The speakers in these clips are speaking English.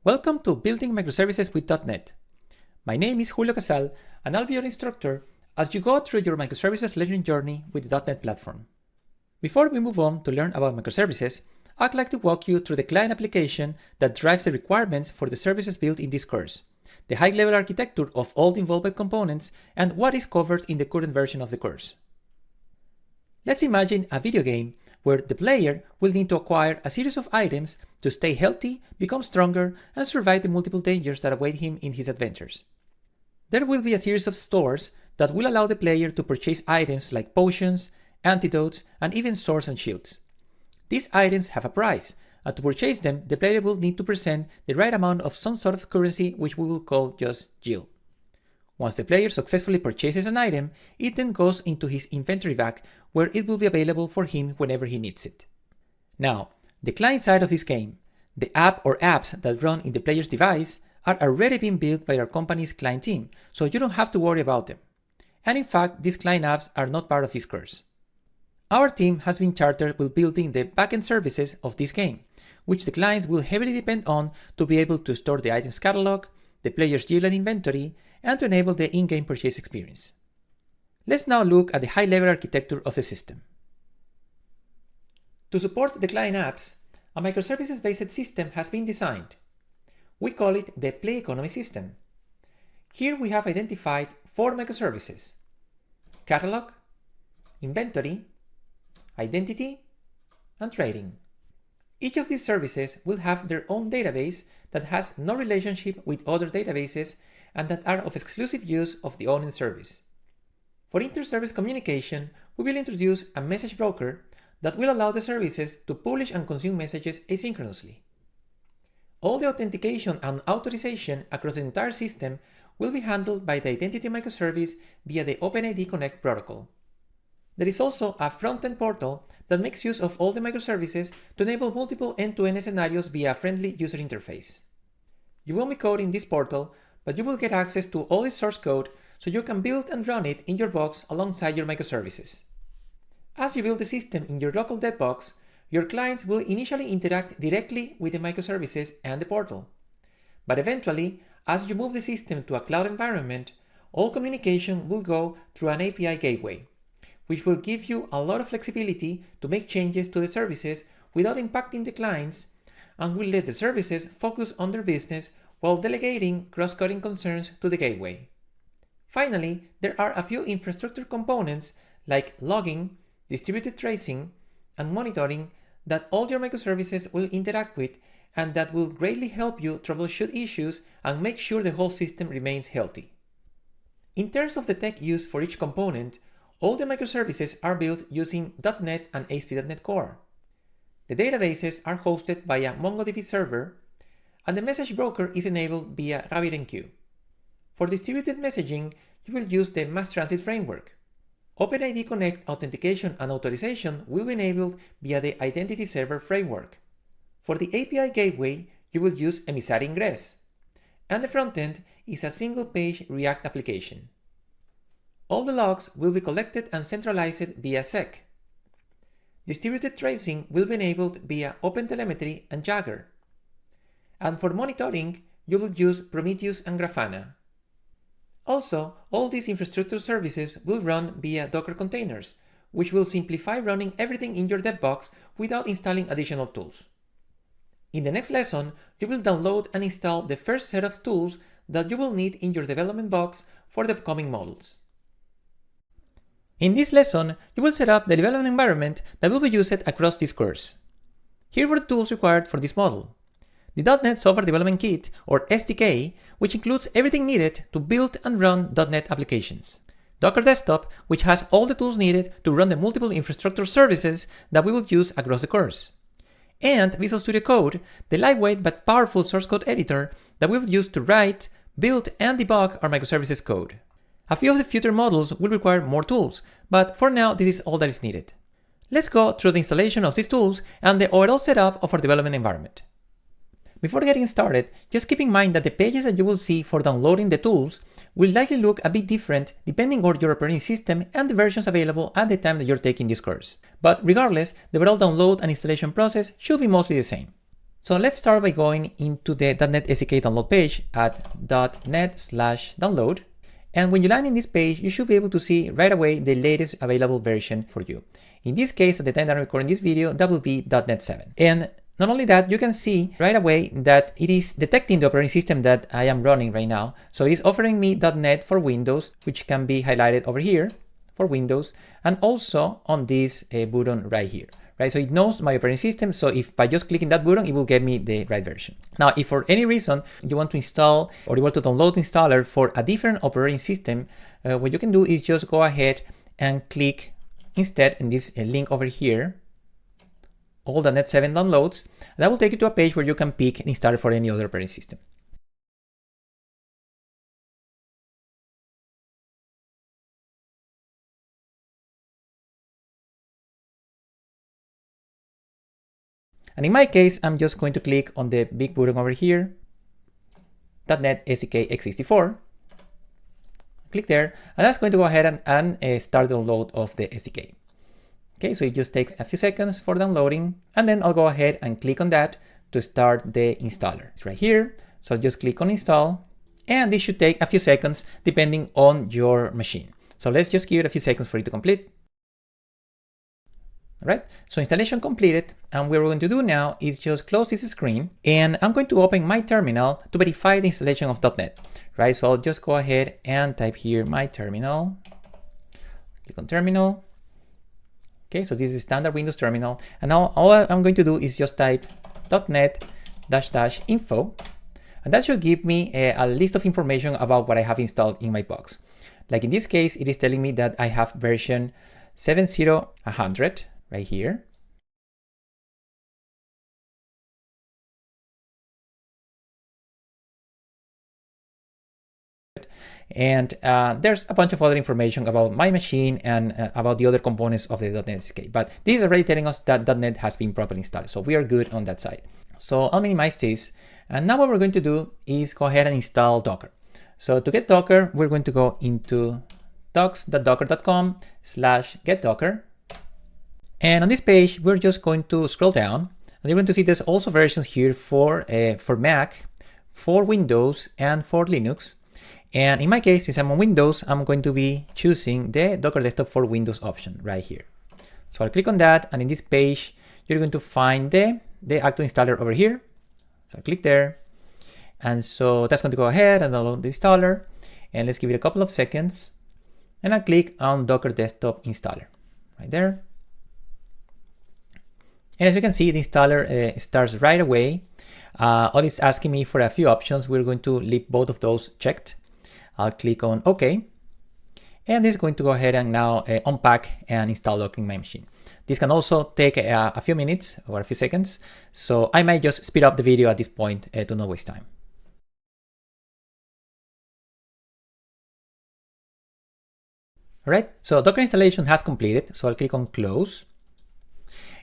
Welcome to Building Microservices with .NET. My name is Julio Casal, and I'll be your instructor as you go through your microservices learning journey with the .NET platform. Before we move on to learn about microservices, I'd like to walk you through the client application that drives the requirements for the services built in this course, the high-level architecture of all the involved components, and what is covered in the current version of the course. Let's imagine a video game where the player will need to acquire a series of items to stay healthy, become stronger, and survive the multiple dangers that await him in his adventures. There will be a series of stores that will allow the player to purchase items like potions, antidotes, and even swords and shields. These items have a price, and to purchase them, the player will need to present the right amount of some sort of currency, which we will call just gil. Once the player successfully purchases an item, it then goes into his inventory bag, where it will be available for him whenever he needs it. Now, the client side of this game, the app or apps that run in the player's device, are already being built by our company's client team, so you don't have to worry about them. And in fact, these client apps are not part of this course. Our team has been chartered with building the backend services of this game, which the clients will heavily depend on to be able to store the items catalog, the player's gil and inventory, and to enable the in-game purchase experience. Let's now look at the high-level architecture of the system. To support the client apps, a microservices-based system has been designed. We call it the Play Economy system. Here we have identified 4 microservices: catalog, inventory, identity, and trading. Each of these services will have their own database that has no relationship with other databases and that are of exclusive use of the owning service. For inter-service communication, we will introduce a message broker that will allow the services to publish and consume messages asynchronously. All the authentication and authorization across the entire system will be handled by the identity microservice via the OpenID Connect protocol. There is also a front-end portal that makes use of all the microservices to enable multiple end-to-end scenarios via a friendly user interface. You won't be coding this portal, but you will get access to all its source code so you can build and run it in your box alongside your microservices. As you build the system in your local dev box, your clients will initially interact directly with the microservices and the portal. But eventually, as you move the system to a cloud environment, all communication will go through an API gateway, which will give you a lot of flexibility to make changes to the services without impacting the clients, and will let the services focus on their business while delegating cross-cutting concerns to the gateway. Finally, there are a few infrastructure components like logging, distributed tracing, and monitoring that all your microservices will interact with, and that will greatly help you troubleshoot issues and make sure the whole system remains healthy. In terms of the tech used for each component, all the microservices are built using .NET and ASP.NET Core. The databases are hosted by a MongoDB server, and the message broker is enabled via RabbitMQ. For distributed messaging, you will use the Mass Transit framework. OpenID Connect authentication and authorization will be enabled via the Identity Server framework. For the API gateway, you will use Emissary Ingress. And the frontend is a single-page React application. All the logs will be collected and centralized via SEC. Distributed tracing will be enabled via OpenTelemetry and Jagger. And for monitoring, you will use Prometheus and Grafana. Also, all these infrastructure services will run via Docker containers, which will simplify running everything in your dev box without installing additional tools. In the next lesson, you will download and install the first set of tools that you will need in your development box for the upcoming modules. In this lesson, you will set up the development environment that will be used across this course. Here are the tools required for this module: the .NET Software Development Kit, or SDK, which includes everything needed to build and run .NET applications; Docker Desktop, which has all the tools needed to run the multiple infrastructure services that we will use across the course; and Visual Studio Code, the lightweight but powerful source code editor that we will use to write, build, and debug our microservices code. A few of the future modules will require more tools, but for now this is all that is needed. Let's go through the installation of these tools and the overall setup of our development environment. Before getting started, just keep in mind that the pages that you will see for downloading the tools will likely look a bit different depending on your operating system and the versions available at the time that you're taking this course. But regardless, the overall download and installation process should be mostly the same. So let's start by going into the .NET SDK download page at .NET/download. And when you land in this page, you should be able to see right away the latest available version for you. In this case, at the time that I'm recording this video, that will be .NET 7. And not only that, you can see right away that it is detecting the operating system that I am running right now. So it is offering me .NET for Windows, which can be highlighted over here for Windows, and also on this button right here. Right, so it knows my operating system. So if by just clicking that button, it will get me the right version. Now, if for any reason you want to install or you want to download the installer for a different operating system, what you can do is just go ahead and click instead in this link over here, all the .NET 7 downloads. That will take you to a page where you can pick an installer for any other operating system. And in my case, I'm just going to click on the big button over here, .NET SDK x64. Click there, and that's going to go ahead and start the download of the SDK. Okay, so it just takes a few seconds for downloading, and then I'll go ahead and click on that to start the installer. It's right here, so I'll just click on install, and this should take a few seconds depending on your machine. So let's just give it a few seconds for it to complete. All right, so installation completed, and what we're going to do now is just close this screen, and I'm going to open my terminal to verify the installation of .NET, right? So I'll just go ahead and type here my terminal, click on terminal. Okay, so this is standard Windows terminal, and now all I'm going to do is just type .NET-info, and that should give me a list of information about what I have installed in my box. Like in this case, it is telling me that I have version 7.0.100 right here. And there's a bunch of other information about my machine and about the other components of the .NET SDK. But this is already telling us that .NET has been properly installed. So we are good on that side. So I'll minimize this. And now what we're going to do is go ahead and install Docker. So to get Docker, we're going to go into docs.docker.com/getdocker. And on this page, we're just going to scroll down, and you're going to see there's also versions here for Mac, for Windows, and for Linux. And in my case, since I'm on Windows, I'm going to be choosing the Docker Desktop for Windows option right here. So I'll click on that, and in this page, you're going to find the actual installer over here. So I'll click there. And so that's going to go ahead and download the installer. And let's give it a couple of seconds. And I'll click on Docker Desktop Installer right there. And as you can see, the installer starts right away. All it's asking me for a few options. We're going to leave both of those checked. I'll click on OK. And this is going to go ahead and now unpack and install Docker in my machine. This can also take a few minutes or a few seconds. So I might just speed up the video at this point to not waste time. All right, so Docker installation has completed. So I'll click on close.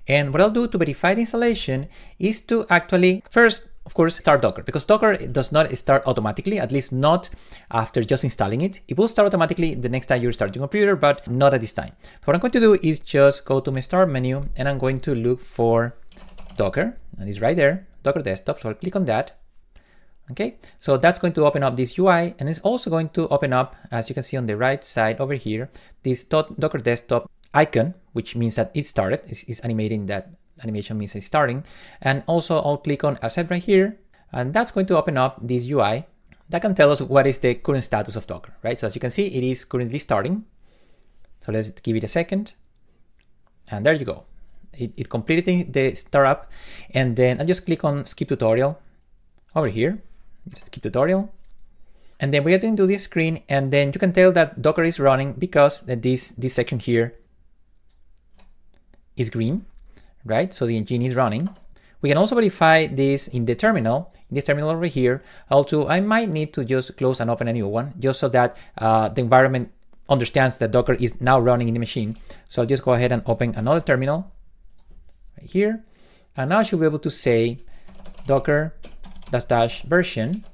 And what I'll do to verify the installation is to actually first, of course, start Docker, because Docker does not start automatically, at least not after just installing it. It will start automatically the next time you start your computer, but not at this time. So what I'm going to do is just go to my start menu, and I'm going to look for Docker, and it's right there, Docker Desktop. So I'll click on that. Okay, so that's going to open up this UI, and it's also going to open up, as you can see on the right side over here, this Docker Desktop icon, which means that it started. It's animating. That animation means it's starting. And also I'll click on Asset right here, and that's going to open up this UI that can tell us what is the current status of Docker, right? So as you can see, it is currently starting. So let's give it a second. And there you go. It completed the startup. And then I'll just click on Skip Tutorial over here. Just skip tutorial. And then we get into this screen, and then you can tell that Docker is running because this section here is green, right? So the engine is running. We can also verify this in the terminal, in this terminal over here. Also, I might need to just close and open a new one just so that the environment understands that Docker is now running in the machine. So I'll just go ahead and open another terminal right here. And now I should be able to say Docker --version,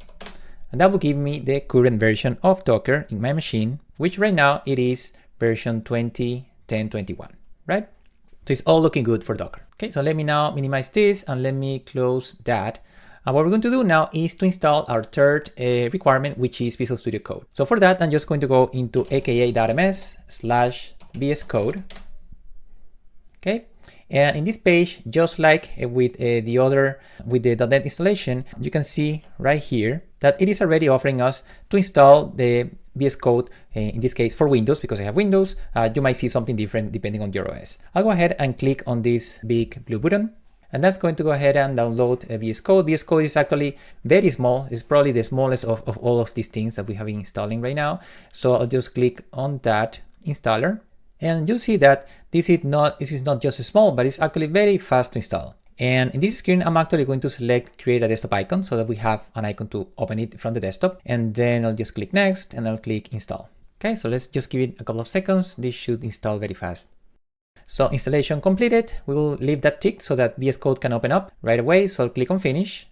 and that will give me the current version of Docker in my machine, which right now it is version 20.10.21, right? So it's all looking good for Docker. Okay, so let me now minimize this and let me close that. And what we're going to do now is to install our third requirement, which is Visual Studio Code. So for that, I'm just going to go into aka.ms/VS Code. Okay, and in this page, just like with the .NET installation, you can see right here that it is already offering us to install the VS Code, in this case for Windows, because I have Windows. You might see something different depending on your OS. I'll go ahead and click on this big blue button. And that's going to go ahead and download VS Code. VS Code is actually very small. It's probably the smallest of all of these things that we have been installing right now. So I'll just click on that installer. And you'll see that this is not just small, but it's actually very fast to install. And in this screen, I'm actually going to select create a desktop icon so that we have an icon to open it from the desktop. And then I'll just click next and I'll click install. Okay, so let's just give it a couple of seconds. This should install very fast. So installation completed. We will leave that ticked so that VS Code can open up right away. So I'll click on finish.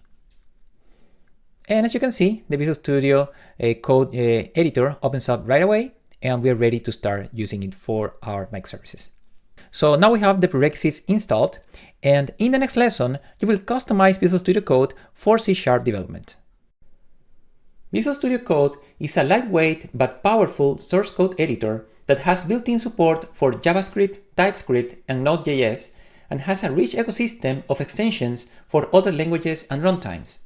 And as you can see, the Visual Studio Code editor opens up right away, and we are ready to start using it for our microservices. So now we have the prerequisites installed, and in the next lesson, you will customize Visual Studio Code for C# development. Visual Studio Code is a lightweight but powerful source code editor that has built-in support for JavaScript, TypeScript, and Node.js, and has a rich ecosystem of extensions for other languages and runtimes.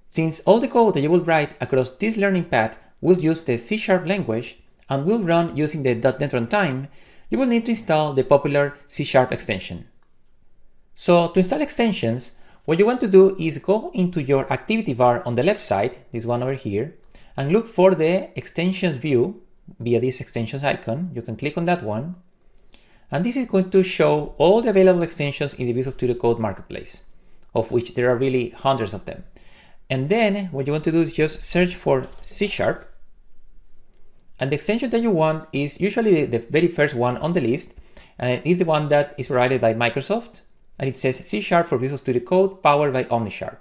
Since all the code that you will write across this learning path will use the C# language and will run using the .NET runtime, you will need to install the popular C# extension. So to install extensions, what you want to do is go into your activity bar on the left side, this one over here, and look for the extensions view via this extensions icon. You can click on that one. And this is going to show all the available extensions in the Visual Studio Code marketplace, of which there are really hundreds of them. And then what you want to do is just search for C#. And the extension that you want is usually the very first one on the list. And it is the one that is provided by Microsoft. And it says C# for Visual Studio Code powered by OmniSharp.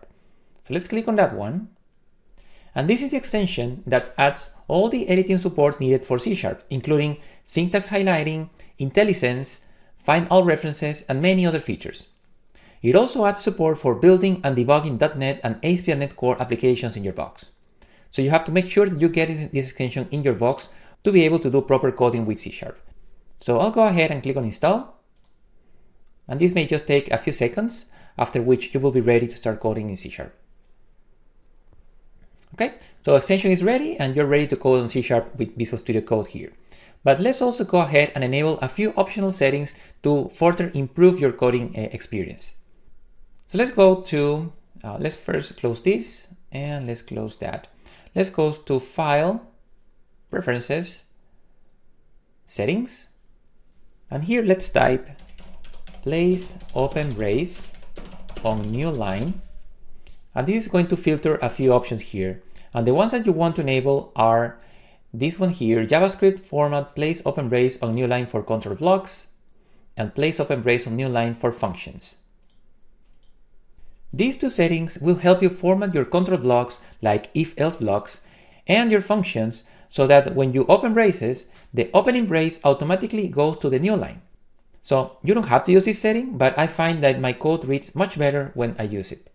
So let's click on that one. And this is the extension that adds all the editing support needed for C#, including syntax highlighting, IntelliSense, find all references, and many other features. It also adds support for building and debugging .NET and ASP.NET Core applications in your box. So you have to make sure that you get this extension in your box to be able to do proper coding with C#. So I'll go ahead and click on install. And this may just take a few seconds, after which you will be ready to start coding in C#. Okay, so extension is ready and you're ready to code on C# with Visual Studio Code here. But let's also go ahead and enable a few optional settings to further improve your coding experience. So let's go to, let's first close this and let's close that. Let's go to File, Preferences, Settings. And here let's type place open brace on new line. And this is going to filter a few options here. And the ones that you want to enable are this one here, JavaScript format place open brace on new line for control blocks, and place open brace on new line for functions. These two settings will help you format your control blocks like if-else blocks and your functions so that when you open braces, the opening brace automatically goes to the new line. So you don't have to use this setting, but I find that my code reads much better when I use it.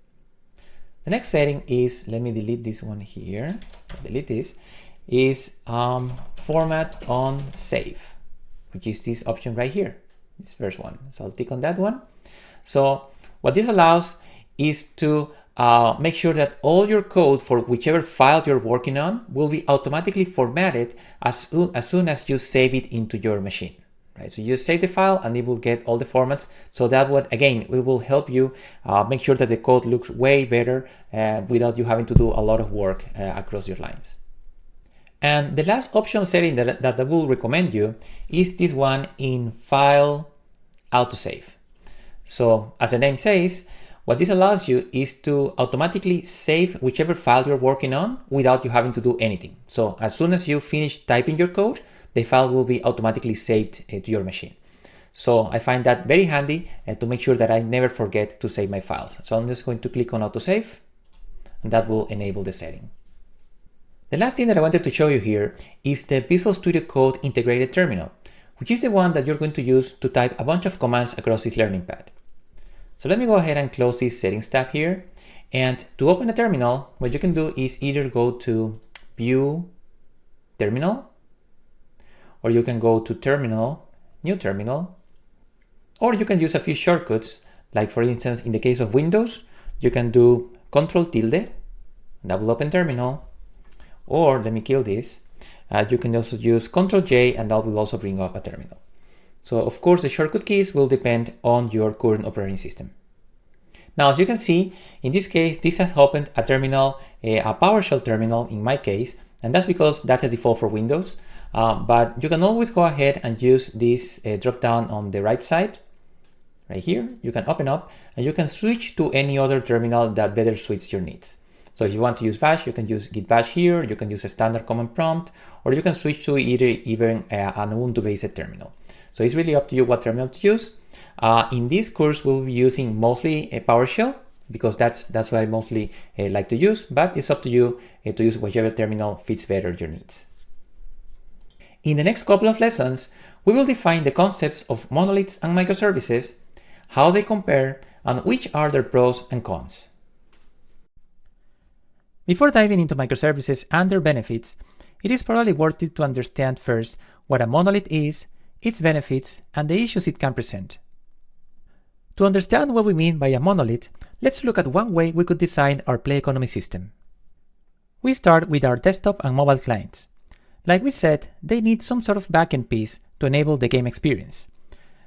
The next setting is, let me delete this one here, delete this, is format on save, which is this option right here, this first one. So I'll click on that one. So what this allows is to make sure that all your code for whichever file you're working on will be automatically formatted as soon as you save it into your machine. Right, so you save the file and it will get all the formats. So that would, again, it will help you make sure that the code looks way better without you having to do a lot of work across your lines. And the last optional setting that I will recommend you is this one in File Autosave. So as the name says, what this allows you is to automatically save whichever file you're working on without you having to do anything. So as soon as you finish typing your code, the file will be automatically saved to your machine. So I find that very handy to make sure that I never forget to save my files. So I'm just going to click on autosave, and that will enable the setting. The last thing that I wanted to show you here is the Visual Studio Code integrated terminal, which is the one that you're going to use to type a bunch of commands across this learning pad. So let me go ahead and close this settings tab here. And to open a terminal, what you can do is either go to View, Terminal, or you can go to Terminal, New Terminal, or you can use a few shortcuts. Like for instance, in the case of Windows, you can do Ctrl+, that will open terminal, or let me kill this. You can also use Ctrl+J and that will also bring up a terminal. So of course the shortcut keys will depend on your current operating system. Now as you can see, in this case, this has opened a terminal, a PowerShell terminal in my case, and that's because that's a default for Windows. But you can always go ahead and use this drop down on the right side. Right here, you can open up and you can switch to any other terminal that better suits your needs. So if you want to use bash, you can use git bash here, you can use a standard command prompt, or you can switch to even an Ubuntu-based terminal. So it's really up to you what terminal to use. In this course, we'll be using mostly a PowerShell because that's what I mostly like to use, but it's up to you to use whichever terminal fits better your needs. In the next couple of lessons, we will define the concepts of monoliths and microservices, how they compare, and which are their pros and cons. Before diving into microservices and their benefits, it is probably worth it to understand first what a monolith is, its benefits, and the issues it can present. To understand what we mean by a monolith, let's look at one way we could design our play economy system. We start with our desktop and mobile clients. Like we said, they need some sort of backend piece to enable the game experience.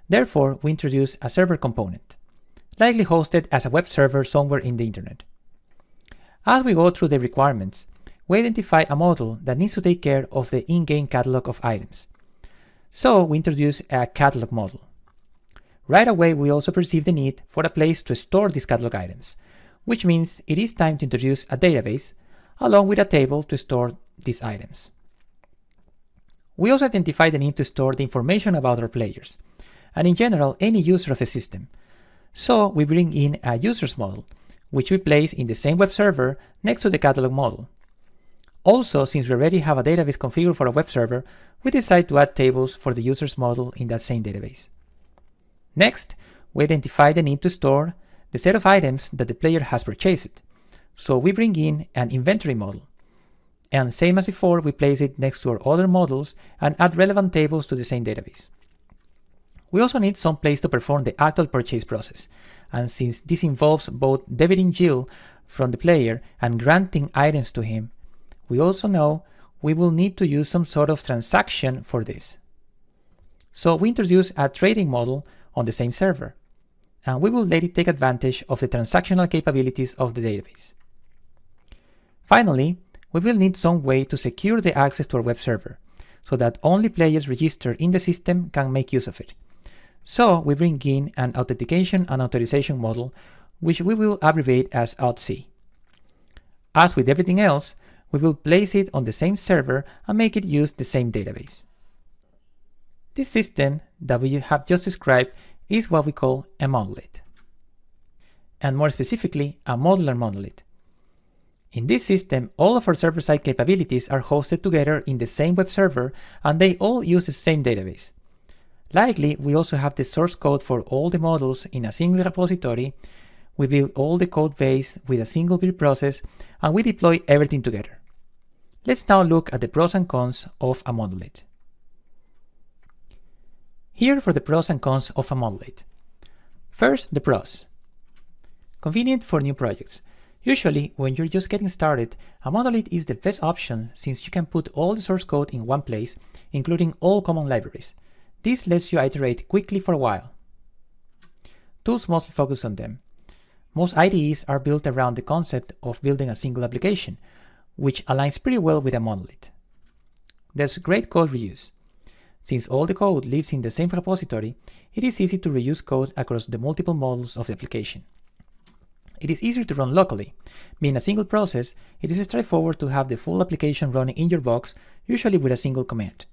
Therefore, we introduce a server component, likely hosted as a web server somewhere in the internet. As we go through the requirements, we identify a model that needs to take care of the in-game catalog of items. So we introduce a catalog model. Right away, we also perceive the need for a place to store these catalog items, which means it is time to introduce a database along with a table to store these items. We also identify the need to store the information about our players, and in general, any user of the system. So we bring in a users model, which we place in the same web server next to the catalog model. Also, since we already have a database configured for a web server, we decide to add tables for the users model in that same database. Next, we identify the need to store the set of items that the player has purchased. So we bring in an inventory model. And same as before, we place it next to our other models and add relevant tables to the same database. We also need some place to perform the actual purchase process. And since this involves both debiting yield from the player and granting items to him, we also know we will need to use some sort of transaction for this. So we introduce a trading model on the same server, and we will let it take advantage of the transactional capabilities of the database. Finally, we will need some way to secure the access to our web server, so that only players registered in the system can make use of it. So we bring in an authentication and authorization model, which we will abbreviate as AuthC. As with everything else, we will place it on the same server and make it use the same database. This system that we have just described is what we call a monolith, and more specifically, a modular monolith. In this system, all of our server-side capabilities are hosted together in the same web server, and they all use the same database. Likely, we also have the source code for all the models in a single repository. We build all the code base with a single build process, and we deploy everything together. Let's now look at the pros and cons of a monolith. Here for the pros and cons of a monolith. First, the pros. Convenient for new projects. Usually, when you're just getting started, a monolith is the best option since you can put all the source code in one place, including all common libraries. This lets you iterate quickly for a while. Tools mostly focus on them. Most IDEs are built around the concept of building a single application, which aligns pretty well with a monolith. There's great code reuse. Since all the code lives in the same repository, it is easy to reuse code across the multiple models of the application. It is easier to run locally. Being a single process, it is straightforward to have the full application running in your box, usually with a single command.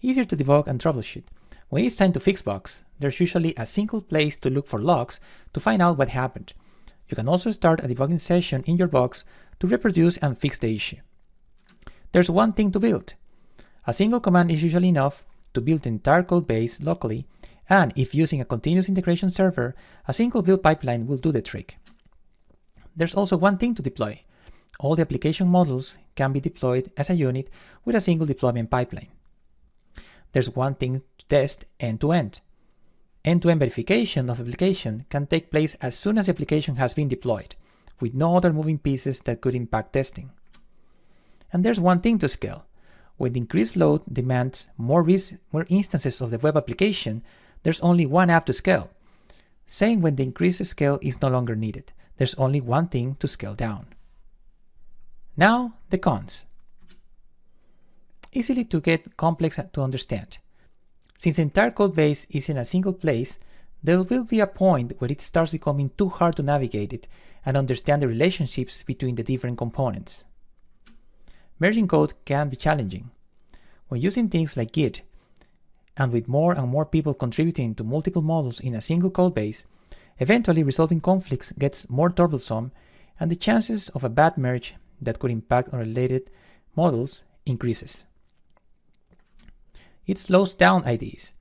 Easier to debug and troubleshoot. When it's time to fix bugs, there's usually a single place to look for logs to find out what happened. You can also start a debugging session in your box to reproduce and fix the issue. There's one thing to build. A single command is usually enough to build the entire code base locally, And if using a continuous integration server, a single build pipeline will do the trick. There's also one thing to deploy. All the application models can be deployed as a unit with a single deployment pipeline. There's one thing to test end-to-end. End-to-end verification of the application can take place as soon as the application has been deployed, with no other moving pieces that could impact testing. And there's one thing to scale. When the increased load demands more instances of the web application, there's only one app to scale. Same when the increased scale is no longer needed. There's only one thing to scale down. Now, the cons. Easily to get complex to understand. Since the entire code base is in a single place, there will be a point where it starts becoming too hard to navigate it and understand the relationships between the different components. Merging code can be challenging. When using things like Git, and with more and more people contributing to multiple models in a single code base, eventually resolving conflicts gets more troublesome, and the chances of a bad merge that could impact on related models increases. It slows down IDEs.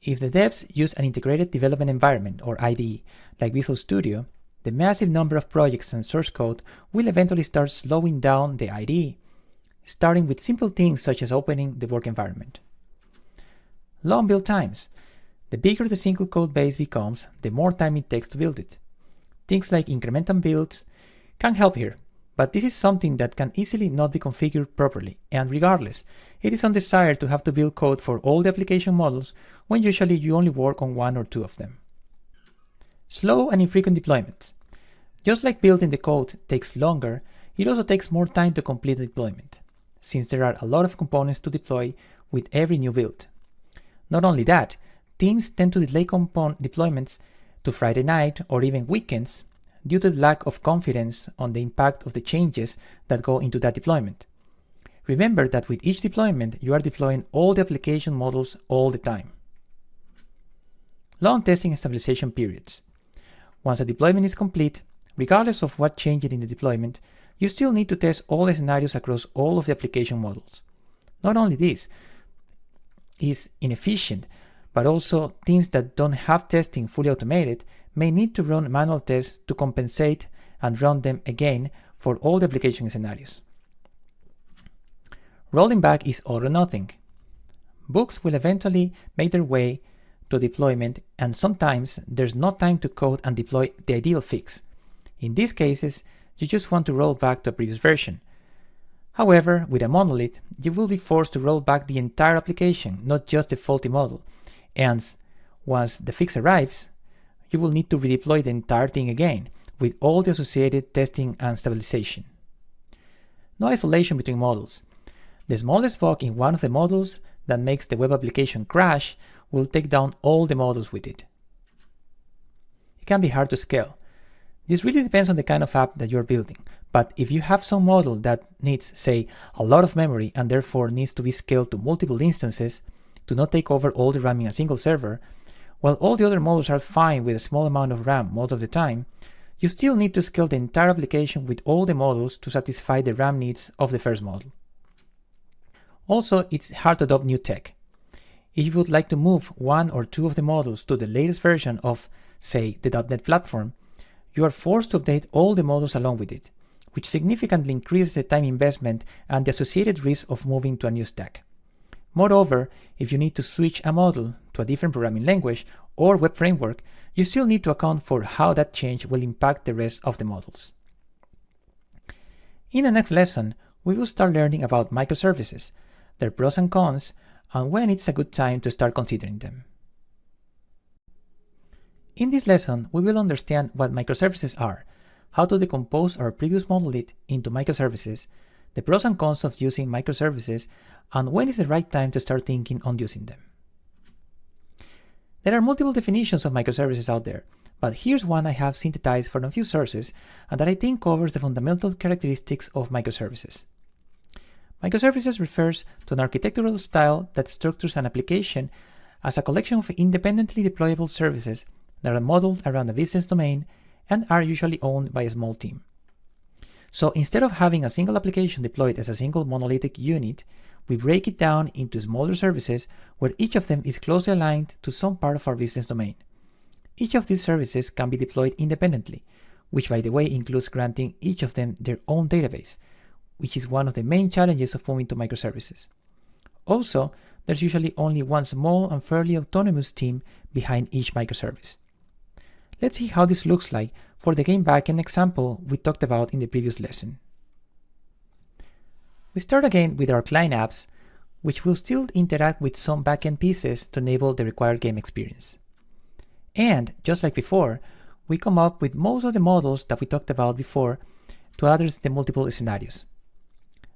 If the devs use an integrated development environment, or IDE, like Visual Studio, the massive number of projects and source code will eventually start slowing down the IDE, starting with simple things such as opening the work environment. Long build times. The bigger the single code base becomes, the more time it takes to build it. Things like incremental builds can help here, but this is something that can easily not be configured properly, and regardless, it is undesired to have to build code for all the application models when usually you only work on one or two of them. Slow and infrequent deployments. Just like building the code takes longer, it also takes more time to complete the deployment, since there are a lot of components to deploy with every new build. Not only that, teams tend to delay deployments to Friday night or even weekends due to the lack of confidence on the impact of the changes that go into that deployment. Remember that with each deployment, you are deploying all the application models all the time. Long testing and stabilization periods. Once a deployment is complete, regardless of what changed in the deployment, you still need to test all the scenarios across all of the application models. Not only this is inefficient, but also teams that don't have testing fully automated may need to run manual tests to compensate and run them again for all the application scenarios. Rolling back is all or nothing. Bugs will eventually make their way to deployment, and sometimes there's no time to code and deploy the ideal fix. In these cases, you just want to roll back to a previous version. However, with a monolith, you will be forced to roll back the entire application, not just the faulty model, and once the fix arrives, you will need to redeploy the entire thing again, with all the associated testing and stabilization. No isolation between models. The smallest bug in one of the models that makes the web application crash will take down all the models with it. It can be hard to scale. This really depends on the kind of app that you're building, but if you have some model that needs, say, a lot of memory and therefore needs to be scaled to multiple instances to not take over all the RAM in a single server, while all the other models are fine with a small amount of RAM most of the time, you still need to scale the entire application with all the models to satisfy the RAM needs of the first model. Also, it's hard to adopt new tech. If you would like to move one or two of the models to the latest version of, say, the .NET platform, you are forced to update all the models along with it, which significantly increases the time investment and the associated risk of moving to a new stack. Moreover, if you need to switch a model to a different programming language or web framework, you still need to account for how that change will impact the rest of the models. In the next lesson, we will start learning about microservices, their pros and cons, and when it's a good time to start considering them. In this lesson, we will understand what microservices are, how to decompose our previous monolith into microservices, the pros and cons of using microservices, and when is the right time to start thinking on using them. There are multiple definitions of microservices out there, but here's one I have synthesized from a few sources and that I think covers the fundamental characteristics of microservices. Microservices refers to an architectural style that structures an application as a collection of independently deployable services that are modeled around a business domain and are usually owned by a small team. So instead of having a single application deployed as a single monolithic unit, we break it down into smaller services where each of them is closely aligned to some part of our business domain. Each of these services can be deployed independently, which by the way includes granting each of them their own database, which is one of the main challenges of moving to microservices. Also, there's usually only one small and fairly autonomous team behind each microservice. Let's see how this looks like for the game backend example we talked about in the previous lesson. We start again with our client apps, which will still interact with some backend pieces to enable the required game experience. And, just like before, we come up with most of the models that we talked about before to address the multiple scenarios.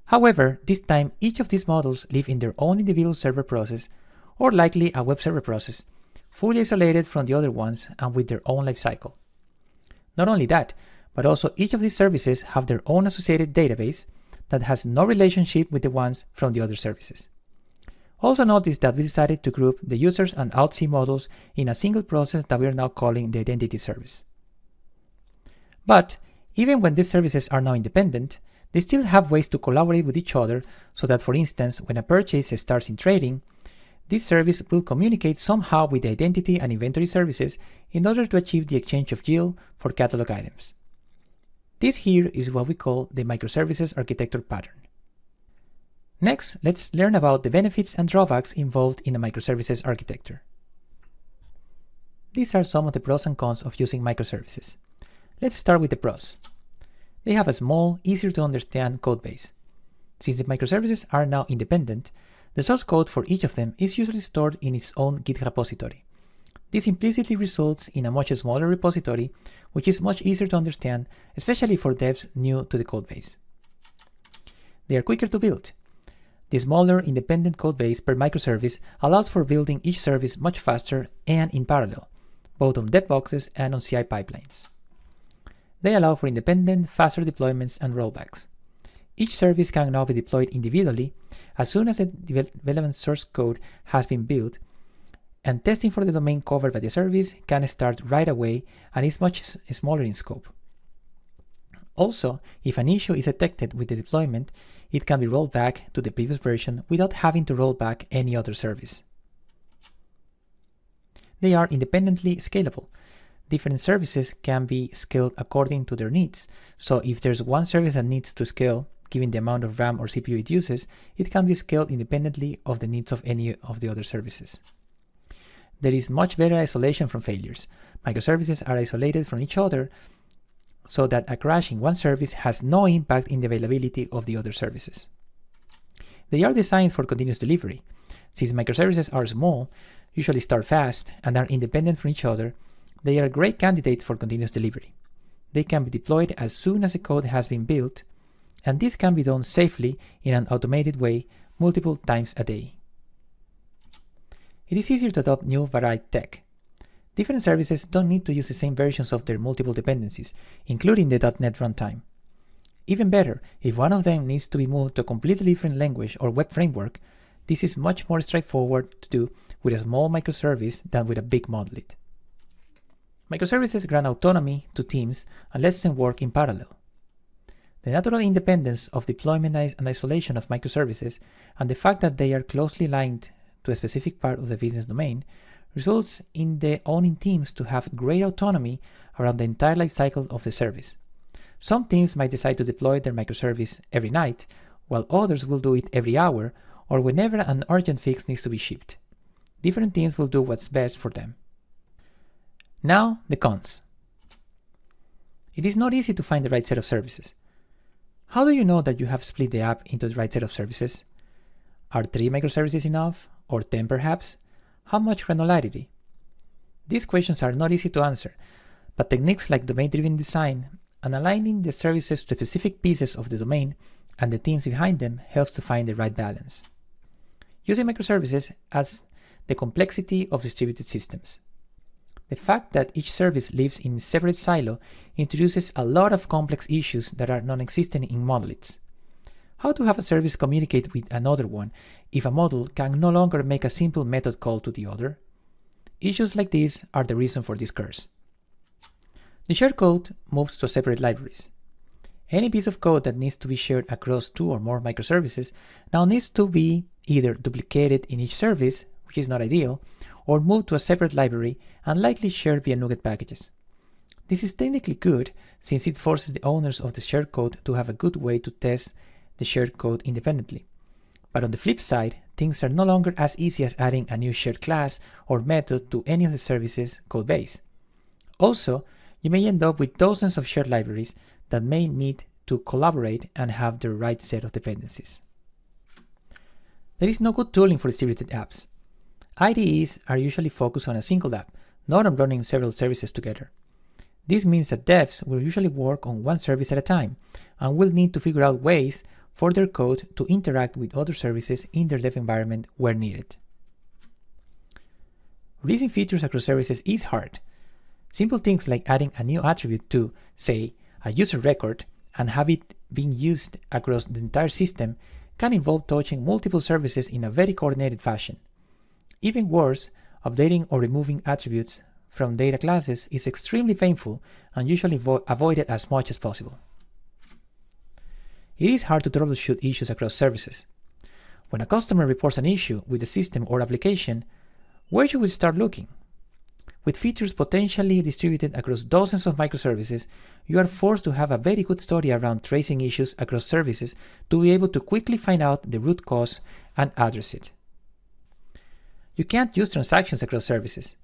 However, this time each of these models live in their own individual server process, or likely a web server process, fully isolated from the other ones and with their own lifecycle. Not only that, but also each of these services have their own associated database that has no relationship with the ones from the other services. Also notice that we decided to group the users and alt-C models in a single process that we are now calling the identity service. But even when these services are now independent, they still have ways to collaborate with each other so that, for instance, when a purchase starts in trading, this service will communicate somehow with the identity and inventory services in order to achieve the exchange of yield for catalog items. This here is what we call the microservices architecture pattern. Next, let's learn about the benefits and drawbacks involved in a microservices architecture. These are some of the pros and cons of using microservices. Let's start with the pros. They have a small, easier to understand code base. Since the microservices are now independent, the source code for each of them is usually stored in its own Git repository. This implicitly results in a much smaller repository, which is much easier to understand, especially for devs new to the codebase. They are quicker to build. The smaller independent codebase per microservice allows for building each service much faster and in parallel, both on dev boxes and on CI pipelines. They allow for independent, faster deployments and rollbacks. Each service can now be deployed individually as soon as the development source code has been built, and testing for the domain covered by the service can start right away and is much smaller in scope. Also, if an issue is detected with the deployment, it can be rolled back to the previous version without having to roll back any other service. They are independently scalable. Different services can be scaled according to their needs, so if there's one service that needs to scale, given the amount of RAM or CPU it uses, it can be scaled independently of the needs of any of the other services. There is much better isolation from failures. Microservices are isolated from each other so that a crash in one service has no impact in the availability of the other services. They are designed for continuous delivery. Since microservices are small, usually start fast, and are independent from each other, they are great candidates for continuous delivery. They can be deployed as soon as the code has been built, and this can be done safely in an automated way multiple times a day. It is easier to adopt new varied tech. Different services don't need to use the same versions of their multiple dependencies, including the .NET runtime. Even better, if one of them needs to be moved to a completely different language or web framework, this is much more straightforward to do with a small microservice than with a big monolith. Microservices grant autonomy to teams and lets them work in parallel. The natural independence of deployment and isolation of microservices, and the fact that they are closely linked to a specific part of the business domain, results in the owning teams to have great autonomy around the entire lifecycle of the service. Some teams might decide to deploy their microservice every night, while others will do it every hour or whenever an urgent fix needs to be shipped. Different teams will do what's best for them. Now, the cons. It is not easy to find the right set of services. How do you know that you have split the app into the right set of services? Are 3 microservices enough? Or 10 perhaps? How much granularity? These questions are not easy to answer, but techniques like domain-driven design and aligning the services to specific pieces of the domain and the teams behind them helps to find the right balance. Using microservices adds the complexity of distributed systems. The fact that each service lives in a separate silo introduces a lot of complex issues that are non-existent in monoliths. How to have a service communicate with another one if a model can no longer make a simple method call to the other? Issues like these are the reason for this curse. The shared code moves to separate libraries. Any piece of code that needs to be shared across 2 or more microservices now needs to be either duplicated in each service, which is not ideal, or moved to a separate library and likely shared via NuGet packages. This is technically good since it forces the owners of the shared code to have a good way to test the shared code independently. But on the flip side, things are no longer as easy as adding a new shared class or method to any of the services' code base. Also, you may end up with dozens of shared libraries that may need to collaborate and have the right set of dependencies. There is no good tooling for distributed apps. IDEs are usually focused on a single app, not on running several services together. This means that devs will usually work on one service at a time and will need to figure out ways for their code to interact with other services in their dev environment where needed. Releasing features across services is hard. Simple things like adding a new attribute to, say, a user record and have it being used across the entire system can involve touching multiple services in a very coordinated fashion. Even worse, updating or removing attributes from data classes is extremely painful and usually avoided as much as possible. It is hard to troubleshoot issues across services. When a customer reports an issue with the system or application, where should we start looking? With features potentially distributed across dozens of microservices, you are forced to have a very good story around tracing issues across services to be able to quickly find out the root cause and address it. You can't use transactions across services.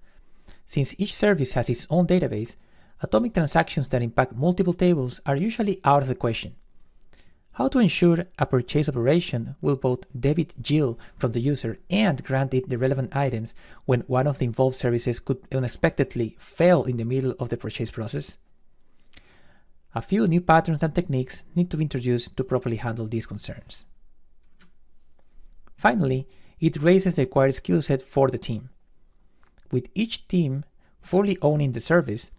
Since each service has its own database, atomic transactions that impact multiple tables are usually out of the question. How to ensure a purchase operation will both debit GIL from the user and grant it the relevant items when one of the involved services could unexpectedly fail in the middle of the purchase process? A few new patterns and techniques need to be introduced to properly handle these concerns. Finally, it raises the required skill set for the team. With each team fully owning the service,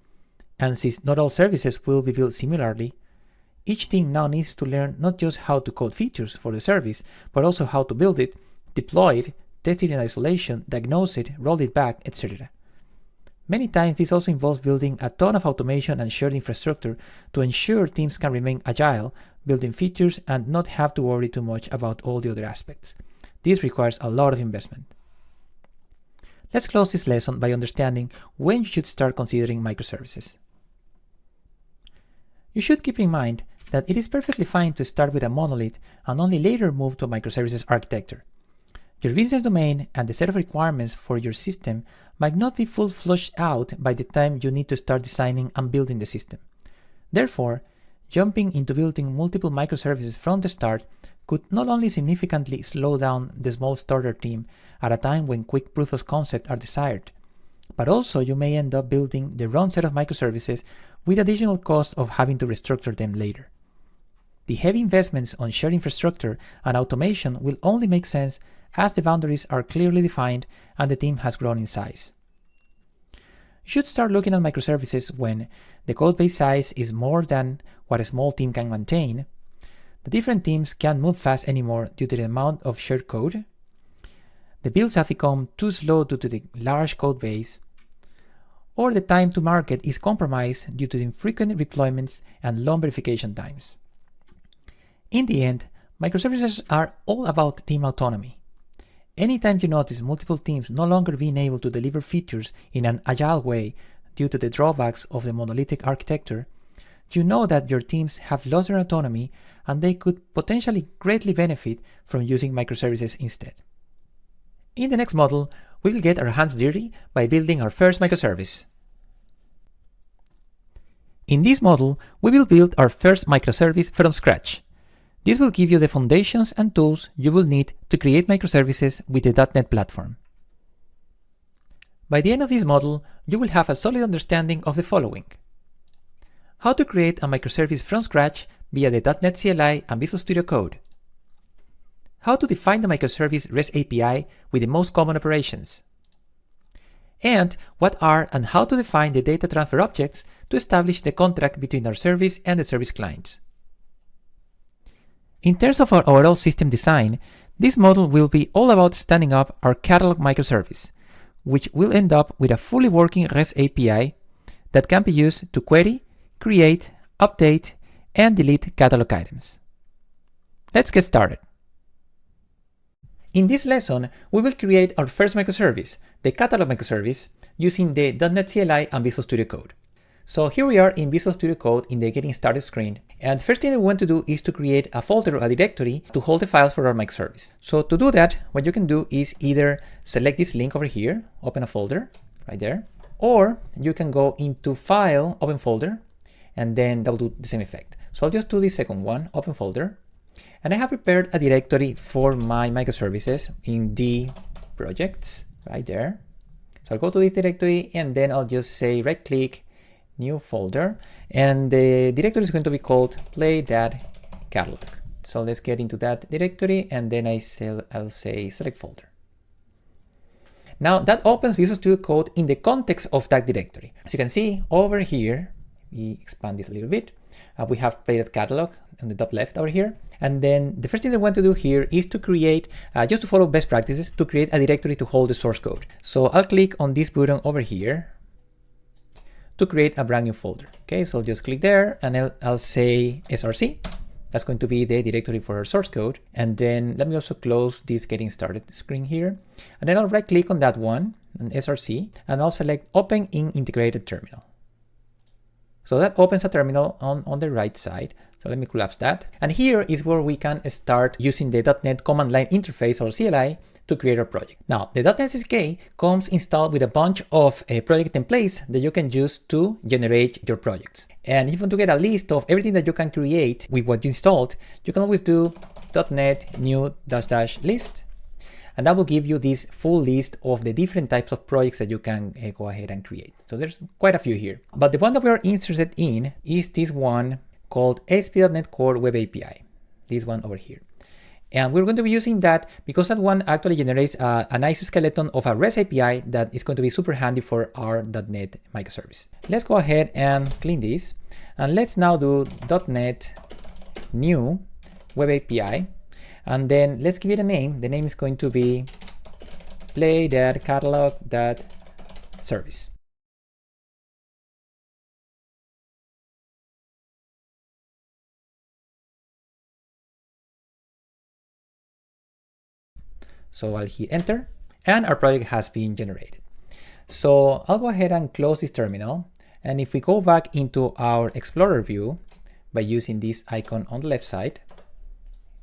and since not all services will be built similarly, each team now needs to learn not just how to code features for the service, but also how to build it, deploy it, test it in isolation, diagnose it, roll it back, etc. Many times this also involves building a ton of automation and shared infrastructure to ensure teams can remain agile, building features, and not have to worry too much about all the other aspects. This requires a lot of investment. Let's close this lesson by understanding when you should start considering microservices. You should keep in mind that it is perfectly fine to start with a monolith and only later move to a microservices architecture. Your business domain and the set of requirements for your system might not be full flushed out by the time you need to start designing and building the system. Therefore, jumping into building multiple microservices from the start could not only significantly slow down the small starter team at a time when quick proof of concept are desired, but also you may end up building the wrong set of microservices with additional cost of having to restructure them later. The heavy investments on shared infrastructure and automation will only make sense as the boundaries are clearly defined and the team has grown in size. You should start looking at microservices when the code base size is more than what a small team can maintain, the different teams can't move fast anymore due to the amount of shared code, the builds have become too slow due to the large code base, or the time to market is compromised due to the infrequent deployments and long verification times. In the end, microservices are all about team autonomy. Anytime you notice multiple teams no longer being able to deliver features in an agile way due to the drawbacks of the monolithic architecture, you know that your teams have lost their autonomy and they could potentially greatly benefit from using microservices instead. In the next module, we will get our hands dirty by building our first microservice. In this module, we will build our first microservice from scratch. This will give you the foundations and tools you will need to create microservices with the .NET platform. By the end of this module, you will have a solid understanding of the following: how to create a microservice from scratch via the .NET CLI and Visual Studio Code, how to define the microservice REST API with the most common operations, and what are and how to define the data transfer objects to establish the contract between our service and the service clients. In terms of our overall system design, this module will be all about standing up our catalog microservice, which will end up with a fully working REST API that can be used to query, create, update, and delete catalog items. Let's get started. In this lesson, we will create our first microservice, the catalog microservice, using the .NET CLI and Visual Studio Code. So here we are in Visual Studio Code in the Getting Started screen. And the first thing that we want to do is to create a folder or a directory to hold the files for our microservice. So to do that, what you can do is either select this link over here, open a folder right there, or you can go into File, Open Folder, and then that will do the same effect. So I'll just do the second one, Open Folder. And I have prepared a directory for my microservices in the projects right there. So I'll go to this directory and then I'll just say right click, new folder, and the directory is going to be called play that catalog. So let's get into that directory and then I'll say select folder. Now that opens Visual Studio Code in the context of that directory. As you can see over here, we expand this a little bit. We have play that catalog on the top left over here. And then the first thing I want to do here is to create, just to follow best practices, to create a directory to hold the source code. So I'll click on this button over here to create a brand new folder. Okay, so I'll just click there and I'll say src. That's going to be the directory for our source code. And then let me also close this getting started screen here. And then I'll right click on that one, an src, and I'll select open in integrated terminal. So that opens a terminal on the right side. So let me collapse that. And here is where we can start using the .NET command line interface or CLI to create our project. Now, the .NET SDK comes installed with a bunch of project templates that you can use to generate your projects. And if you want to get a list of everything that you can create with what you installed, you can always do .NET new -- list. And that will give you this full list of the different types of projects that you can go ahead and create. So there's quite a few here. But the one that we are interested in is this one called ASP.NET Core Web API. This one over here. And we're going to be using that because that one actually generates a nice skeleton of a REST API that is going to be super handy for our .NET microservice. Let's go ahead and clean this. And let's now do .NET new Web API. And then let's give it a name. The name is going to be play.catalog.service. So I'll hit enter and our project has been generated. So I'll go ahead and close this terminal. And if we go back into our Explorer view by using this icon on the left side,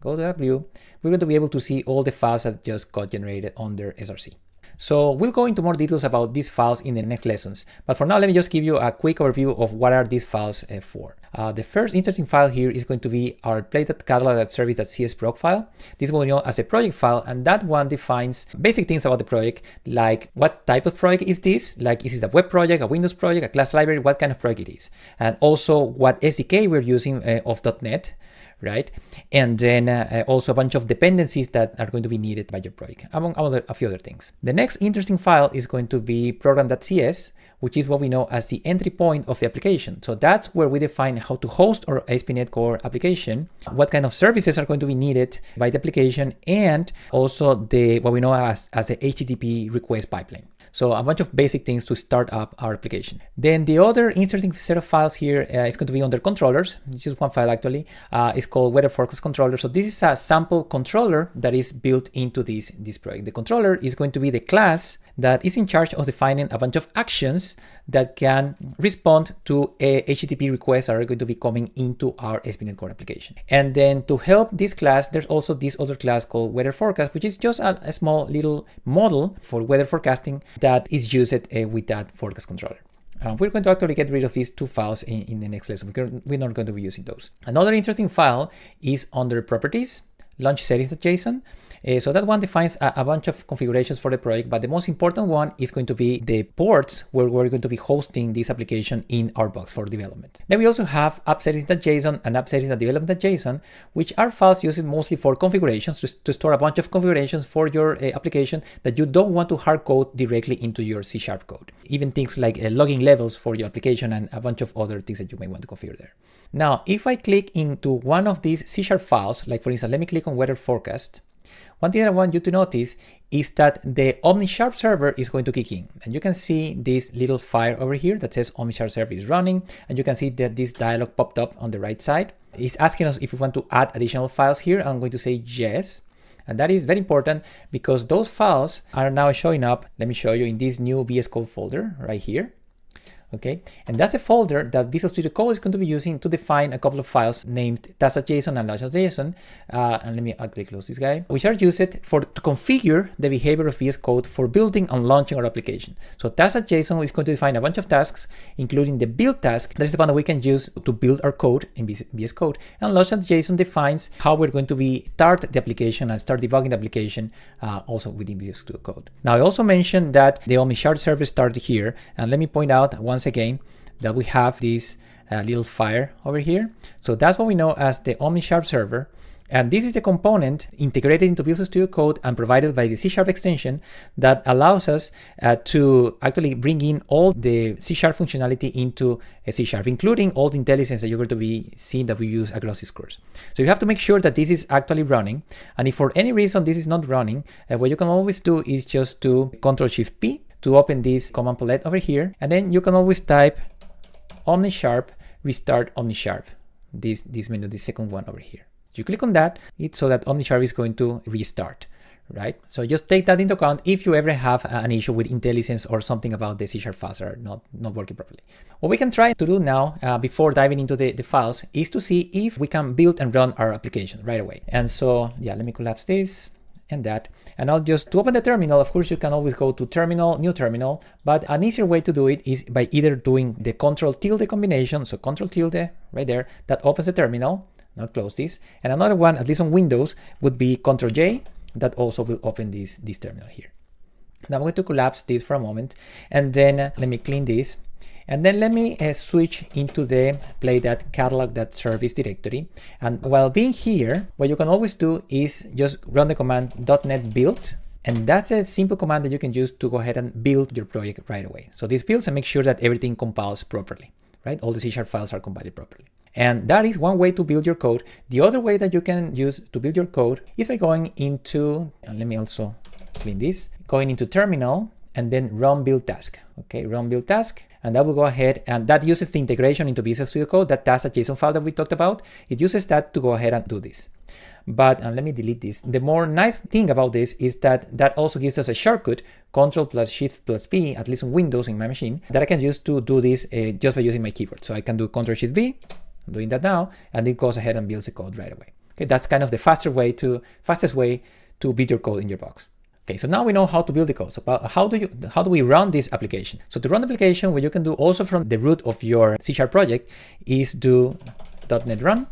go to that view, we're going to be able to see all the files that just got generated under SRC. So we'll go into more details about these files in the next lessons. But for now, let me just give you a quick overview of what are these files for. The first interesting file here is going to be our play.catalog.service.csproc file. This will be known as a project file, and that one defines basic things about the project, like what type of project is this? Like, is this a web project, a Windows project, a class library, what kind of project it is? And also what SDK we're using of .NET. Right? And then also a bunch of dependencies that are going to be needed by your project, among a few other things. The next interesting file is going to be program.cs, which is what we know as the entry point of the application. So that's where we define how to host our ASP.NET Core application, what kind of services are going to be needed by the application, and also what we know as the HTTP request pipeline. So a bunch of basic things to start up our application. Then the other interesting set of files here is going to be under controllers. It's just one file actually. It's called weather forecast controller. So this is a sample controller that is built into this project. The controller is going to be the class that is in charge of defining a bunch of actions that can respond to HTTP requests that are going to be coming into our ASP.NET Core application. And then to help this class, there's also this other class called weather forecast, which is just a small little model for weather forecasting that is used with that forecast controller. We're going to actually get rid of these two files in the next lesson. We're not going to be using those. Another interesting file is under properties, launch settings.json. So that one defines a bunch of configurations for the project, but the most important one is going to be the ports where we're going to be hosting this application in our box for development. Then we also have app settings.json and app settings.development.json, which are files used mostly for configurations, to store a bunch of configurations for your application that you don't want to hard code directly into your C# code. Even things like logging levels for your application and a bunch of other things that you may want to configure there. Now, if I click into one of these C# files, like for instance, let me click on weather forecast. One thing that I want you to notice is that the OmniSharp server is going to kick in. And you can see this little file over here that says OmniSharp server is running. And you can see that this dialog popped up on the right side. It's asking us if we want to add additional files here. I'm going to say yes. And that is very important because those files are now showing up. Let me show you in this new VS Code folder right here. Okay, and that's a folder that Visual Studio Code is going to be using to define a couple of files named task.json and launch.json. And let me actually close this guy, which are used to configure the behavior of VS Code for building and launching our application. So task.json is going to define a bunch of tasks, including the build task. That is the one that we can use to build our code in VS Code. And launch.json defines how we're going to be start the application and start debugging the application also within VS Studio Code. Now, I also mentioned that the OmniSharp server started here. And let me point out once again that we have this little fire over here. So that's what we know as the OmniSharp server. And this is the component integrated into Visual Studio Code and provided by the C# extension that allows us to actually bring in all the C# functionality into a C#, including all the intelligence that you're going to be seeing that we use across this course. So you have to make sure that this is actually running. And if for any reason this is not running, what you can always do is just do Ctrl+Shift+P to open this command palette over here. And then you can always type OmniSharp restart OmniSharp, this menu, the second one over here. You click on that, it's so that OmniSharp is going to restart, right? So just take that into account if you ever have an issue with IntelliSense or something about the C# files are not working properly. What we can try to do now, before diving into the files, is to see if we can build and run our application right away. And so, yeah, let me collapse this and that. And I'll just, to open the terminal, of course, you can always go to terminal, new terminal, but an easier way to do it is by either doing the Ctrl+ combination, so Ctrl+ right there, that opens the terminal. Now close this. And another one, at least on Windows, would be Ctrl+J, that also will open this terminal here. Now I'm going to collapse this for a moment, and then let me clean this. And then let me switch into the play.catalog.service directory. And while being here, what you can always do is just run the command .NET build. And that's a simple command that you can use to go ahead and build your project right away. So this builds and make sure that everything compiles properly, right? All the C# files are compiled properly. And that is one way to build your code. The other way that you can use to build your code is by going into, and let me also clean this, going into terminal and then run build task. Okay, run build task. And that will go ahead, and that uses the integration into Visual Studio Code, that task.json file that we talked about. It uses that to go ahead and do this. But, and let me delete this. The more nice thing about this is that that also gives us a shortcut, Ctrl+Shift+P, at least on Windows in my machine, that I can use to do this just by using my keyboard. So I can do Ctrl+Shift+V, I'm doing that now, and it goes ahead and builds the code right away. Okay, that's kind of the fastest way to build your code in your box. Okay, so now we know how to build the code. So how do we run this application? So to run the application, what you can do also from the root of your C# project is do .NET run,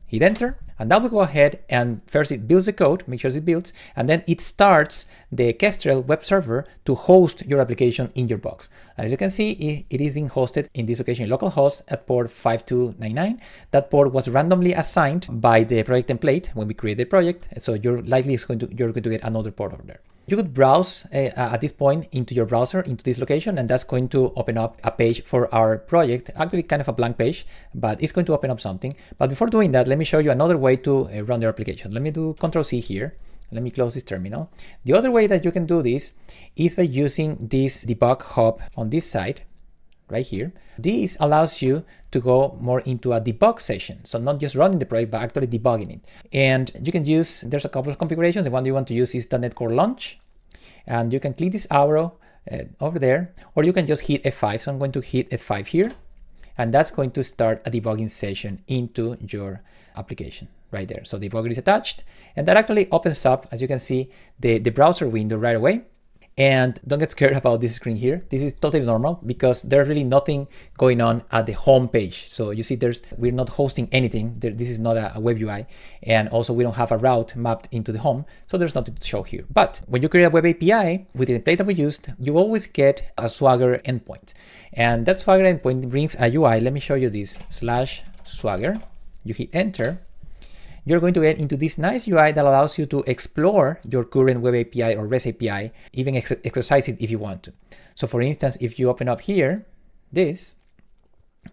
hit enter, and that will go ahead and first it builds the code, make sure it builds, and then it starts the Kestrel web server to host your application in your box. And as you can see, it is being hosted in this occasion localhost at port 5299. That port was randomly assigned by the project template when we create the project, so you're likely going to get another port over there. You could browse at this point into your browser, into this location, and that's going to open up a page for our project, actually kind of a blank page, but it's going to open up something. But before doing that, let me show you another way to run your application. Let me do Ctrl+C here. Let me close this terminal. The other way that you can do this is by using this debug hub on this side, right here. This allows you to go more into a debug session. So not just running the project, but actually debugging it. And you can use, there's a couple of configurations. The one you want to use is .NET Core Launch. And you can click this arrow over there, or you can just hit F5. So I'm going to hit F5 here. And that's going to start a debugging session into your application right there. So the debugger is attached, and that actually opens up, as you can see, the browser window right away. And don't get scared about this screen here. This is totally normal because there's really nothing going on at the home page. So you see we're not hosting anything. This is not a web UI. And also we don't have a route mapped into the home. So there's nothing to show here. But when you create a web API with the template that we used, you always get a Swagger endpoint. And that Swagger endpoint brings a UI. Let me show you this, /Swagger. You hit enter. You're going to get into this nice UI that allows you to explore your current web API or REST API, even exercise it if you want to. So for instance, if you open up here, this,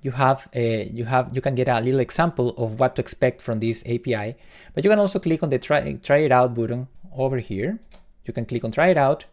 you can get a little example of what to expect from this API, but you can also click on the try it out button over here. You can click on try it out,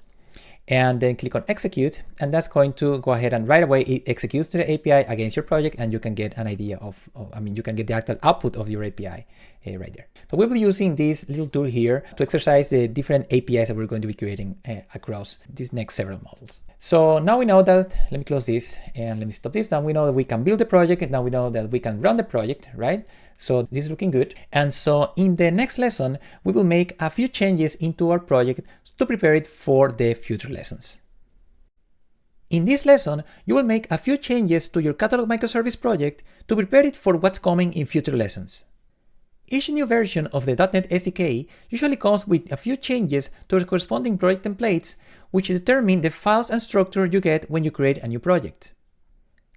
and then click on execute, and that's going to go ahead and right away it executes the API against your project, and you can get an idea of you can get the actual output of your API right there. So we'll be using this little tool here to exercise the different APIs that we're going to be creating across these next several models. So now we know that, let me close this and let me stop this. Now we know that we can build the project, and now we know that we can run the project, right? So this is looking good. And so in the next lesson, we will make a few changes into our project to prepare it for the future lessons. In this lesson, you will make a few changes to your catalog microservice project to prepare it for what's coming in future lessons. Each new version of the .NET SDK usually comes with a few changes to the corresponding project templates, which determine the files and structure you get when you create a new project.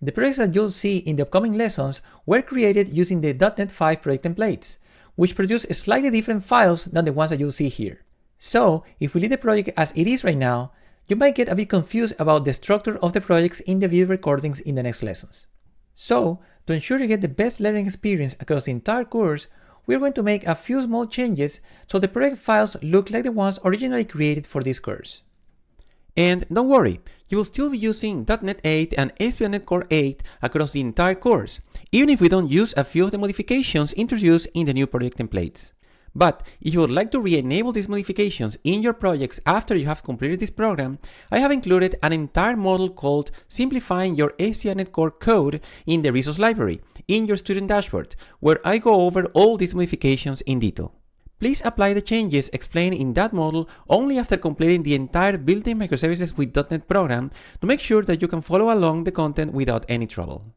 The projects that you'll see in the upcoming lessons were created using the .NET 5 project templates, which produce slightly different files than the ones that you'll see here. So, if we leave the project as it is right now, you might get a bit confused about the structure of the projects in the video recordings in the next lessons. So, to ensure you get the best learning experience across the entire course, we're going to make a few small changes so the project files look like the ones originally created for this course. And don't worry, you will still be using .NET 8 and ASP.NET Core 8 across the entire course, even if we don't use a few of the modifications introduced in the new project templates. But if you would like to re-enable these modifications in your projects after you have completed this program, I have included an entire module called Simplifying Your ASP.NET Core Code in the Resource Library in your student dashboard, where I go over all these modifications in detail. Please apply the changes explained in that module only after completing the entire Building Microservices with .NET program to make sure that you can follow along the content without any trouble.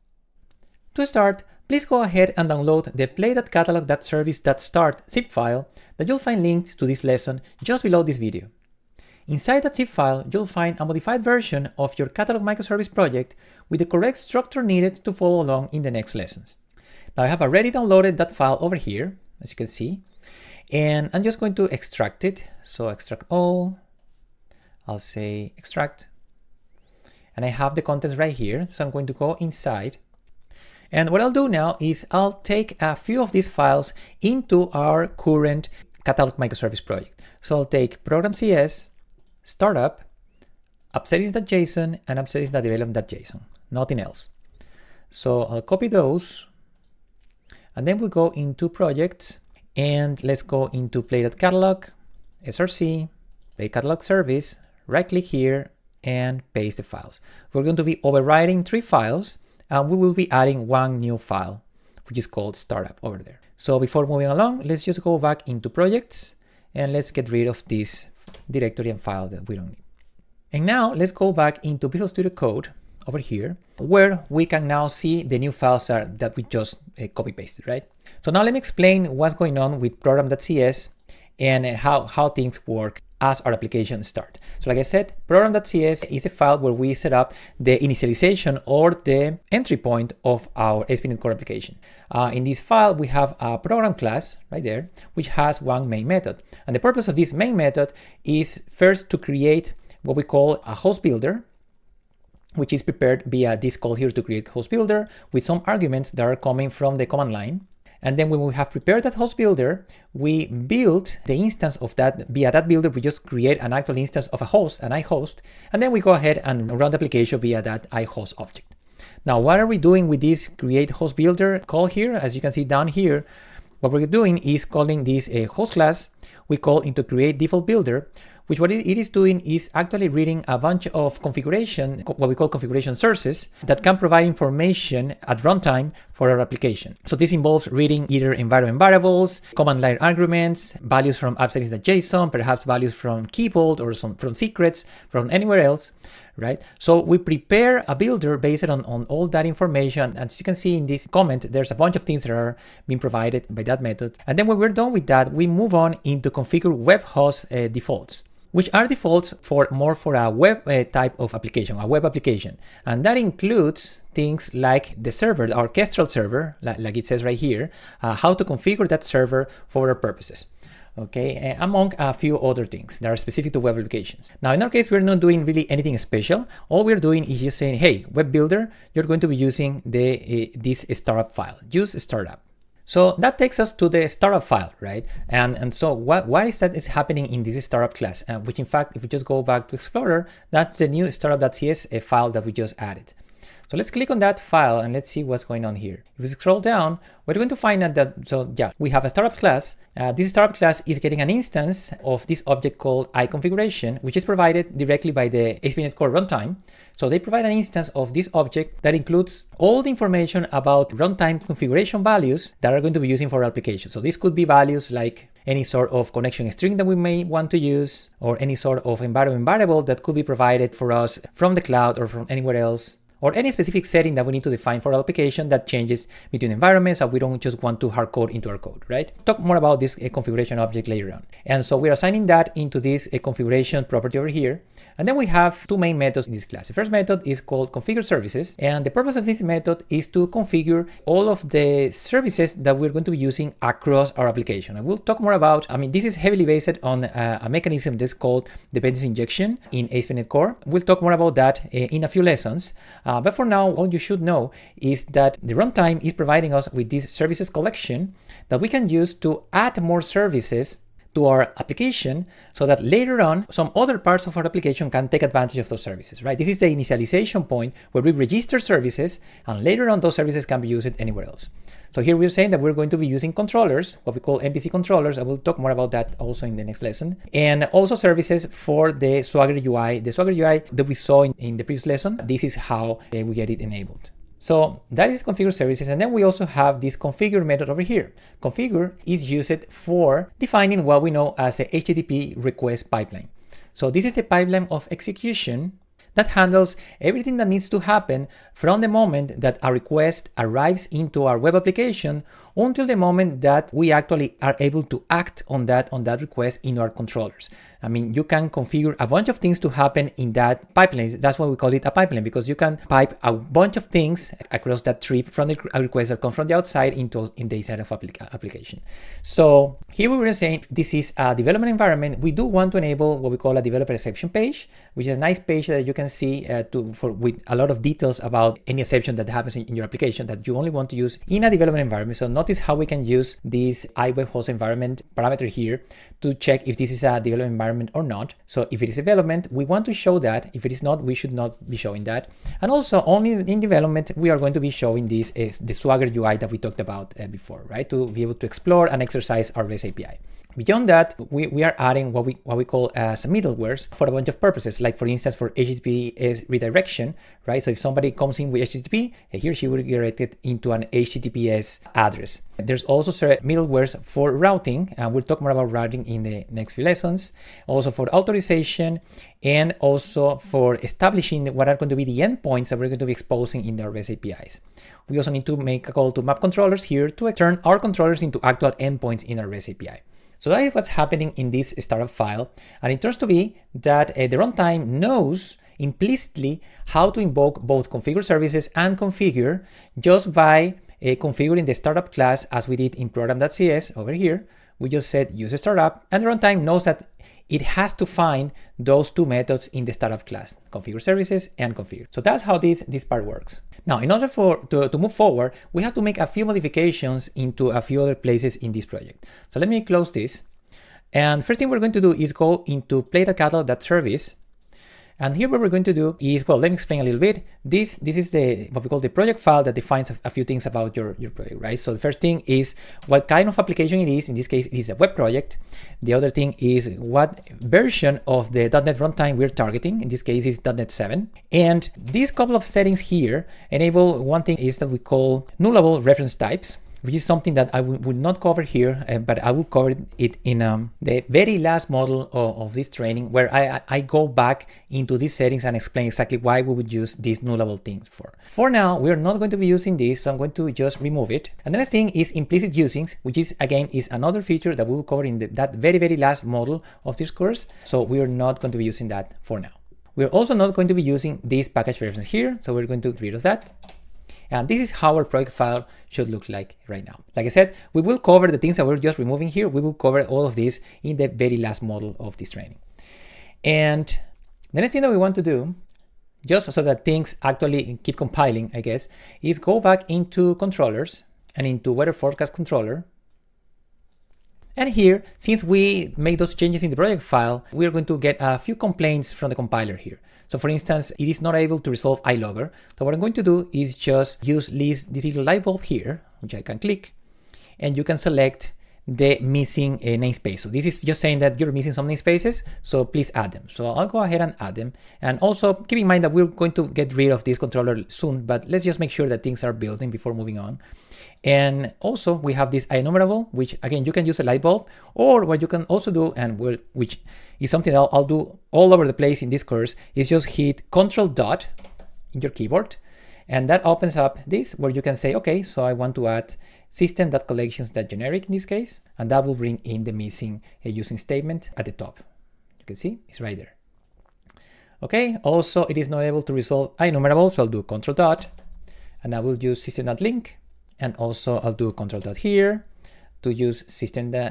To start, please go ahead and download the play.catalog.service.start zip file that you'll find linked to this lesson just below this video. Inside that zip file, you'll find a modified version of your catalog microservice project with the correct structure needed to follow along in the next lessons. Now I have already downloaded that file over here, as you can see, and I'm just going to extract it. So extract all, I'll say extract, and I have the contents right here. So I'm going to go inside. And what I'll do now is I'll take a few of these files into our current catalog microservice project. So I'll take program.cs, startup, appsettings.json, and appsettings.development.json, nothing else. So I'll copy those, and then we'll go into projects, and let's go into play.catalog, src, play catalog service, right click here, and paste the files. We're going to be overriding 3 files, and we will be adding one new file, which is called startup over there. So before moving along, let's just go back into projects and let's get rid of this directory and file that we don't need. And now let's go back into Visual Studio Code over here, where we can now see the new files that we just copy pasted, right? So now let me explain what's going on with program.cs and how things work as our application starts. So like I said, program.cs is a file where we set up the initialization or the entry point of our ASP.NET Core application. In this file, we have a program class right there, which has one main method. And the purpose of this main method is first to create what we call a host builder, which is prepared via this call here to create host builder with some arguments that are coming from the command line. And then when we have prepared that host builder, we build the instance of that. Via that builder, we just create an actual instance of a host, an iHost, and then we go ahead and run the application via that iHost object. Now, what are we doing with this create host builder call here? As you can see down here, what we're doing is calling this a host class. We call into create default builder, which what it is doing is actually reading a bunch of configuration, what we call configuration sources, that can provide information at runtime for our application. So this involves reading either environment variables, command line arguments, values from appsettings.json, perhaps values from keyboard or from secrets from anywhere else, right? So we prepare a builder based on all that information. As you can see in this comment, there's a bunch of things that are being provided by that method. And then when we're done with that, we move on into configure web host defaults, which are defaults for a web type of application, a web application. And that includes things like the server, the orchestral server, like it says right here, how to configure that server for our purposes. Okay, among a few other things that are specific to web applications. Now, in our case, we're not doing really anything special. All we're doing is just saying, hey, web builder, you're going to be using this startup file, use startup. So that takes us to the startup file, right? And so what is that is happening in this startup class? Which in fact, if we just go back to Explorer, that's the new startup.cs file that we just added. So let's click on that file and let's see what's going on here. If we scroll down, we're going to find that, we have a startup class. This startup class is getting an instance of this object called iConfiguration, which is provided directly by the ASP.NET Core runtime. So they provide an instance of this object that includes all the information about runtime configuration values that are going to be using for our application. So this could be values like any sort of connection string that we may want to use, or any sort of environment variable that could be provided for us from the cloud or from anywhere else, or any specific setting that we need to define for our application that changes between environments and we don't just want to hard code into our code, right? Talk more about this configuration object later on. And so we're assigning that into this configuration property over here. And then we have two main methods in this class. The first method is called configure services. And the purpose of this method is to configure all of the services that we're going to be using across our application. And we'll talk more about, this is heavily based on a mechanism that's called dependency injection in ASP.NET Core. We'll talk more about that in a few lessons. But for now, all you should know is that the runtime is providing us with this services collection that we can use to add more services to our application so that later on, some other parts of our application can take advantage of those services, right? This is the initialization point where we register services and later on those services can be used anywhere else. So here we're saying that we're going to be using controllers, what we call MVC controllers. I will talk more about that also in the next lesson. And also services for the Swagger UI. The Swagger UI that we saw in the previous lesson, this is how we get it enabled. So that is configure services. And then we also have this configure method over here. Configure is used for defining what we know as a HTTP request pipeline. So this is the pipeline of execution that handles everything that needs to happen from the moment that a request arrives into our web application until the moment that we actually are able to act on that request in our controllers. You can configure a bunch of things to happen in that pipeline. That's why we call it a pipeline, because you can pipe a bunch of things across that trip from the request that come from the outside in the inside of application. So here we were saying this is a development environment. We do want to enable what we call a developer exception page, which is a nice page that you can see with a lot of details about any exception that happens in your application that you only want to use in a development environment. So notice how we can use this iWebHost environment parameter here to check if this is a development environment or not. So if it is development, we want to show that. If it is not, we should not be showing that. And also only in development, we are going to be showing this is the Swagger UI that we talked about before, right? To be able to explore and exercise our REST API. Beyond that, we are adding what we call as middlewares for a bunch of purposes, like for instance, for HTTPS redirection, right? So if somebody comes in with HTTP, he or she will be redirected into an HTTPS address. There's also middlewares for routing, and we'll talk more about routing in the next few lessons. Also for authorization, and also for establishing what are going to be the endpoints that we're going to be exposing in our REST APIs. We also need to make a call to map controllers here to turn our controllers into actual endpoints in our REST API. So that is what's happening in this startup file. And it turns to be that the runtime knows implicitly how to invoke both configure services and configure just by configuring the startup class as we did in program.cs over here. We just said use a startup, and the runtime knows that it has to find those two methods in the startup class, configure services and configure. So that's how this part works. Now, in order to move forward, we have to make a few modifications into a few other places in this project. So let me close this. And first thing we're going to do is go into play.catalog.service. And here what we're going to do is, well, let me explain a little bit. This is what we call the project file that defines a few things about your project, right? So the first thing is what kind of application it is. In this case, it is a web project. The other thing is what version of the .NET runtime we're targeting. In this case, is .NET 7. And these couple of settings here enable one thing is that we call nullable reference types, which is something that I will not cover here, but I will cover it in the very last module of this training, where I go back into these settings and explain exactly why we would use these nullable things for. For now, we're not going to be using this, so I'm going to just remove it. And the next thing is implicit usings, which is again is another feature that we will cover in that very last module of this course. So we are not going to be using that for now. We're also not going to be using this package reference here, so we're going to get rid of that. And this is how our project file should look like right now. Like I said, we will cover the things that we're just removing here. We will cover all of this in the very last module of this training. And the next thing that we want to do, just so that things actually keep compiling, I guess, is go back into controllers. and into weather forecast controller. And here, since we made those changes in the project file, we're going to get a few complaints from the compiler here. So for instance, it is not able to resolve iLogger. So what I'm going to do is just use this little light bulb here, which I can click, and you can select the missing namespace. So this is just saying that you're missing some namespaces, so please add them. So I'll go ahead and add them. And also keep in mind that we're going to get rid of this controller soon, but let's just make sure that things are building before moving on. And also we have this enumerable, which again, you can use a light bulb, or what you can also do, and which is something I'll do all over the place in this course, is just hit Control dot in your keyboard. And that opens up this where you can say, okay, so I want to add system.collections.generic in this case, and that will bring in the missing using statement at the top. You can see it's right there. Okay, also it is not able to resolve enumerable, so I'll do Control dot, and I will use system.link. And also I'll do Control dot here to use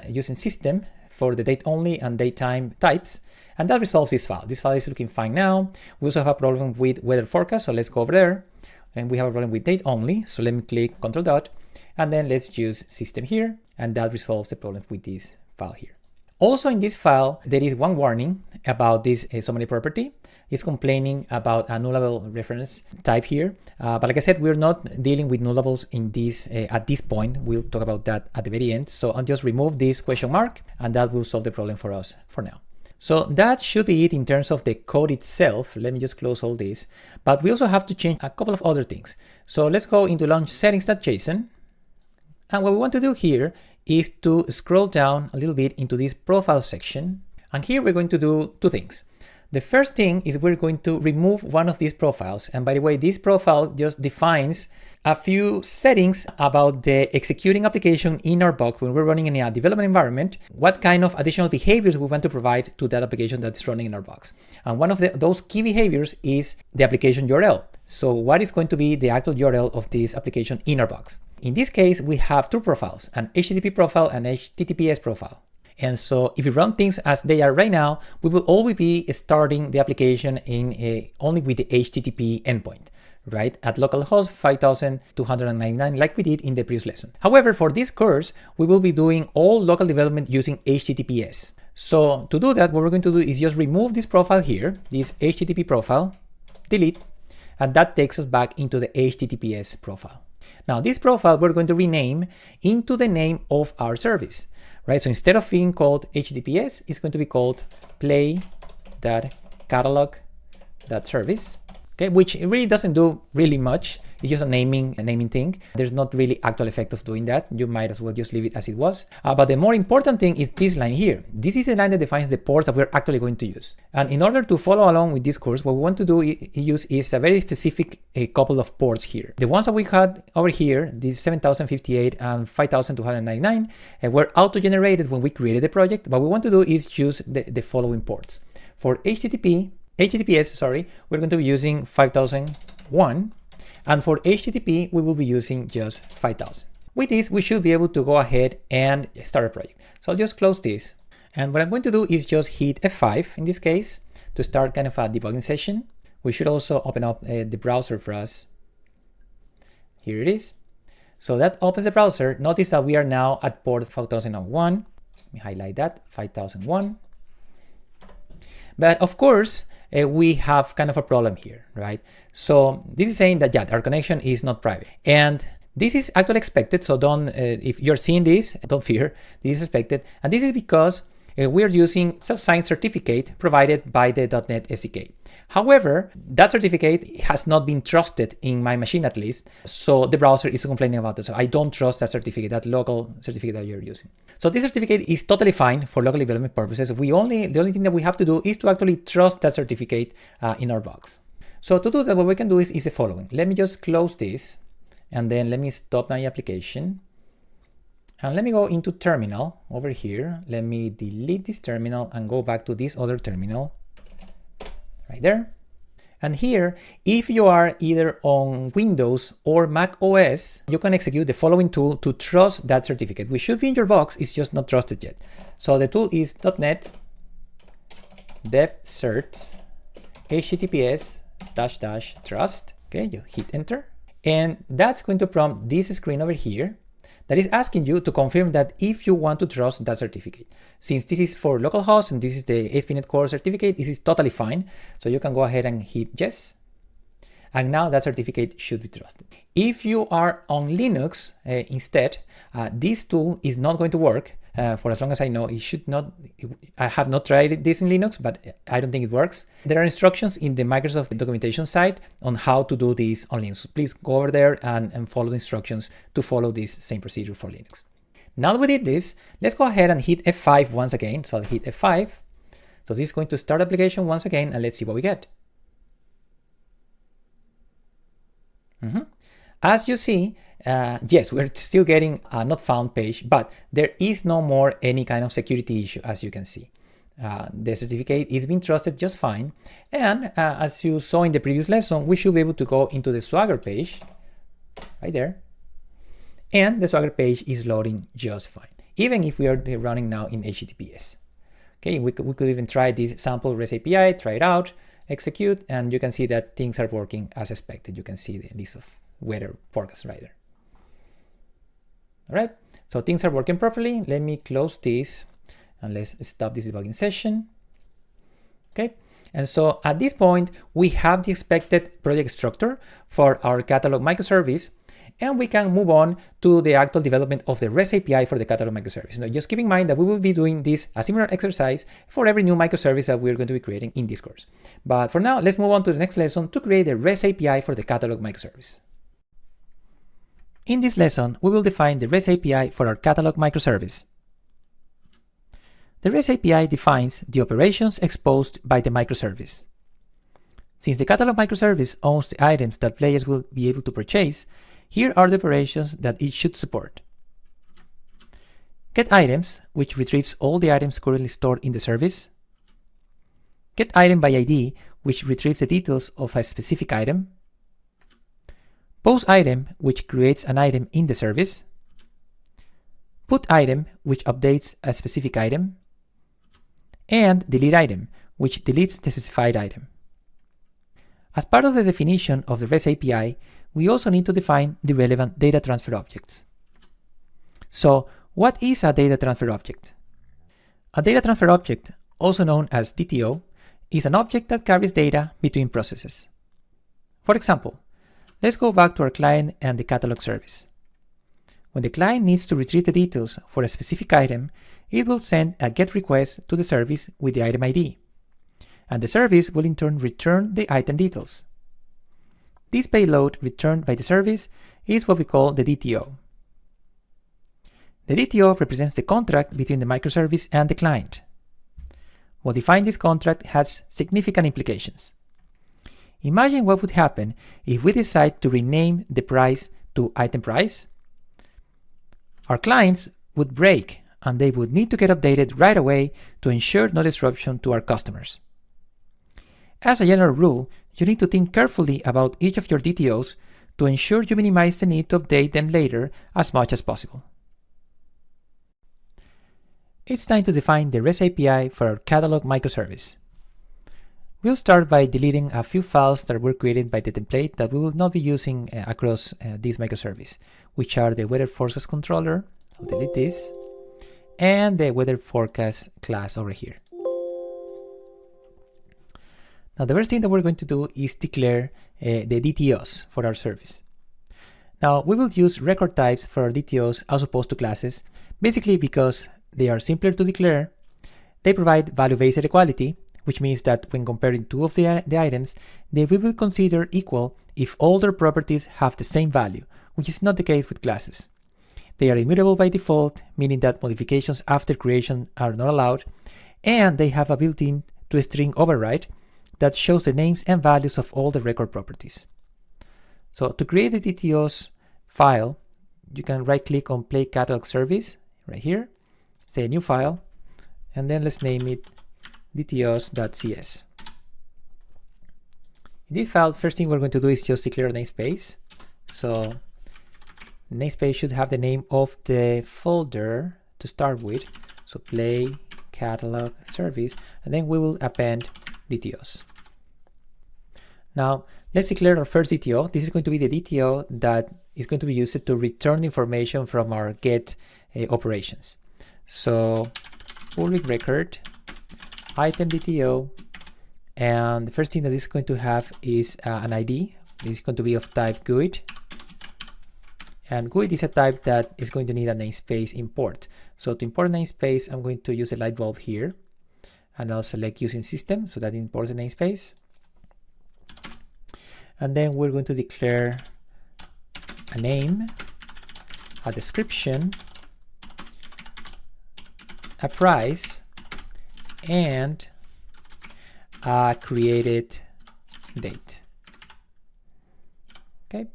using system for the date only and datetime types. And that resolves this file. This file is looking fine now. We also have a problem with weather forecast, so let's go over there. And we have a problem with date only, so let me click Control dot, and then let's use system here, and that resolves the problem with this file here. Also in this file, there is one warning about this summary property. It's complaining about a nullable reference type here. But like I said, we're not dealing with nullables in this at this point. We'll talk about that at the very end. So I'll just remove this question mark, and that will solve the problem for us for now. So that should be it in terms of the code itself. Let me just close all this. But we also have to change a couple of other things. So let's go into launch settings.json. And what we want to do here is to scroll down a little bit into this profile section. And here we're going to do two things. The first thing is we're going to remove one of these profiles. And by the way, this profile just defines a few settings about the executing application in our box when we're running in a development environment, what kind of additional behaviors we want to provide to that application that's running in our box. And one of those key behaviors is the application URL. So what is going to be the actual URL of this application in our box? In this case, we have two profiles, an HTTP profile and HTTPS profile. And so if we run things as they are right now, we will always be starting the application in only with the HTTP endpoint, right? At localhost 5299, like we did in the previous lesson. However, for this course, we will be doing all local development using HTTPS. So to do that, what we're going to do is just remove this profile here, this HTTP profile, delete, and that takes us back into the HTTPS profile. Now this profile, we're going to rename into the name of our service. Right, so instead of being called HTTPS, it's going to be called play.catalog.service, okay, which it really doesn't do really much. It's just a naming thing. There's not really actual effect of doing that. You might as well just leave it as it was. But the more important thing is this line here. This is the line that defines the ports that we're actually going to use. And in order to follow along with this course, what we want to do is a very specific couple of ports here. The ones that we had over here, these 7058 and 5299, were auto-generated when we created the project. What we want to do is use the following ports. For HTTPS, we're going to be using 5001. And for HTTP, we will be using just 5000. With this, we should be able to go ahead and start a project. So I'll just close this. And what I'm going to do is just hit F5 in this case to start kind of a debugging session. We should also open up the browser for us. Here it is. So that opens the browser. Notice that we are now at port 5001. Let me highlight that, 5001. But of course, we have kind of a problem here, right? So this is saying that, yeah, our connection is not private. And this is actually expected. So don't, if you're seeing this, don't fear, this is expected. And this is because we're using self-signed certificate provided by the .NET SDK. However, that certificate has not been trusted in my machine at least. So the browser is complaining about it. So I don't trust that certificate, that local certificate that you're using. So this certificate is totally fine for local development purposes. The only thing that we have to do is to actually trust that certificate in our box. So to do that, what we can do is the following. Let me just close this and then let me stop my application. And let me go into terminal over here. Let me delete this terminal and go back to this other terminal right there. And here, if you are either on Windows or Mac OS, you can execute the following tool to trust that certificate, which should be in your box. It's just not trusted yet. So the tool is .NET dev certs https -- trust. Okay, you hit enter. And that's going to prompt this screen over here. that is asking you to confirm that if you want to trust that certificate. Since this is for localhost and this is the ASP.NET Core certificate, this is totally fine. So you can go ahead and hit yes. And now that certificate should be trusted. If you are on Linux instead, this tool is not going to work. For as long as I know, it should not. I have not tried this in Linux, but I don't think it works. There are instructions in the Microsoft documentation site on how to do this on Linux. So please go over there and follow the instructions to follow this same procedure for Linux. Now that we did this, let's go ahead and hit F5 once again. So I'll hit F5. So this is going to start application once again, and let's see what we get. As you see, yes, we're still getting a not found page, but there is no more any kind of security issue, as you can see. The certificate is being trusted just fine. And as you saw in the previous lesson, we should be able to go into the Swagger page, right there. And the Swagger page is loading just fine, even if we are running now in HTTPS. Okay, we could even try this sample REST API, try it out, execute, and you can see that things are working as expected. You can see the list of weather forecast right there. All right, so things are working properly. Let me close this and let's stop this debugging session. Okay, and so at this point, we have the expected project structure for our catalog microservice, and we can move on to the actual development of the REST API for the catalog microservice. Now, just keep in mind that we will be doing this a similar exercise for every new microservice that we're going to be creating in this course. But for now, let's move on to the next lesson to create the REST API for the catalog microservice. In this lesson, we will define the REST API for our catalog microservice. The REST API defines the operations exposed by the microservice. Since the catalog microservice owns the items that players will be able to purchase, here are the operations that it should support. Get items, which retrieves all the items currently stored in the service. Get item by ID, which retrieves the details of a specific item. Post item, which creates an item in the service. Put item, which updates a specific item. And delete item, which deletes the specified item. As part of the definition of the REST API, we also need to define the relevant data transfer objects. So, what is a data transfer object? A data transfer object, also known as DTO, is an object that carries data between processes. For example, let's go back to our client and the catalog service. When the client needs to retrieve the details for a specific item, it will send a GET request to the service with the item ID, and the service will in turn return the item details. This payload returned by the service is what we call the DTO. The DTO represents the contract between the microservice and the client. Modifying this contract has significant implications. Imagine what would happen if we decide to rename the price to item price. Our clients would break and they would need to get updated right away to ensure no disruption to our customers. As a general rule, you need to think carefully about each of your DTOs to ensure you minimize the need to update them later as much as possible. It's time to define the REST API for our catalog microservice. We'll start by deleting a few files that were created by the template that we will not be using across this microservice, which are the weather forecast controller, I'll delete this, and the weather forecast class over here. Now, the first thing that we're going to do is declare the DTOs for our service. Now, we will use record types for our DTOs as opposed to classes, basically because they are simpler to declare. They provide value-based equality, which means that when comparing two of the items, they will be considered equal if all their properties have the same value, which is not the case with classes. They are immutable by default, meaning that modifications after creation are not allowed, and they have a built-in toString override that shows the names and values of all the record properties. So to create the DTOs file, you can right-click on Play Catalog Service right here, say a new file, and then let's name it dtos.cs. In this file, first thing we're going to do is just declare a namespace. So namespace should have the name of the folder to start with. So Play Catalog Service, and then we will append DTOs. Now, let's declare our first DTO. This is going to be the DTO that is going to be used to return information from our get operations. So public record, item DTO, and the first thing that this is going to have is an ID. It's going to be of type GUID. And GUID is a type that is going to need a namespace import. So to import a namespace, I'm going to use a light bulb here. And I'll select using system, so that imports a namespace. And then we're going to declare a name, a description, a price, and a created date. Okay.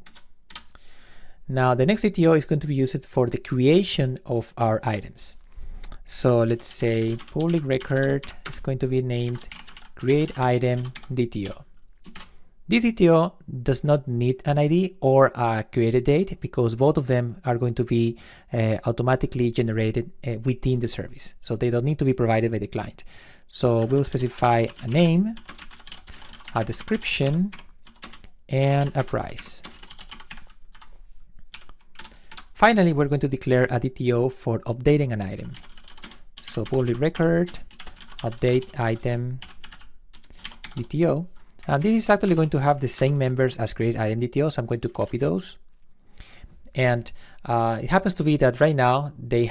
Now the next DTO is going to be used for the creation of our items. So let's say public record is going to be named create item DTO. This DTO does not need an ID or a created date because both of them are going to be automatically generated within the service. So they don't need to be provided by the client. So we'll specify a name, a description, and a price. Finally, we're going to declare a DTO for updating an item. So public record, update item DTO. And this is actually going to have the same members as create item DTO, so I'm going to copy those. And it happens to be that right now they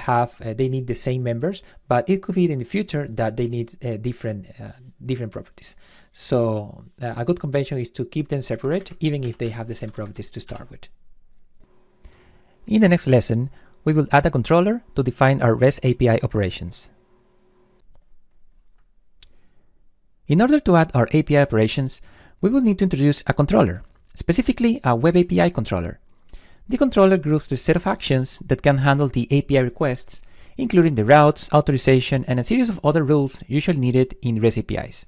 need the same members, but it could be in the future that they need different properties. So a good convention is to keep them separate, even if they have the same properties to start with. In the next lesson, we will add a controller to define our REST API operations. In order to add our API operations, we will need to introduce a controller, specifically a Web API controller. The controller groups the set of actions that can handle the API requests, including the routes, authorization, and a series of other rules usually needed in REST APIs.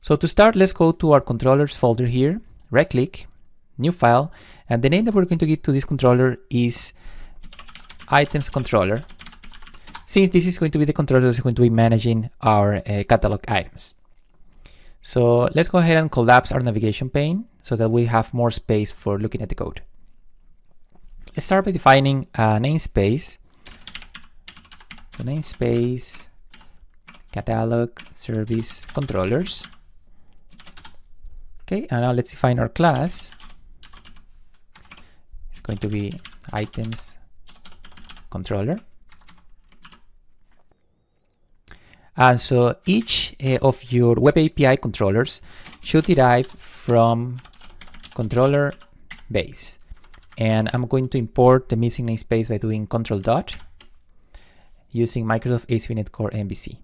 So to start, let's go to our controllers folder here, right-click, new file, and the name that we're going to give to this controller is items controller, since this is going to be the controller that's going to be managing our catalog items. So let's go ahead and collapse our navigation pane so that we have more space for looking at the code. Let's start by defining a namespace. The namespace catalog service controllers. Okay, and now let's define our class. It's going to be items controller. And so each of your Web API controllers should derive from controller base. And I'm going to import the missing namespace by doing control dot using Microsoft ASP.NET Core MVC.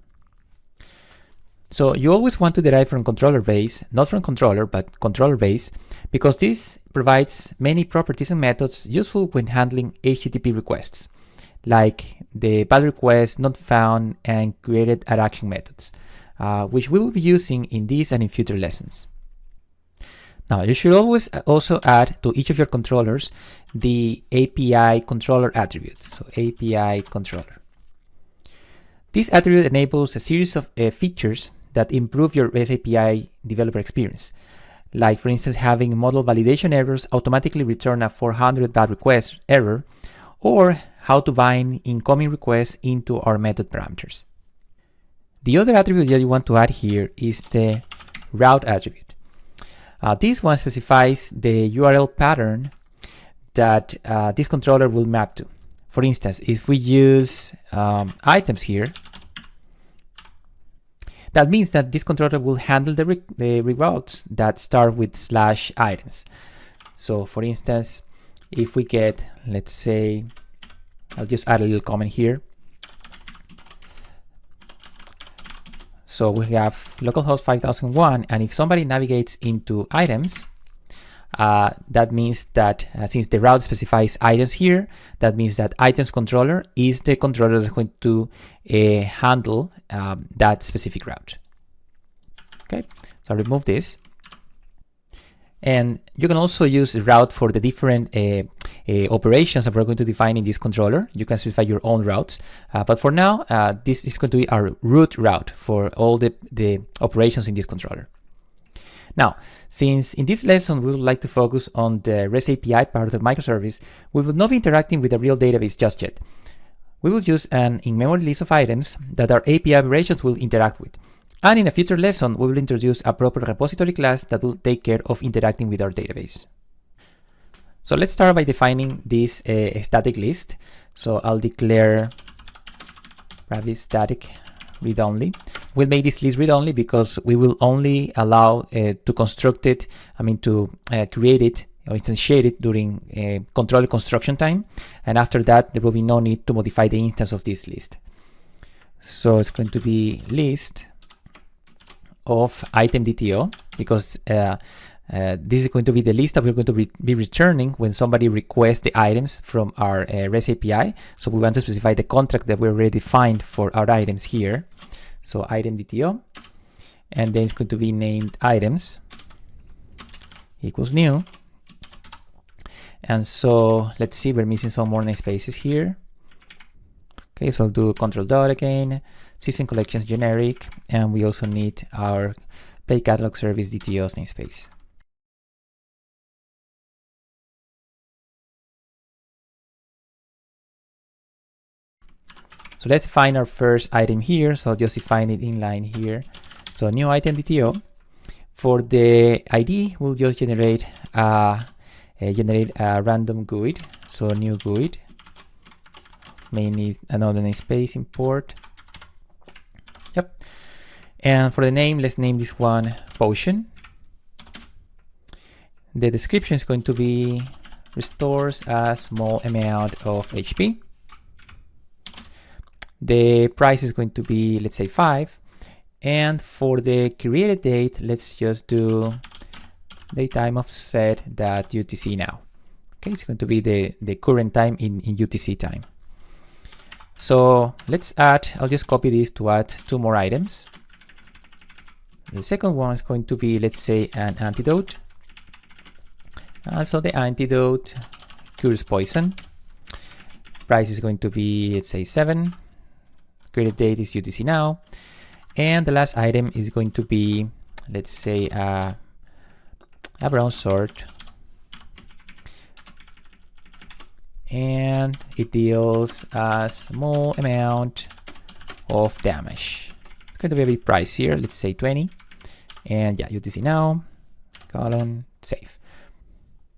So you always want to derive from controller base, not from controller, but controller base, because this provides many properties and methods useful when handling HTTP requests, like the bad request, not found, and created at action methods, which we will be using in this and in future lessons. Now, you should always also add to each of your controllers the API controller attribute, so API controller. This attribute enables a series of features that improve your REST API developer experience, like for instance having model validation errors automatically return a 400 bad request error, or how to bind incoming requests into our method parameters. The other attribute that you want to add here is the route attribute. This one specifies the URL pattern that this controller will map to. For instance, if we use items here, that means that this controller will handle the routes that start with /items. So for instance, if we get, let's say, I'll just add a little comment here. So we have localhost 5001, and if somebody navigates into items, that means that since the route specifies items here, that means that items controller is the controller that's going to handle that specific route. Okay, so I'll remove this. And you can also use route for the different operations that we're going to define in this controller. You can specify your own routes, but for now, this is going to be our root route for all the operations in this controller. Now, since in this lesson we would like to focus on the REST API part of the microservice, we will not be interacting with a real database just yet. We will use an in-memory list of items that our API operations will interact with. And in a future lesson, we will introduce a proper repository class that will take care of interacting with our database. So let's start by defining this static list. So I'll declare probably static read-only. We'll make this list read-only because we will only allow to construct it, to create it or instantiate it during control construction time. And after that, there will be no need to modify the instance of this list. So it's going to be list of item DTO, because this is going to be the list that we're going to be returning when somebody requests the items from our REST API. So we want to specify the contract that we already defined for our items here. So item DTO, and then it's going to be named items equals new. And so let's see, we're missing some more namespaces here. Okay, so I'll do control dot again, system collections generic, and we also need our pay catalog service DTO's namespace. So let's find our first item here. So I'll just define it inline here. So new item DTO. For the ID, we'll just generate a random GUID. So new GUID. May need another namespace import. Yep. And for the name, let's name this one Potion. The description is going to be restores a small amount of HP. The price is going to be, let's say, 5. And for the created date, let's just do datetime of set.utc now. Okay, it's going to be the current time in UTC time. So let's add, I'll just copy this to add 2 more items. The second one is going to be, let's say, an antidote. So the antidote cures poison. Price is going to be, let's say, 7. Created date is UTC now. And the last item is going to be, let's say, a brown sword. And it deals a small amount of damage. It's going to be a bit pricier, let's say 20. And yeah, UTC now, colon, save.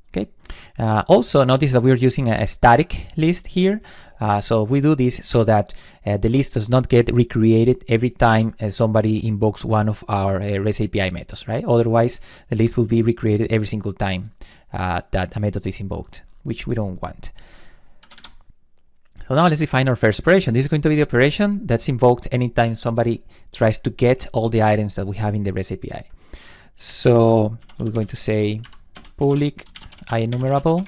Okay. Also notice that we're using a static list here. So we do this so that the list does not get recreated every time somebody invokes one of our REST API methods, right? Otherwise, the list will be recreated every single time that a method is invoked, which we don't want. So now let's define our first operation. This is going to be the operation that's invoked anytime somebody tries to get all the items that we have in the REST API. So we're going to say public IEnumerable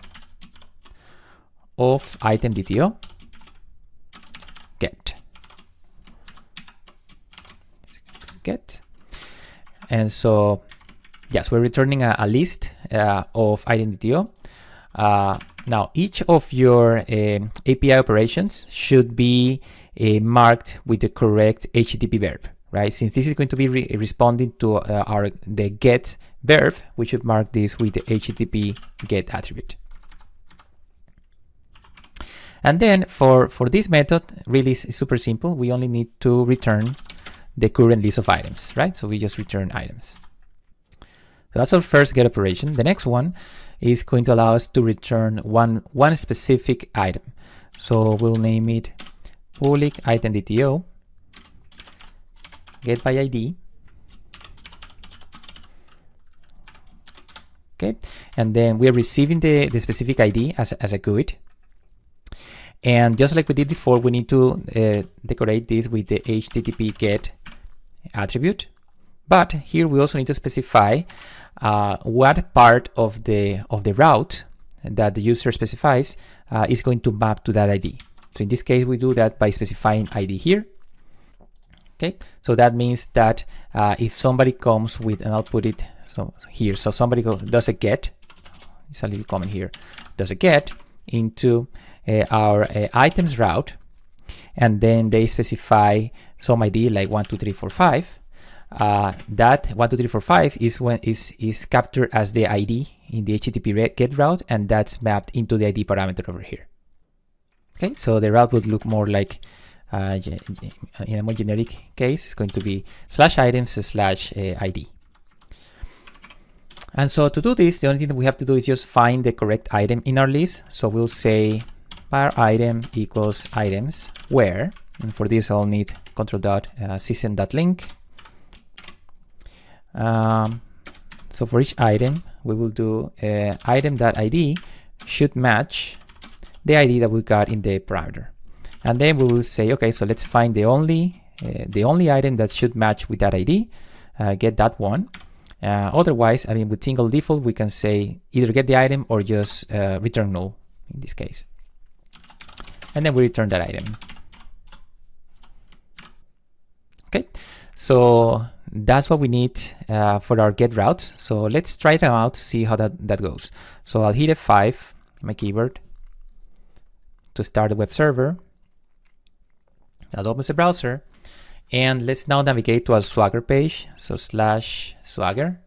of item DTO get. And so yes, we're returning a list of item DTO. Now each of your API operations should be marked with the correct HTTP verb, right? Since this is going to be responding to the get verb, we should mark this with the HTTP get attribute. And then for this method, really it's super simple. We only need to return the current list of items, right? So we just return items. So that's our first get operation. The next one is going to allow us to return one specific item. So we'll name it public item DTO get by ID. Okay, and then we're receiving the specific ID as a GUID. And just like we did before, we need to decorate this with the HTTP get attribute. But here we also need to specify what part of the route that the user specifies is going to map to that ID. So in this case, we do that by specifying ID here. Okay, so that means that if somebody comes with, and I'll put it here, so somebody does a get, it's a little comment here, does a get into our items route, and then they specify some ID like 1, 2, 3, 4, 5. that 1, 2, 3, 4, 5 is captured as the ID in the HTTP get route, and that's mapped into the ID parameter over here. Okay, so the route would look more like, in a more generic case, it's going to be /items/ID. And so to do this, the only thing that we have to do is just find the correct item in our list. So we'll say var item equals items where, and for this I'll need control.system.link. So for each item, we will do item.id should match the ID that we got in the parameter. And then we will say, okay, so let's find the only item that should match with that ID, get that one. Otherwise, I mean, with single default, we can say either get the item or just return null in this case. And then we return that item. Okay, so that's what we need for our get routes. So let's try them out, see how that goes. So I'll hit F5, my keyboard, to start the web server. That opens the browser. And let's now navigate to our Swagger page. So /Swagger.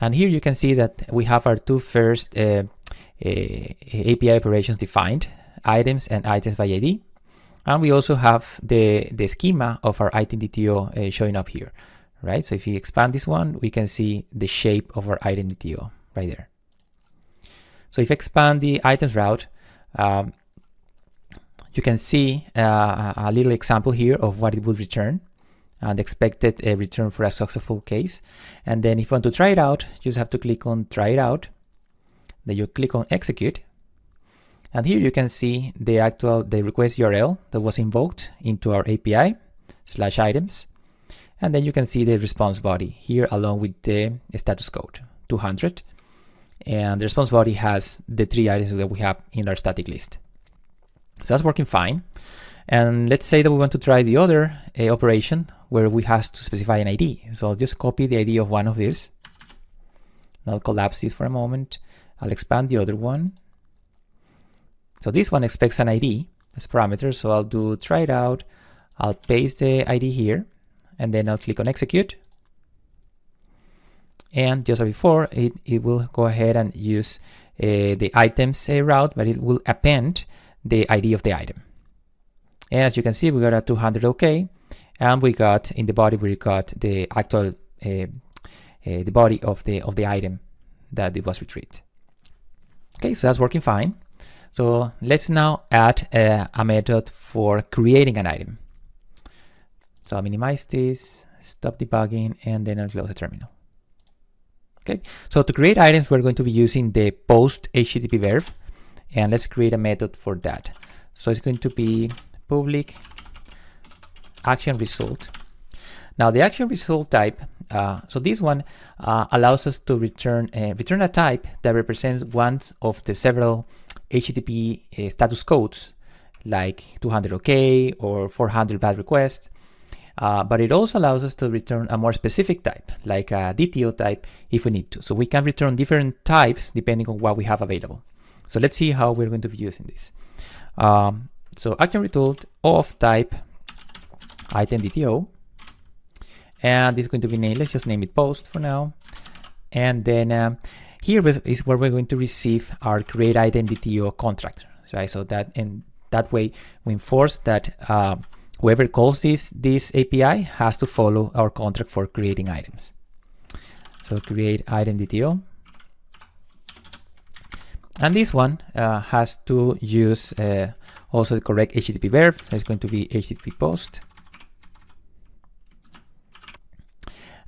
And here you can see that we have our two first API operations defined, items and items by ID. And we also have the schema of our item DTO showing up here, right? So if you expand this one, we can see the shape of our item DTO right there. So if I expand the items route, you can see a little example here of what it would return and expected return for a successful case. And then if you want to try it out, you just have to click on try it out. Then you click on execute. And here you can see the request URL that was invoked into our API /items. And then you can see the response body here along with the status code 200. And the response body has the 3 items that we have in our static list. So that's working fine. And let's say that we want to try the other operation where we have to specify an ID. So I'll just copy the ID of one of these. I'll collapse this for a moment. I'll expand the other one. So this one expects an ID as parameter. So I'll do try it out. I'll paste the ID here and then I'll click on execute. And just like before, it will go ahead and use the items route, but it will append the ID of the item. And as you can see, we got a 200 OK, and we got in the body, we got the actual the body of the item that it was retrieved. Okay, so that's working fine. So let's now add a method for creating an item. So I'll minimize this, stop debugging, and then I'll close the terminal. Okay, so to create items, we're going to be using the post HTTP verb, and let's create a method for that. So it's going to be public action result. Now the action result type, so this one allows us to return a type that represents one of the several HTTP status codes, like 200 OK or 400 bad request. But it also allows us to return a more specific type, like a DTO type if we need to. So we can return different types depending on what we have available. So let's see how we're going to be using this. So action result of type item DTO. And this is going to be named, let's just name it post for now. And then here is where we're going to receive our create item DTO contract, right? So that in that way we enforce that whoever calls this API has to follow our contract for creating items. So create item DTO. And this one has to use also the correct HTTP verb. It's going to be HTTP post.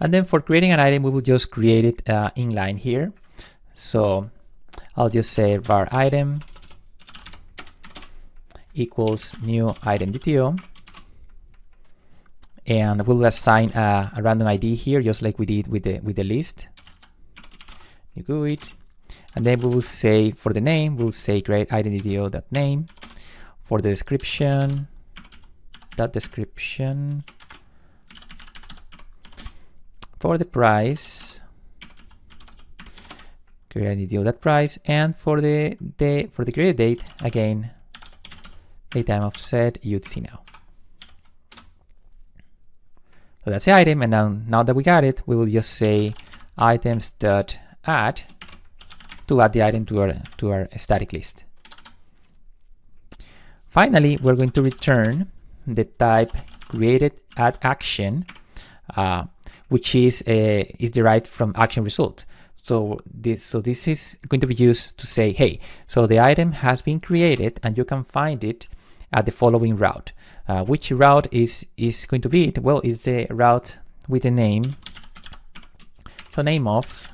And then for creating an item, we will just create it inline here. So I'll just say var item equals new item DTO. And we'll assign a random ID here, just like we did with the list. You do it. And then we will say for the name, we'll say create item DTO.name. For the description, that description. For the price, create DTO.price. And for the create date, again, date time of set UTC now. So that's the item, and now that we got it, we will just say items.add to add the item to our static list. Finally, we're going to return the type created add action, which is derived from action result. So this is going to be used to say, hey, so the item has been created and you can find it at the following route. Which route is going to be it? Well, it's the route with the name, so name of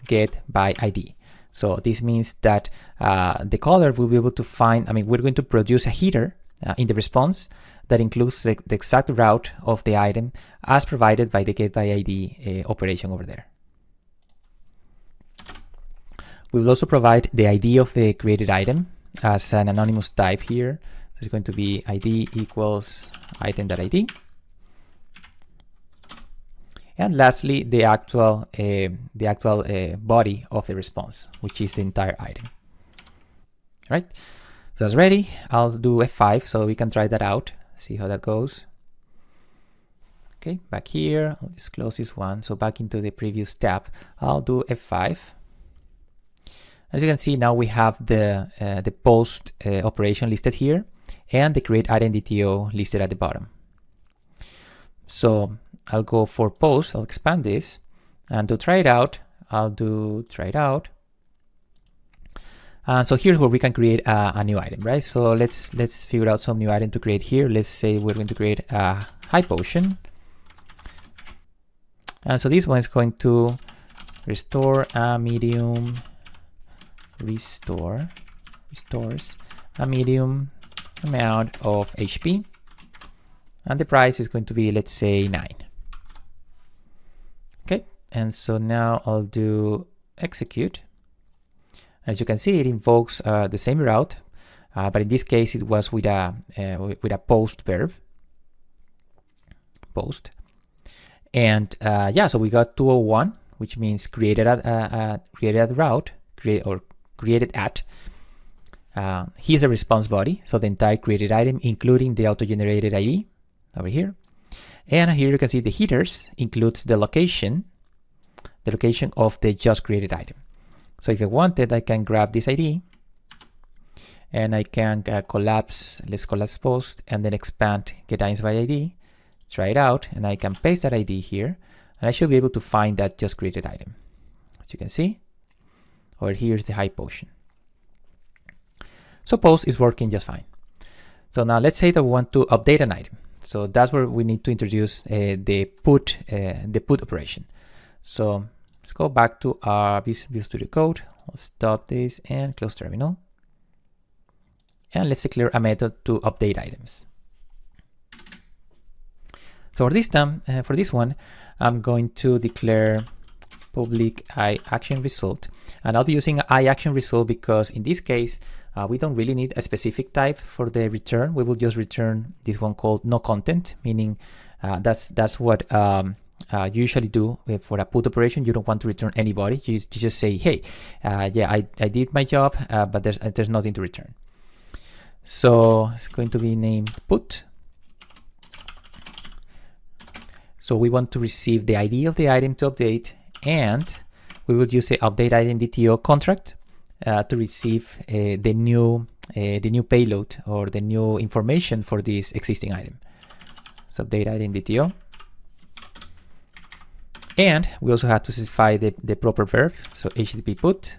get by ID. So this means that the caller will be able to find, we're going to produce a header in the response that includes the exact route of the item as provided by the get by ID operation over there. We will also provide the ID of the created item as an anonymous type here. So it's going to be ID equals item.id. And lastly, the actual body of the response, which is the entire item. Right? So that's ready. I'll do F5 so we can try that out, see how that goes. Okay, back here, I'll just close this one. So back into the previous tab, I'll do F5. As you can see, now we have the post operation listed here and the create item DTO listed at the bottom. So I'll go for post, I'll expand this, and to try it out, I'll do try it out. And so here's where we can create a new item, right? So let's figure out some new item to create here. Let's say we're going to create a high potion. And so this one is going to restore a medium, restores a medium amount of HP. And the price is going to be, let's say, 9. Okay, and so now I'll do execute. As you can see, it invokes the same route, but in this case, it was with a post verb. Post, and yeah, so we got 201, which means created at route, created at. Here's a response body, so the entire created item, including the auto-generated ID over here. And here you can see the headers includes the location of the just created item. So if I wanted, I can grab this ID and I can let's collapse post and then expand get items by ID, try it out, and I can paste that ID here and I should be able to find that just created item. As you can see, over here is the high potion. So post is working just fine. So now let's say that we want to update an item. So that's where we need to introduce the put operation. So let's go back to our Visual Studio Code. I'll stop this and close terminal. And let's declare a method to update items. So for this one, I'm going to declare public iActionResult. And I'll be using iActionResult because in this case, we don't really need a specific type for the return. We will just return this one called no content, meaning that's what you usually do for a put operation. You don't want to return anybody. You just say, hey, yeah, I did my job, but there's nothing to return. So it's going to be named put. So we want to receive the ID of the item to update, and we will use the update item DTO contract to receive the new payload or the new information for this existing item. So update item DTO. And we also have to specify the proper verb, so HTTP put.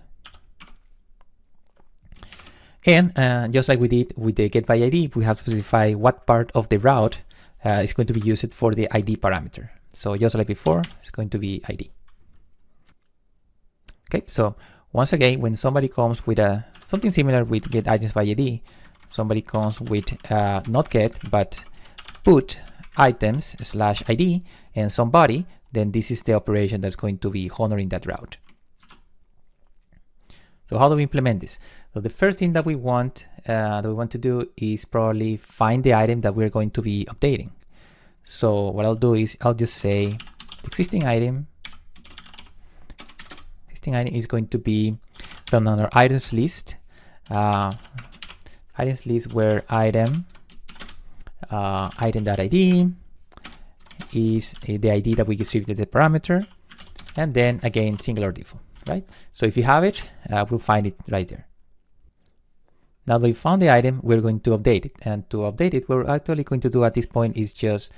And just like we did with the get by ID, we have to specify what part of the route is going to be used for the ID parameter. So just like before, it's going to be ID. Okay, so once again, when somebody comes with something similar with get items by ID, somebody comes with not get, but put items / ID and some body, then this is the operation that's going to be honoring that route. So how do we implement this? So the first thing that we want to do is probably find the item that we're going to be updating. So what I'll do is I'll just say the existing item is going to be from our items list. Items list where item.id is the ID that we distributed the parameter, and then again singular default, right? So if you have it, we'll find it right there. Now that we found the item, we're going to update it, and to update it, we're actually going to do at this point is just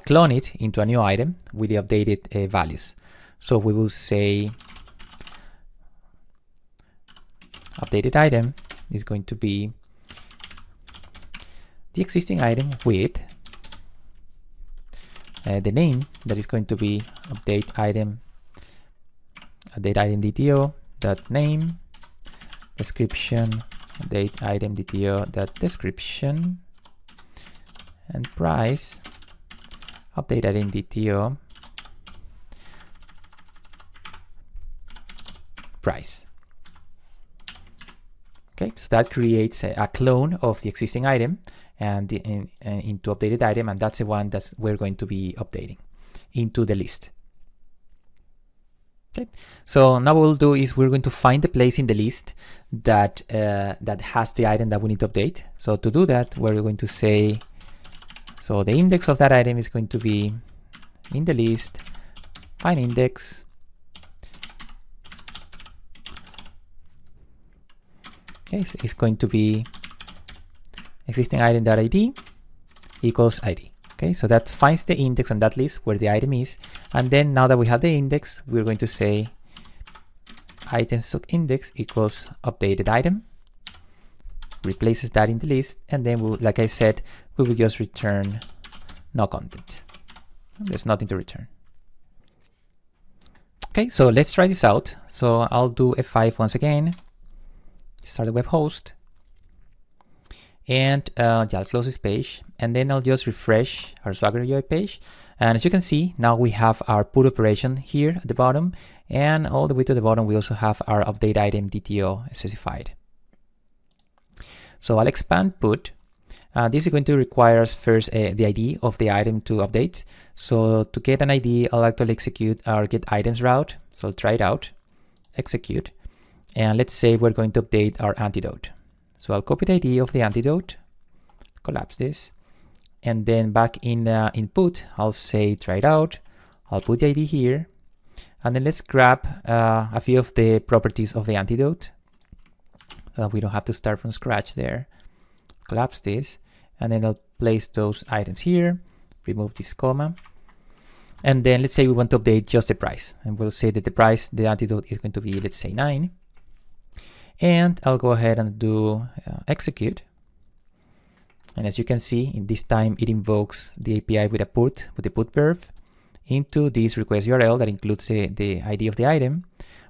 clone it into a new item with the updated values. So we will say updated item is going to be the existing item with the name that is going to be update item DTO dot name, description update item DTO dot description, and price update item DTO price. Okay, so that creates a clone of the existing item and into updated item, and that's the one that we're going to be updating into the list. Okay, so now what we'll do is we're going to find the place in the list that that has the item that we need to update. So to do that, we're going to say, so the index of that item is going to be in the list, find index, okay, so it's going to be existing item.id equals ID. Okay, so that finds the index on that list where the item is, and then now that we have the index, we're going to say item.index equals updated item, replaces that in the list, and then we'll, like I said, we will just return no content. There's nothing to return. Okay, so let's try this out. So I'll do F5 once again, start the web host, and yeah, I'll close this page, and then I'll just refresh our Swagger UI page. And as you can see, now we have our put operation here at the bottom, and all the way to the bottom we also have our update item DTO specified. So I'll expand put. This is going to require us first the ID of the item to update. So to get an ID, I'll actually execute our get items route. So I'll try it out, execute, and let's say we're going to update our antidote. So I'll copy the ID of the antidote, collapse this, and then back in input, I'll say try it out. I'll put the ID here, and then let's grab a few of the properties of the antidote. We don't have to start from scratch there. Collapse this, and then I'll place those items here, remove this comma, and then let's say we want to update just the price, and we'll say that the price, the antidote is going to be, let's say 9. And I'll go ahead and do execute. And as you can see, in this time, it invokes the API with the put verb into this request URL that includes the ID of the item.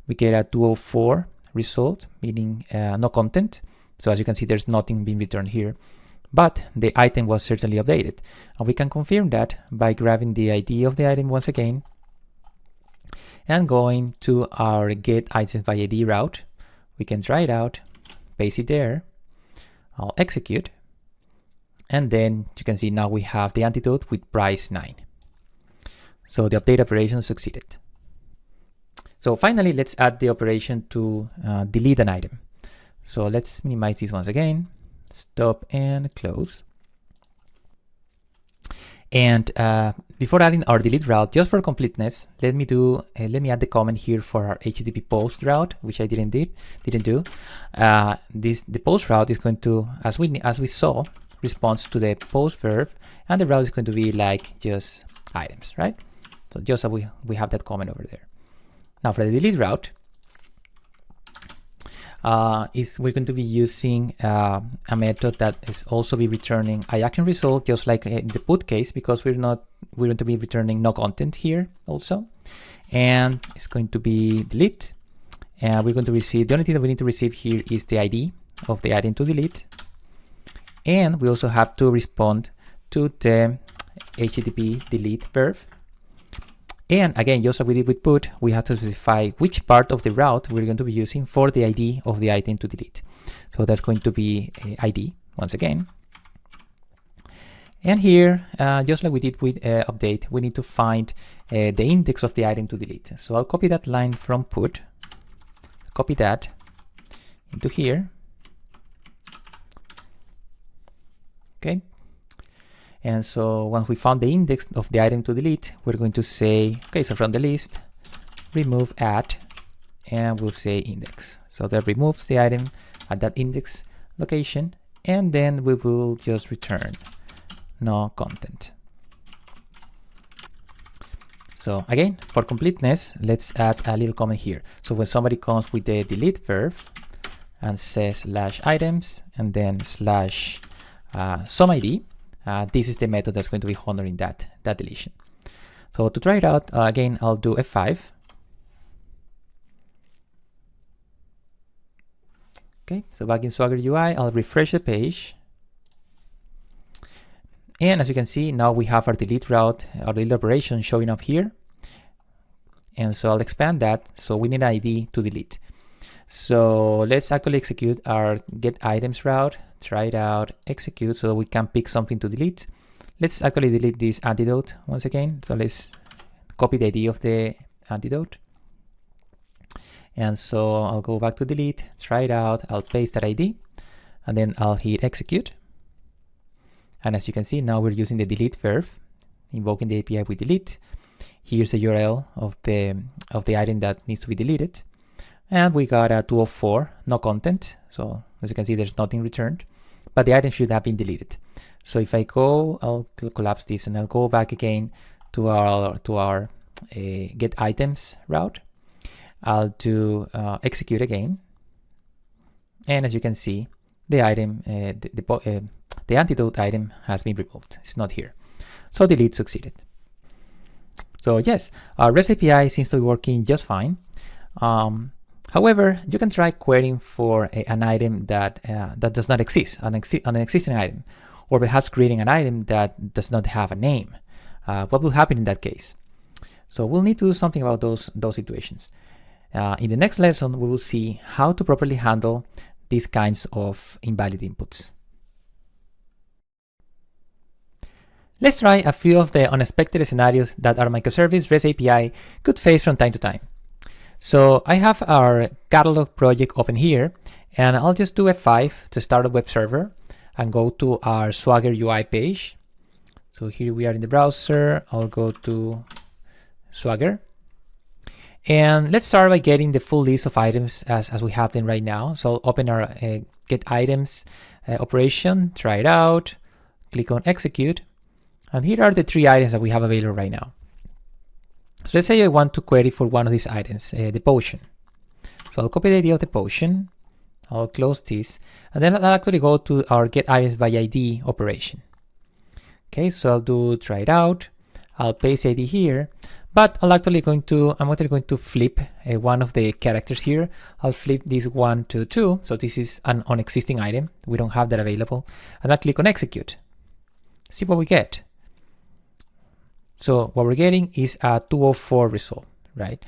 We get a 204 result, meaning no content. So as you can see, there's nothing being returned here, but the item was certainly updated. And we can confirm that by grabbing the ID of the item once again and going to our get items by ID route. We can try it out, paste it there, I'll execute, and then you can see now we have the antidote with price 9. So the update operation succeeded. So finally, let's add the operation to delete an item. So let's minimize this once again, stop and close. And before adding our delete route, just for completeness, let me add the comment here for our HTTP post route, which I didn't do. The post route is going to, as we saw, responds to the post verb, and the route is going to be like just items, right? So just so we have that comment over there. Now for the delete route, we're going to be using a method that is also be returning a action result, just like in the put case, because we're going to be returning no content here also, and it's going to be delete, and we're going to receive, the only thing that we need to receive here is the ID of the item to delete, and we also have to respond to the HTTP delete verb. And again, just like we did with put, we have to specify which part of the route we're going to be using for the ID of the item to delete. So that's going to be ID once again. And here, just like we did with update, we need to find the index of the item to delete. So I'll copy that line from put, copy that into here. Okay. And so once we found the index of the item to delete, we're going to say, okay, so from the list, remove at, and we'll say index. So that removes the item at that index location, and then we will just return no content. So again, for completeness, let's add a little comment here. So when somebody comes with the delete verb and says /items and then /some ID, this is the method that's going to be honoring that deletion. So to try it out, again, I'll do F5. Okay, so back in Swagger UI, I'll refresh the page. And as you can see, now we have our delete route, our delete operation showing up here. And so I'll expand that. So we need an ID to delete. So let's actually execute our get items route, try it out, execute, so we can pick something to delete. Let's actually delete this antidote once again. So let's copy the ID of the antidote. And so I'll go back to delete, try it out, I'll paste that ID, and then I'll hit execute. And as you can see, now we're using the delete verb, invoking the API with delete. Here's the URL of the item that needs to be deleted. And we got a 204, no content. So as you can see, there's nothing returned, but the item should have been deleted. So if I go, I'll collapse this and I'll go back again to our get items route. I'll do execute again. And as you can see, the item, the antidote item has been removed. It's not here. So delete succeeded. So yes, our REST API seems to be working just fine. However, you can try querying for an item that does not exist, an existing item, or perhaps creating an item that does not have a name. What will happen in that case? So we'll need to do something about those situations. In the next lesson, we will see how to properly handle these kinds of invalid inputs. Let's try a few of the unexpected scenarios that our microservice REST API could face from time to time. So I have our catalog project open here, and I'll just do F5 to start a web server and go to our Swagger UI page. So here we are in the browser. I'll go to Swagger. And let's start by getting the full list of items as we have them right now. So I'll open our get items operation, try it out, click on execute. And here are the 3 items that we have available right now. So let's say I want to query for one of these items, the potion. So I'll copy the ID of the potion. I'll close this. And then I'll actually go to our get items by ID operation. Okay, so I'll do try it out. I'll paste ID here. But I'm actually going to flip one of the characters here. I'll flip this 1 to 2. So this is an unexisting item. We don't have that available. And I'll click on execute. See what we get. So what we're getting is a 204 result, right?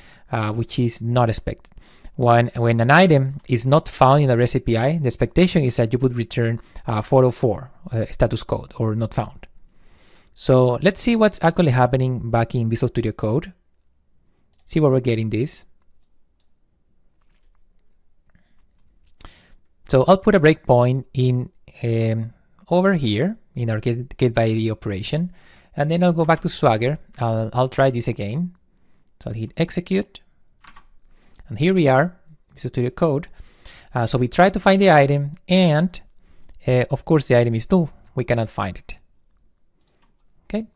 Which is not expected. When an item is not found in the REST API, the expectation is that you would return 404 status code or not found. So let's see what's actually happening back in Visual Studio Code. See where we're getting this. So I'll put a breakpoint in over here in our get by ID operation, and then I'll go back to Swagger. I'll try this again. So I'll hit execute, and here we are, Visual Studio Code. So we try to find the item, and of course the item is null. We cannot find it. Okay,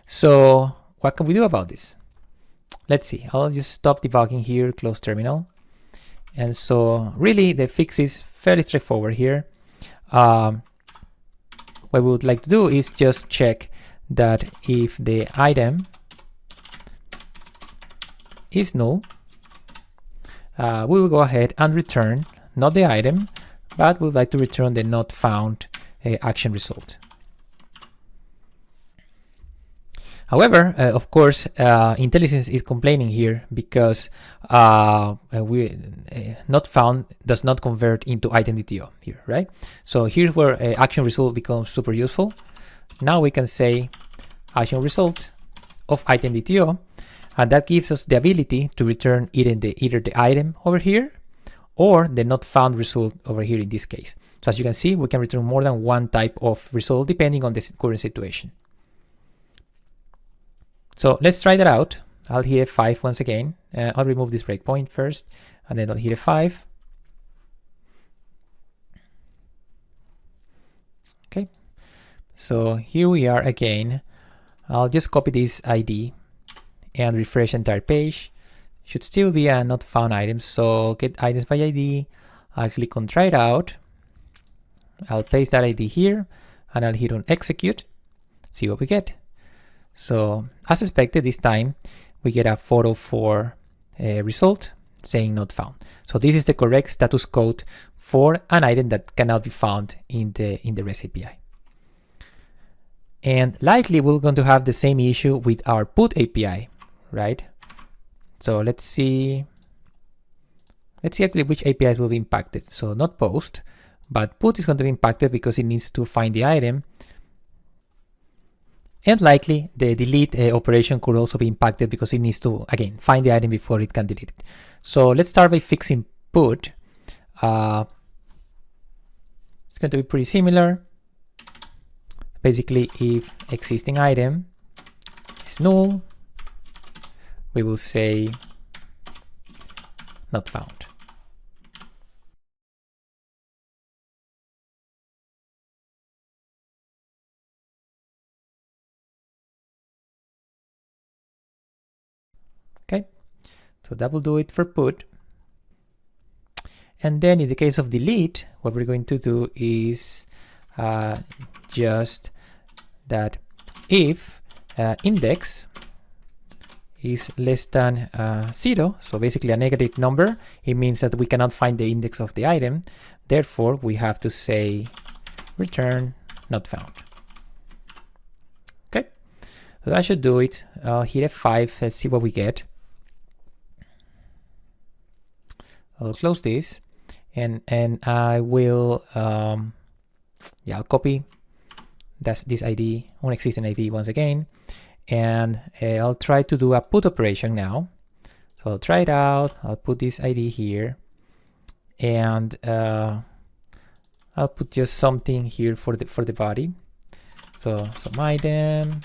so what can we do about this? Let's see. I'll just stop debugging here, close terminal. And so really the fix is fairly straightforward here. What we would like to do is just check that if the item is null, we will go ahead and return not the item, but we would like to return the not found action result. However, of course, IntelliSense is complaining here because not found does not convert into item.to here, right? So here's where action result becomes super useful. Now we can say action result of item.to, and that gives us the ability to return either the item over here or the not found result over here in this case. So as you can see, we can return more than one type of result depending on the current situation. So let's try that out. I'll hit F5 once again. I'll remove this breakpoint first, and then I'll hit F5. Okay, so here we are again. I'll just copy this ID and refresh the entire page. Should still be a not found item, so get items by ID. I'll click on try it out. I'll paste that ID here, and I'll hit on execute. See what we get. So as expected, this time we get a 404 result saying not found. So this is the correct status code for an item that cannot be found in the REST API. And likely we're going to have the same issue with our put API, right? So let's see actually which APIs will be impacted. So not post, but put is going to be impacted because it needs to find the item. And likely the delete operation could also be impacted because it needs to, again, find the item before it can delete it. So let's start by fixing put. It's going to be pretty similar. Basically, if existing item is null, we will say not found. Okay, so that will do it for put. And then in the case of delete, what we're going to do is just that if index is less than 0, so basically a negative number, it means that we cannot find the index of the item. Therefore, we have to say return not found. Okay, so that should do it. I'll hit F5, let's see what we get. I'll close this, and I will I'll copy this ID, existing ID once again, and I'll try to do a put operation now. So I'll try it out. I'll put this ID here, and I'll put just something here for the body. So some item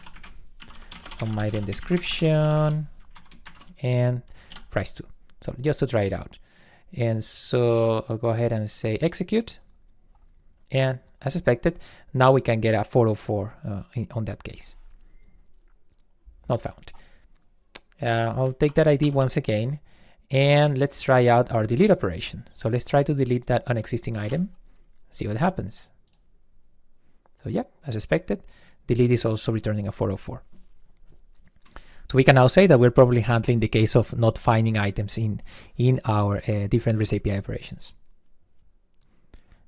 description, and price 2. So just to try it out. And so I'll go ahead and say execute, and as expected, now we can get a 404 on that case. Not found. I'll take that ID once again, and let's try out our delete operation. So let's try to delete that unexisting item, see what happens. So yeah, as expected, delete is also returning a 404. So we can now say that we're probably handling the case of not finding items in our different REST API operations.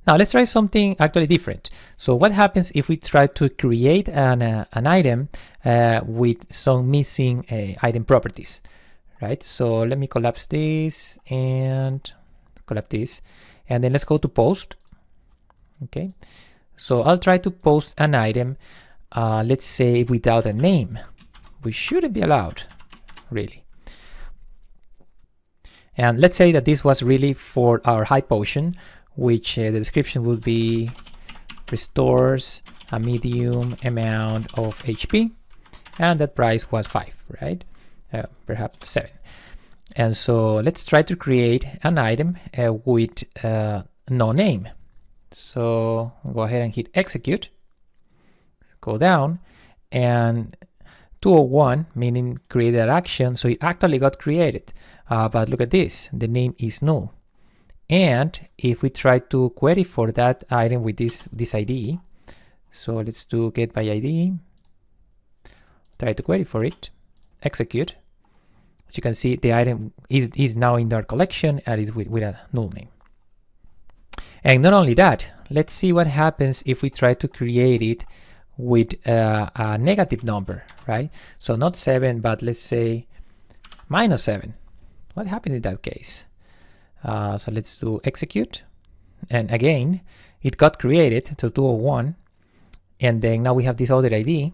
Now let's try something actually different. So what happens if we try to create an item with some missing item properties, right? So let me collapse this and collapse this, and then let's go to post. Okay, so I'll try to post an item, let's say without a name. We shouldn't be allowed, really. And let's say that this was really for our high potion, which the description would be restores a medium amount of HP, and that price was 5, right? Perhaps 7. And so let's try to create an item with no name. So go ahead and hit execute, go down, and 201, meaning create that action, so it actually got created. But look at this, the name is null. And if we try to query for that item with this ID, so let's do get by ID, try to query for it, execute. As you can see, the item is now in our collection and is with a null name. And not only that, let's see what happens if we try to create it with a negative number, right? So not 7, but let's say -7. What happened in that case? So let's do execute, and again it got created to 201, and then now we have this other ID,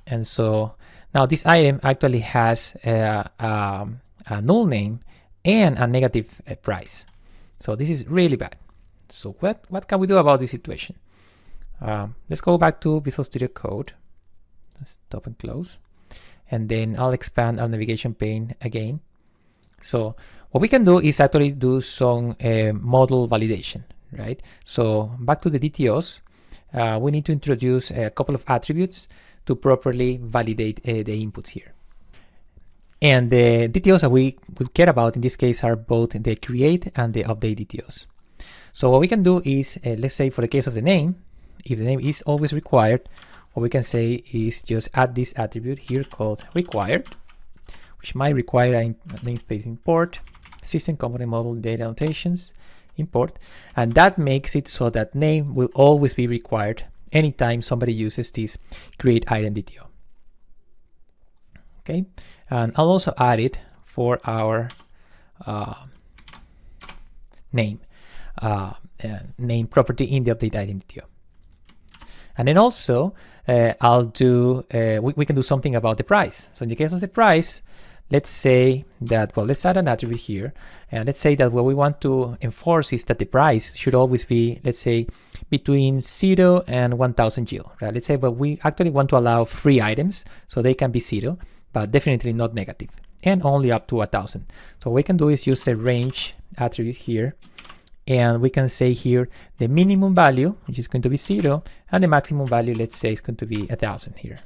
and so now this item actually has a null name and a negative price. So this is really bad. So what can we do about this situation? Let's go back to Visual Studio Code. Let's stop and close. And then I'll expand our navigation pane again. So what we can do is actually do some model validation, right? So back to the DTOs, we need to introduce a couple of attributes to properly validate the inputs here. And the DTOs that we would care about in this case are both the create and the update DTOs. So what we can do is, let's say for the case of the name, if the name is always required, what we can say is just add this attribute here called required, which might require a namespace import, system component model data annotations, import, and that makes it so that name will always be required anytime somebody uses this create item DTO. Okay, and I'll also add it for our name property in the update item DTO. And then also I'll do, we can do something about the price. So in the case of the price, let's say that, well, let's add an attribute here. And let's say that what we want to enforce is that the price should always be, let's say, between 0 and 1000 yield, right? Let's say, but we actually want to allow free items, so they can be 0, but definitely not negative, and only up to 1000. So what we can do is use a range attribute here. And we can say here the minimum value, which is going to be 0, and the maximum value, let's say, is going to be 1000 here.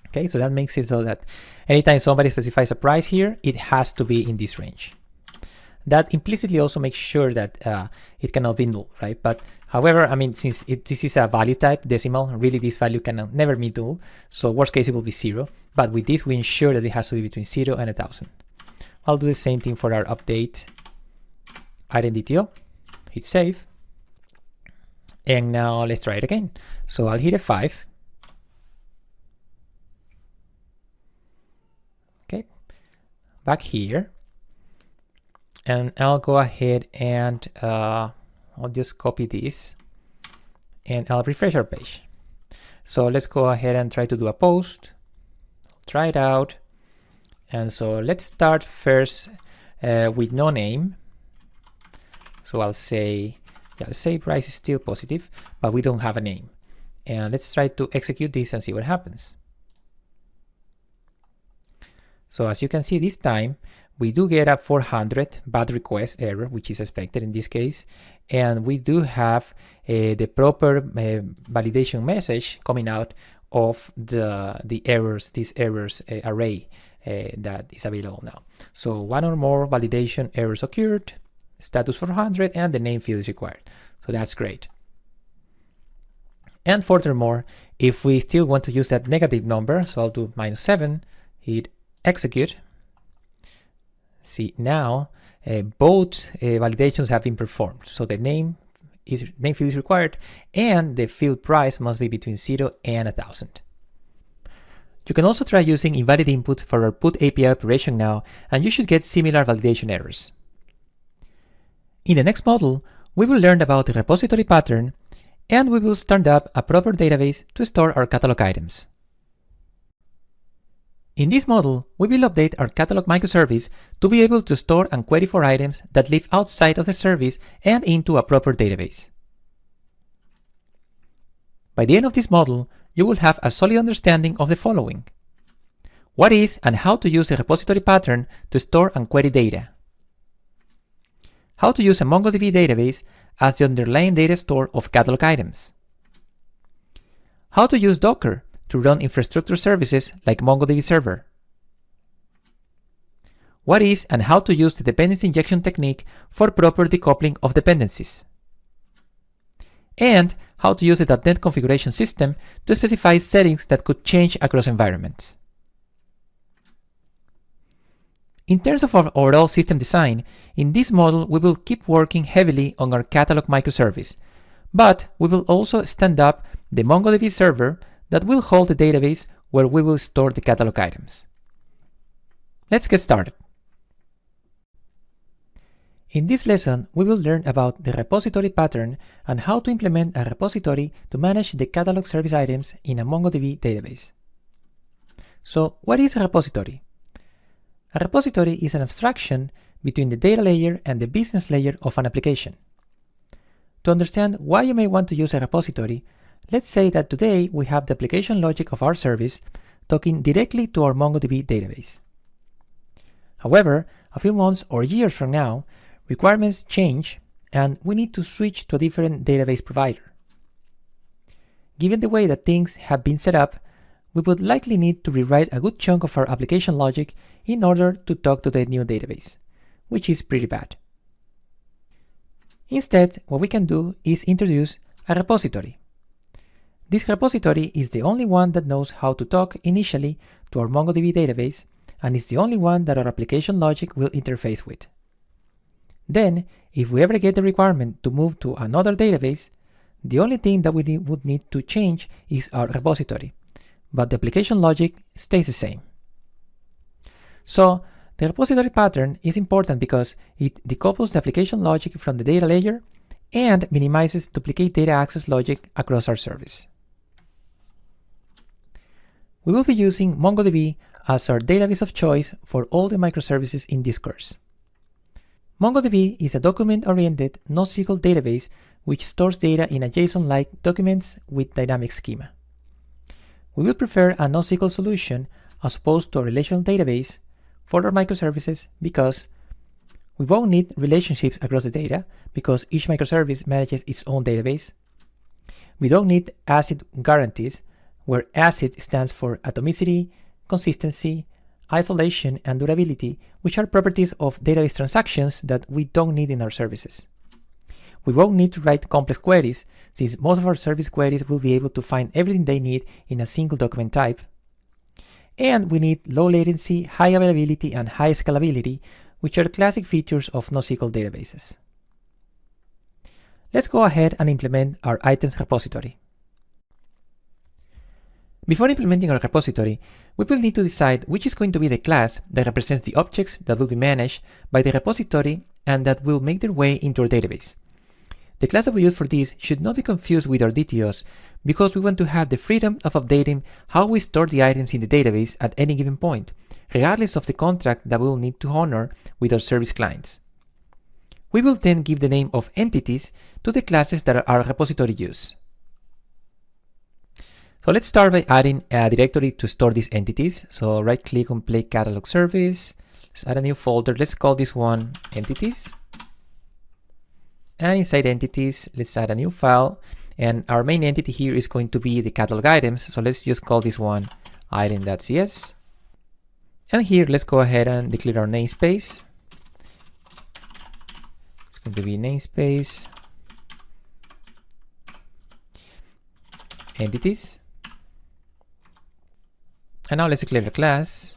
Okay, so that makes it so that anytime somebody specifies a price here, it has to be in this range. That implicitly also makes sure that it cannot be null, right? But however, I mean, since this is a value type decimal, really this value can never be null. So worst case, it will be 0. But with this, we ensure that it has to be between 0 and 1000. I'll do the same thing for our update item DTO, hit save, and now let's try it again. So I'll hit F5. Okay, back here, and I'll go ahead and I'll just copy this, and I'll refresh our page. So let's go ahead and try to do a post, try it out, and so let's start first with no name. So I'll say, yeah, let's say price is still positive, but we don't have a name. And let's try to execute this and see what happens. So as you can see this time, we do get a 400 bad request error, which is expected in this case. And we do have the proper validation message coming out of the errors, this errors array that is available now. So one or more validation errors occurred, status 400, and the name field is required. So that's great. And furthermore, if we still want to use that negative number, so I'll do -7, hit execute. See now, both validations have been performed. So the name field is required, and the field price must be between 0 and 1000. You can also try using invalid input for our put API operation now, and you should get similar validation errors. In the next module, we will learn about the repository pattern, and we will stand up a proper database to store our catalog items. In this module, we will update our catalog microservice to be able to store and query for items that live outside of the service and into a proper database. By the end of this module, you will have a solid understanding of the following: what is and how to use a repository pattern to store and query data, how to use a MongoDB database as the underlying data store of catalog items, how to use Docker to run infrastructure services like MongoDB Server, what is and how to use the dependency injection technique for proper decoupling of dependencies, and how to use the .NET configuration system to specify settings that could change across environments. In terms of our overall system design, in this module we will keep working heavily on our catalog microservice, but we will also stand up the MongoDB server that will hold the database where we will store the catalog items. Let's get started. In this lesson, we will learn about the repository pattern and how to implement a repository to manage the catalog service items in a MongoDB database. So, what is a repository? A repository is an abstraction between the data layer and the business layer of an application. To understand why you may want to use a repository, let's say that today we have the application logic of our service talking directly to our MongoDB database. However, a few months or years from now, requirements change and we need to switch to a different database provider. Given the way that things have been set up, we would likely need to rewrite a good chunk of our application logic in order to talk to the new database, which is pretty bad. Instead, what we can do is introduce a repository. This repository is the only one that knows how to talk initially to our MongoDB database, and it's the only one that our application logic will interface with. Then, if we ever get the requirement to move to another database, the only thing that we would need to change is our repository, but the application logic stays the same. So, the repository pattern is important because it decouples the application logic from the data layer and minimizes duplicate data access logic across our service. We will be using MongoDB as our database of choice for all the microservices in this course. MongoDB is a document-oriented NoSQL database which stores data in a JSON-like documents with dynamic schema. We will prefer a NoSQL solution as opposed to a relational database for our microservices because we won't need relationships across the data because each microservice manages its own database. We don't need ACID guarantees, where ACID stands for atomicity, consistency, isolation, and durability, which are properties of database transactions that we don't need in our services. We won't need to write complex queries, since most of our service queries will be able to find everything they need in a single document type. And we need low latency, high availability, and high scalability, which are classic features of NoSQL databases. Let's go ahead and implement our items repository. Before implementing our repository, we will need to decide which is going to be the class that represents the objects that will be managed by the repository and that will make their way into our database. The class that we use for this should not be confused with our DTOs because we want to have the freedom of updating how we store the items in the database at any given point, regardless of the contract that we will need to honor with our service clients. We will then give the name of entities to the classes that our repository uses. So let's start by adding a directory to store these entities. So right click on Play Catalog Service, let's add a new folder, let's call this one Entities. And inside Entities, let's add a new file. And our main entity here is going to be the catalog items. So let's just call this one item.cs. And here, let's go ahead and declare our namespace. It's going to be namespace entities. And now let's declare the class.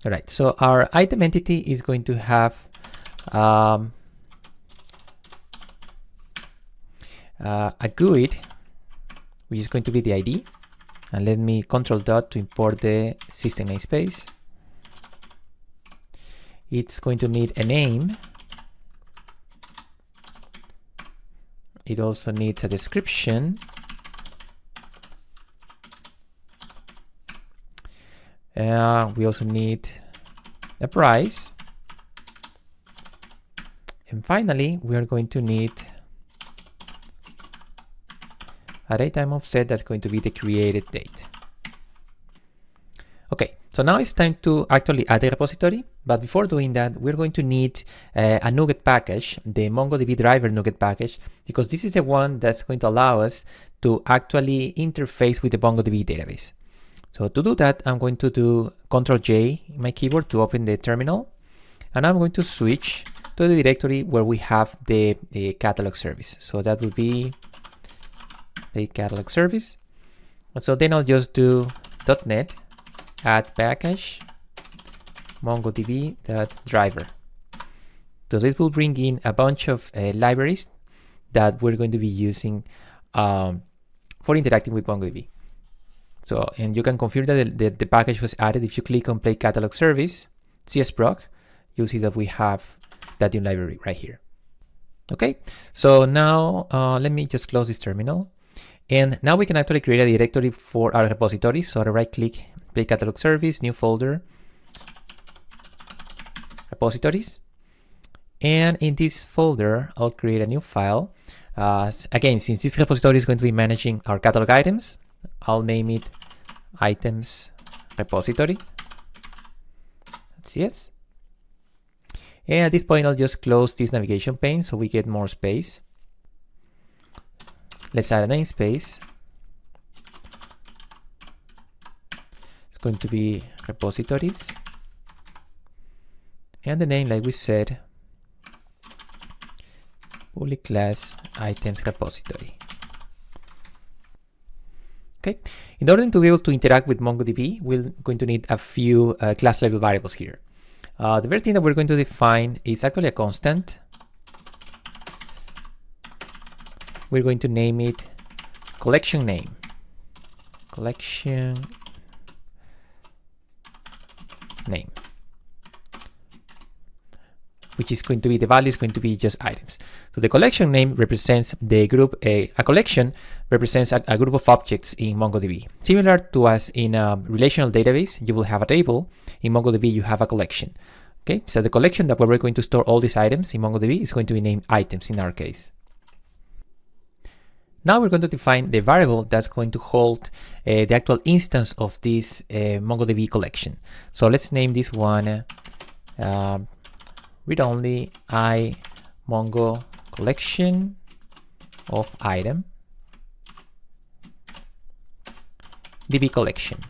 All right, so our item entity is going to have a GUID, which is going to be the ID. And let me control dot to import the system namespace. It's going to need a name. It also needs a description. We also need a price. And finally, we are going to need a datetime offset that's going to be the created date. Okay, so now it's time to actually add a repository. But before doing that, we're going to need a NuGet package, the MongoDB driver NuGet package, because this is the one that's going to allow us to actually interface with the MongoDB database. So to do that, I'm going to do Ctrl-J in my keyboard to open the terminal. And I'm going to switch to the directory where we have the catalog service. So that will be the catalog service. And so then I'll just do .NET add package MongoDB.driver. So this will bring in a bunch of libraries that we're going to be using for interacting with MongoDB. So, and you can confirm that the package was added if you click on Play Catalog Service, csproc, you'll see that we have that new library right here. Okay, so now let me just close this terminal. And now we can actually create a directory for our repository. So I right click, play catalog service, new folder, repositories. And in this folder, I'll create a new file. Again, since this repository is going to be managing our catalog items, I'll name it items repository. That's yes. And at this point, I'll just close this navigation pane so we get more space. Let's add a namespace. It's going to be repositories. And the name, like we said, public class items repository. Okay. In order to be able to interact with MongoDB, we're going to need a few class level variables here. The first thing that we're going to define is actually a constant. We're going to name it collection name. Collection name. Which is going to be, the value is going to be just items. So the collection name represents the group, a collection represents a group of objects in MongoDB. Similar to as in a relational database, you will have a table. In MongoDB, you have a collection. Okay, so the collection that we're going to store all these items in MongoDB is going to be named items in our case. Now we're going to define the variable that's going to hold the actual instance of this MongoDB collection. So let's name this one read-only I Mongo collection of item DB collection.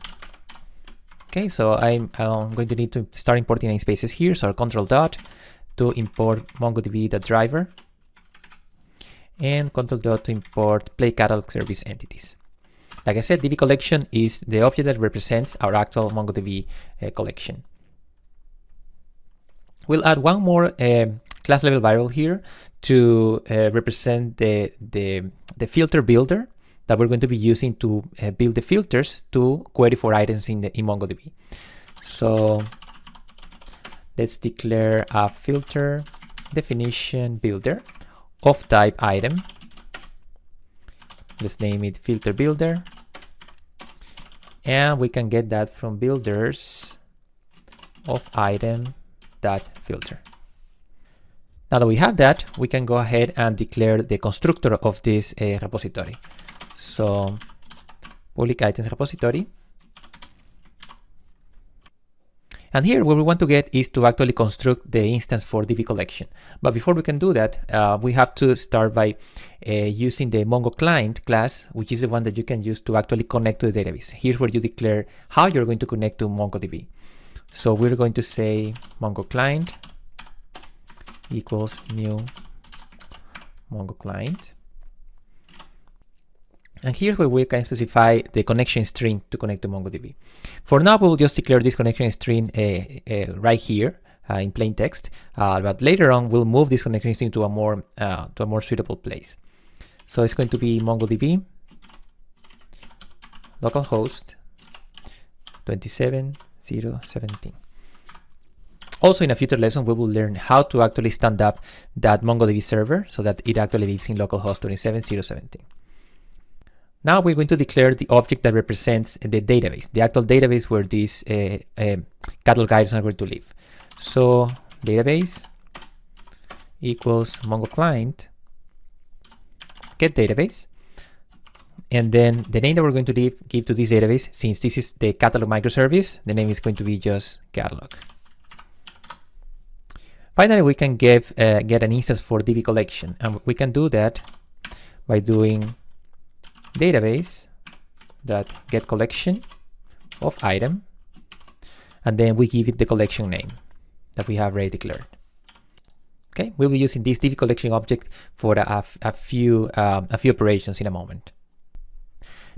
Okay, so I'm going to need to start importing namespaces here. So control dot to import MongoDB.driver and control dot to import play catalog service entities. Like I said, DB collection is the object that represents our actual MongoDB collection. We'll add one more class level variable here to represent the filter builder that we're going to be using to build the filters to query for items in MongoDB. So let's declare a filter definition builder of type item. Let's name it filter builder. And we can get that from builders of item filter. Now that we have that, we can go ahead and declare the constructor of this repository. So public items repository. And here what we want to get is to actually construct the instance for DB collection. But before we can do that, we have to start by using the Mongo client class, which is the one that you can use to actually connect to the database. Here's where you declare how you're going to connect to MongoDB. So we're going to say Mongo client equals new Mongo client. And here's where we can specify the connection string to connect to MongoDB. For now, we'll just declare this connection string right here in plain text. But later on, we'll move this connection string to a more suitable place. So it's going to be MongoDB localhost 27017. Also, in a future lesson, we will learn how to actually stand up that MongoDB server so that it actually lives in localhost 27017. Now we're going to declare the object that represents the database, the actual database where these catalog items are going to live. So database equals Mongo client get database. And then the name that we're going to give to this database, since this is the catalog microservice, the name is going to be just catalog. Finally, we can get an instance for DB collection, and we can do that by doing database that get collection of item, and then we give it the collection name that we have already declared. Okay, we'll be using this DB collection object for a few operations in a moment.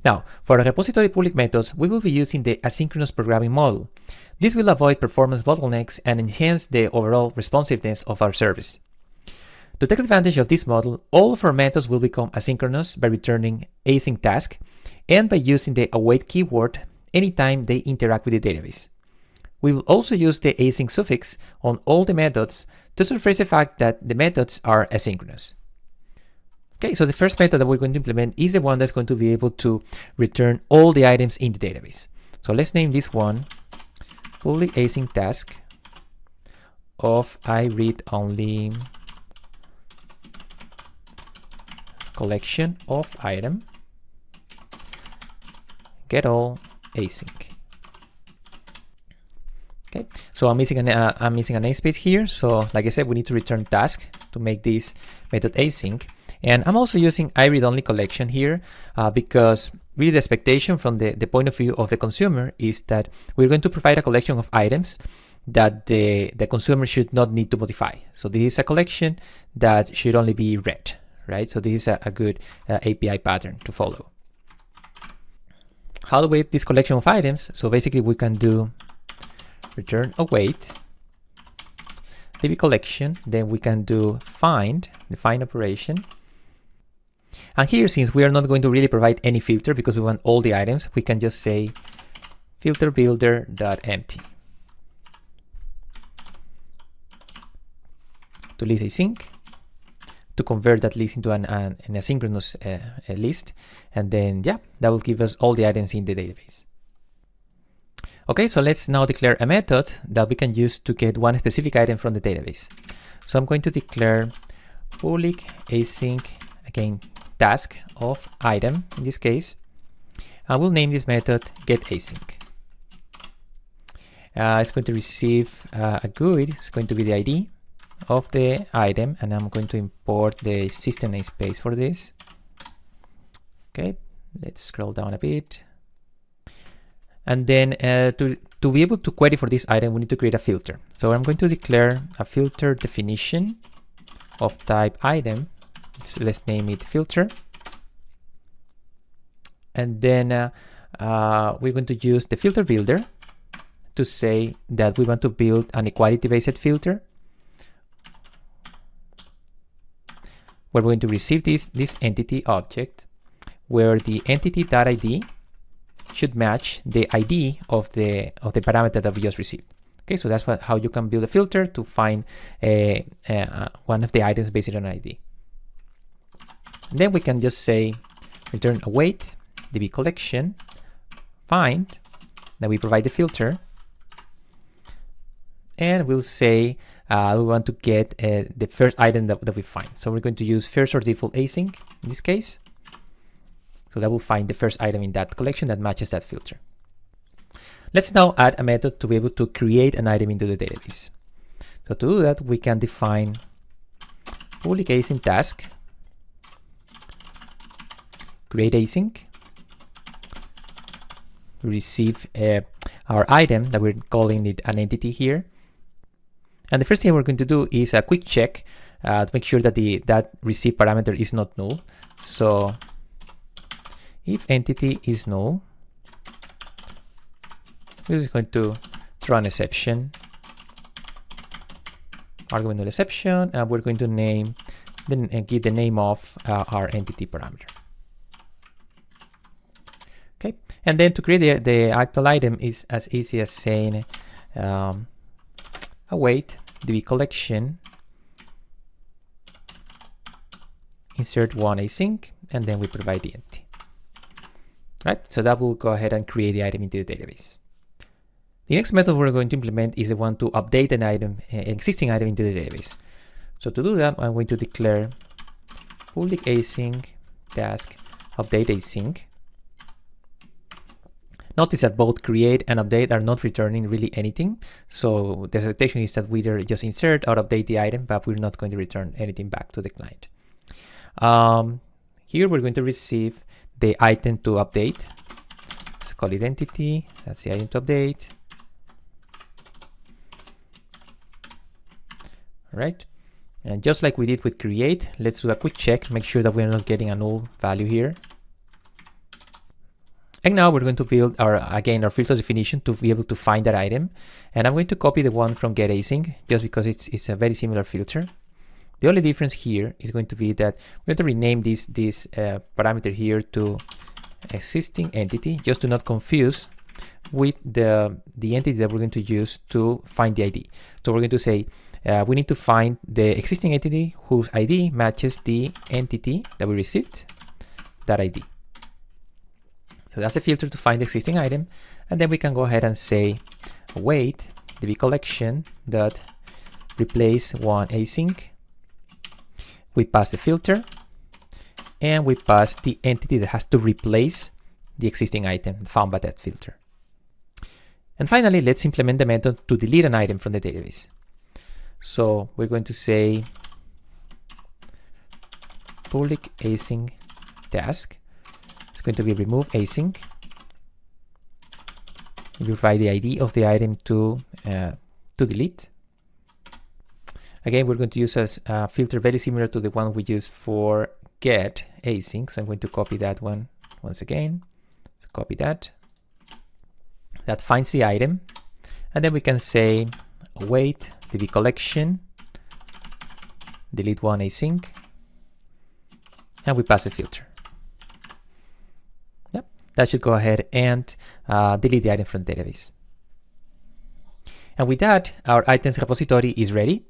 Now, for our repository public methods, we will be using the asynchronous programming model. This will avoid performance bottlenecks and enhance the overall responsiveness of our service. To take advantage of this model, all of our methods will become asynchronous by returning async task and by using the await keyword anytime they interact with the database. We will also use the async suffix on all the methods to surface the fact that the methods are asynchronous. Okay, so the first method that we're going to implement is the one that's going to be able to return all the items in the database. So let's name this one public async task of I read only collection of item get all async. Okay, so I'm missing a namespace here. So like I said, we need to return task to make this method async. And I'm also using I read only collection here because really the expectation from the point of view of the consumer is that we're going to provide a collection of items that the consumer should not need to modify. So this is a collection that should only be read, right? So this is a good API pattern to follow. How to await this collection of items? So basically we can do return await DB collection, then we can do find, the find operation. And here, since we are not going to really provide any filter because we want all the items, we can just say filter builder.empty to list async, to convert that list into an asynchronous list. And then, yeah, that will give us all the items in the database. Okay, so let's now declare a method that we can use to get one specific item from the database. So I'm going to declare public async, again, task of item in this case. I will name this method getAsync. It's going to receive a GUID. It's going to be the ID of the item, and I'm going to import the system namespace for this. Okay, let's scroll down a bit. And then to be able to query for this item, we need to create a filter. So I'm going to declare a filter definition of type item. So let's name it filter. And then we're going to use the filter builder to say that we want to build an equality-based filter, where we're going to receive this entity object, where the entity.id should match the ID of the parameter that we just received. Okay, so that's how you can build a filter to find one of the items based on ID. And then we can just say return await DB collection find, then we provide the filter, and we'll say we want to get the first item that we find. So we're going to use first or default async in this case. So that will find the first item in that collection that matches that filter. Let's now add a method to be able to create an item into the database. So to do that, we can define public async task, create async, receive our item that we're calling it an entity here. And the first thing we're going to do is a quick check to make sure that that receive parameter is not null. So if entity is null, we're just going to throw an exception, argument null exception, and we're going to name give the name of our entity parameter. Okay, and then to create the actual item is as easy as saying await DB collection insert one async, and then we provide the entity. Right, so that will go ahead and create the item into the database. The next method we're going to implement is the one to update an item, existing item into the database. So to do that, I'm going to declare public async task update async. Notice that both create and update are not returning really anything. So the expectation is that we either just insert or update the item, but we're not going to return anything back to the client. Here we're going to receive the item to update. Let's call it entity. That's the item to update. All right. And just like we did with create, let's do a quick check, make sure that we're not getting a null value here. And now we're going to build our filter definition to be able to find that item. And I'm going to copy the one from getAsync just because it's a very similar filter. The only difference here is going to be that we're going to rename this parameter here to existing entity, just to not confuse with the entity that we're going to use to find the ID. So we're going to say we need to find the existing entity whose ID matches the entity that we received, that ID. So So that's a filter to find the existing item. And then we can go ahead and say await db collection dot replace one async. We pass the filter and we pass the entity that has to replace the existing item found by that filter. And finally, let's implement the method to delete an item from the database. So we're going to say public async task. It's going to be remove async. We provide the ID of the item to delete. Again, we're going to use a filter very similar to the one we use for get async. So I'm going to copy that one once again. So copy that. That finds the item. And then we can say await db collection, delete one async, and we pass the filter. Yep, that should go ahead and delete the item from the database. And with that, our items repository is ready.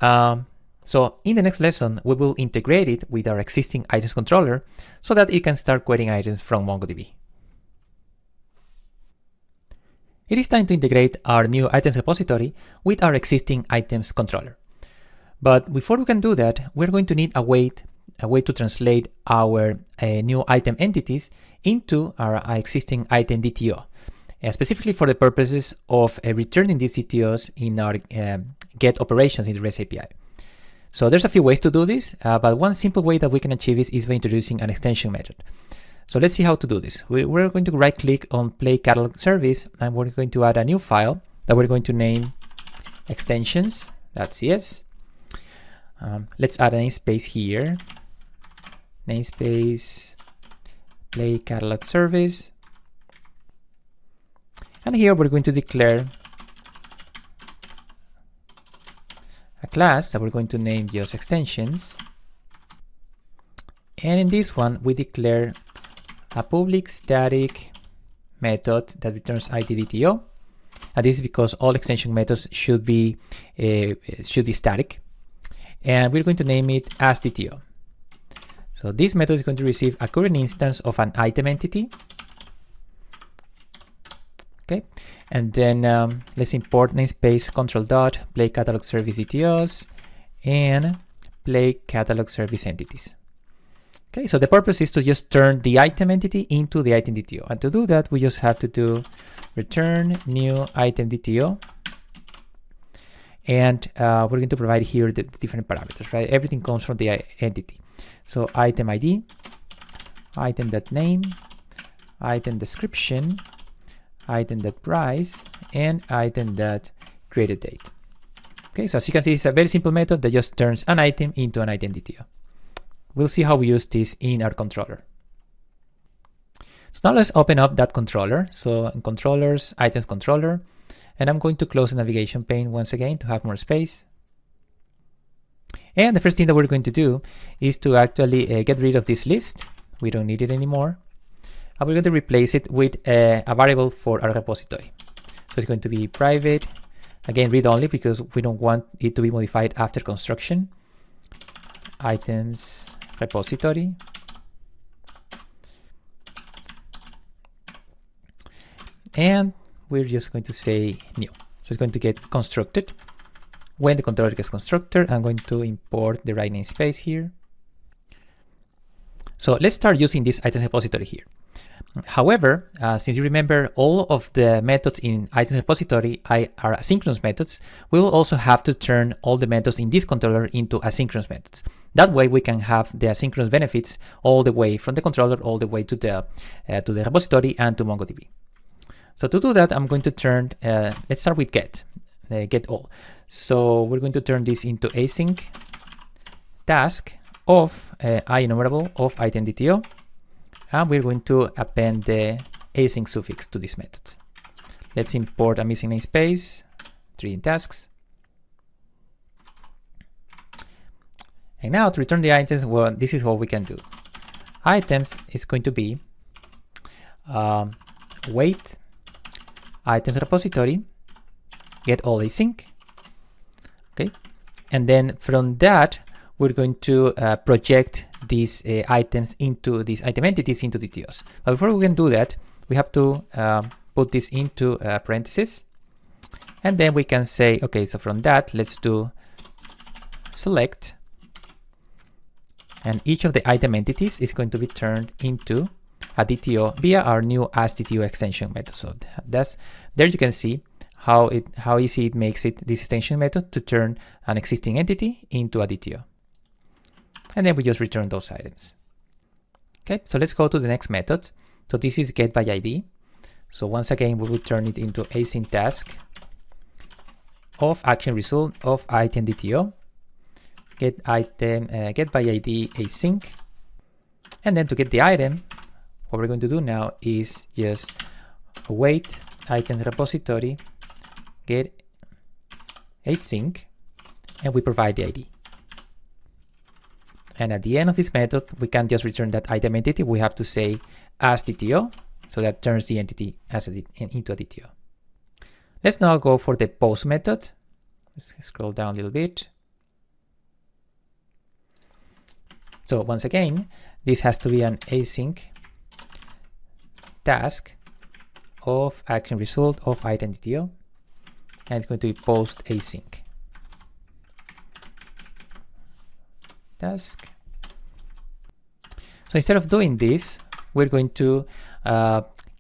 So in the next lesson, we will integrate it with our existing items controller so that it can start querying items from MongoDB. It is time to integrate our new items repository with our existing items controller. But before we can do that, we're going to need a way to translate our new item entities into our existing item DTO, specifically for the purposes of returning these DTOs in our get operations in the REST API. So there's a few ways to do this, but one simple way that we can achieve this is by introducing an extension method. So let's see how to do this. We're going to right click on play catalog service, and we're going to add a new file that we're going to name extensions.cs. Let's add a namespace here. Namespace play catalog service. And here we're going to declare a class that we're going to name just extensions. And in this one, we declare a public static method that returns IDDTO. And this is because all extension methods should be static. And we're going to name it as DTO. So this method is going to receive a current instance of an item entity. Okay, and then let's import namespace control dot play catalog service DTOs and play catalog service entities. Okay, so the purpose is to just turn the item entity into the item DTO. And to do that, we just have to do return new item DTO. And we're going to provide here the different parameters, right? Everything comes from the entity. So item ID, item.name, item description, item.price, and item.created date. Okay, so as you can see, it's a very simple method that just turns an item into an item DTO. We'll see how we use this in our controller. So now let's open up that controller. So in controllers, items controller, and I'm going to close the navigation pane once again to have more space. And the first thing that we're going to do is to actually get rid of this list. We don't need it anymore. And we're going to replace it with a variable for our repository. So it's going to be private, again, read only because we don't want it to be modified after construction. Items repository. And we're just going to say new. So it's going to get constructed. When the controller gets constructed, I'm going to import the right namespace here. So let's start using this items repository here. However, since you remember all of the methods in items repository are asynchronous methods, we will also have to turn all the methods in this controller into asynchronous methods. That way we can have the asynchronous benefits all the way from the controller all the way to the repository and to MongoDB. So to do that, I'm going to turn, let's start with get all. So we're going to turn this into async task of IEnumerable of item DTO. And we're going to append the async suffix to this method. Let's import a missing namespace, 3 tasks. And now to return the items, well, this is what we can do. Items is going to be wait items repository, get all async. Okay, and then from that, we're going to project these items into these item entities into DTOs. But before we can do that, we have to put this into parentheses, and then we can say, okay, so from that, let's do select, and each of the item entities is going to be turned into a DTO via our new asDTO extension method. So that's there you can see how easy it makes it, this extension method, to turn an existing entity into a DTO. And then we just return those items. Okay, so let's go to the next method. So this is get by ID. So once again, we will turn it into async task of action result of item DTO, get by ID async. And then to get the item, what we're going to do now is just await items repository get async, and we provide the ID. And at the end of this method, we can't just return that item entity. We have to say as DTO, so that turns the entity into a DTO. Let's now go for the post method. Let's scroll down a little bit. So once again, this has to be an async task of action result of item DTO, and it's going to be post async task. So instead of doing this, we're going to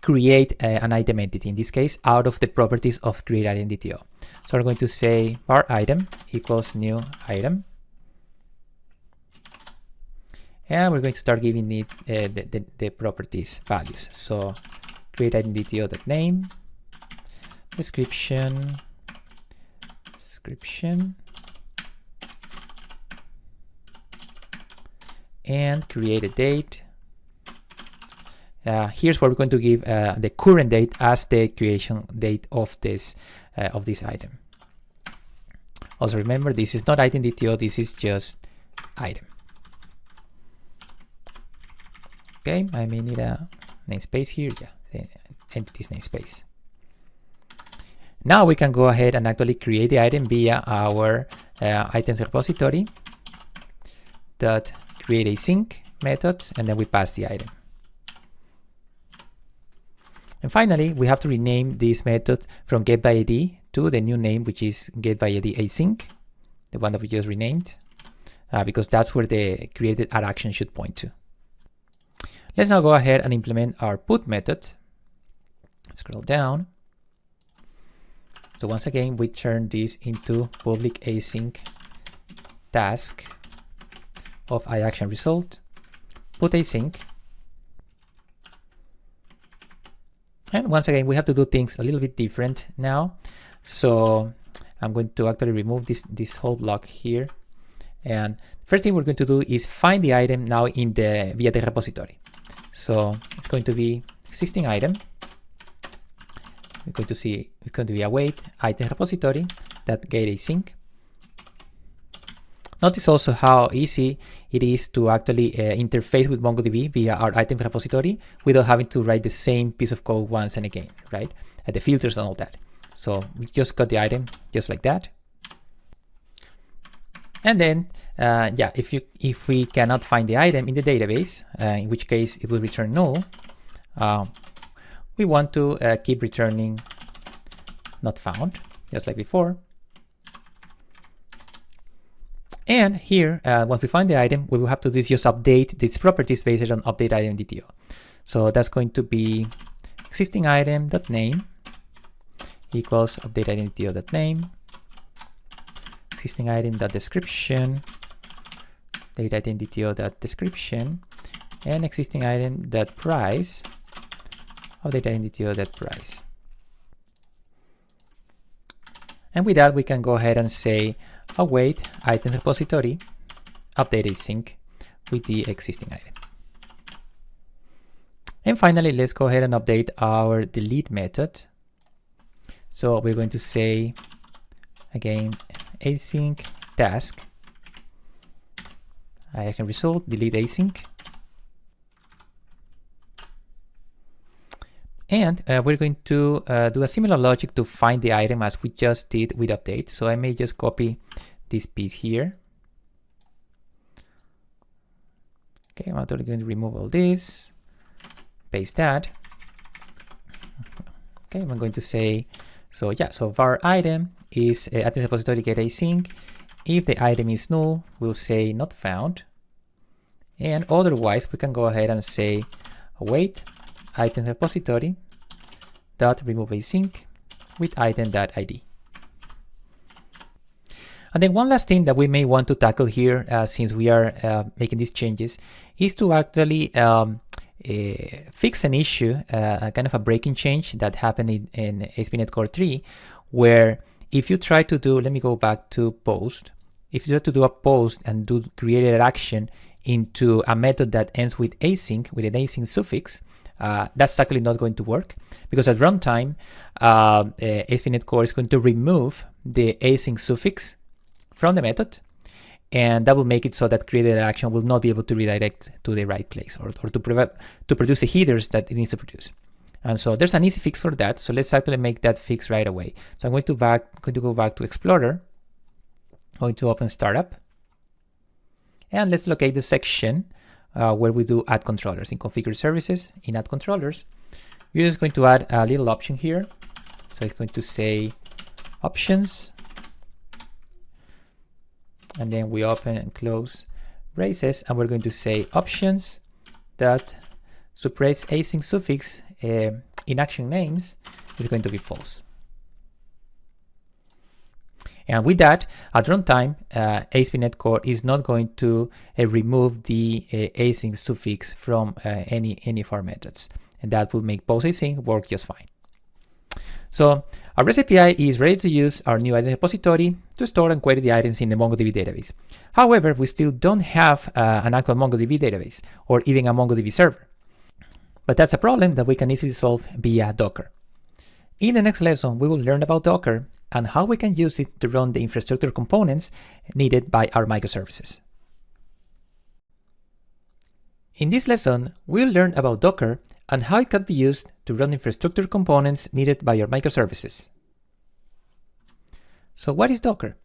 create an item entity, in this case, out of the properties of create item DTO. So we're going to say var item equals new item, and we're going to start giving it the properties values. So create item DTO.name, description, and create a date. Here's where we're going to give the current date as the creation date of this item. Also remember, this is not item DTO, this is just item. Okay, I may need a namespace here. Yeah, the entities namespace. Now we can go ahead and actually create the item via our items repository dot create async method, and then we pass the item. And finally, we have to rename this method from getById to the new name, which is getById async, the one that we just renamed, because that's where the created add action should point to. Let's now go ahead and implement our put method. Scroll down. So once again, we turn this into public async task of iAction result, put async. And once again, we have to do things a little bit different now. So I'm going to actually remove this whole block here. And first thing we're going to do is find the item now via the repository. So it's going to be existing item. We're going to see it's going to be await item repository that get async. Notice also how easy it is to actually interface with MongoDB via our item repository without having to write the same piece of code once and again, right? The filters and all that. So we just got the item just like that. And then, yeah, if we cannot find the item in the database, in which case it will return null, we want to keep returning not found, just like before. And here, once we find the item, we will have to just update these properties based on update item DTO. So that's going to be existing item.name equals update item DTO.name, existing item.description, update item DTO.description, and existing item.price, update item DTO.price. And with that, we can go ahead and say await item repository update async with the existing item. And finally, let's go ahead and update our delete method. So we're going to say again async task iAction result delete async. And we're going to do a similar logic to find the item as we just did with update. So I may just copy this piece here Okay, I'm actually going to remove all this, paste that. Okay, I'm going to say, so var item is items repository get async. If the item is null, we'll say not found. And otherwise, we can go ahead and say await items repository dot remove async with item.id. And then one last thing that we may want to tackle here, since we are making these changes, is to actually fix an issue, kind of a breaking change that happened in ASP.NET Core 3, where if you try to do, let me go back to post. If you try to do a post and create an action into a method that ends with async, with an async suffix, that's actually not going to work, because at runtime, ASP.NET Core is going to remove the async suffix from the method, and that will make it so that created action will not be able to redirect to the right place, or to produce the headers that it needs to produce. And so there's an easy fix for that. So let's actually make that fix right away. So I'm going to go back to Explorer, going to open Startup, and let's locate the section where we do add controllers. In Configure Services, in Add Controllers, we're just going to add a little option here. So it's going to say Options, and then we open and close braces, and we're going to say options that suppress async suffix in action names is going to be false. And with that, at runtime, ASP.NET Core is not going to remove the async suffix from any of our methods, and that will make post async work just fine. So our REST API is ready to use our new items repository to store and query the items in the MongoDB database. However, we still don't have an actual MongoDB database or even a MongoDB server. But that's a problem that we can easily solve via Docker. In the next lesson, we will learn about Docker and how we can use it to run the infrastructure components needed by our microservices. In this lesson, we'll learn about Docker and how it can be used to run infrastructure components needed by your microservices. So what is Docker?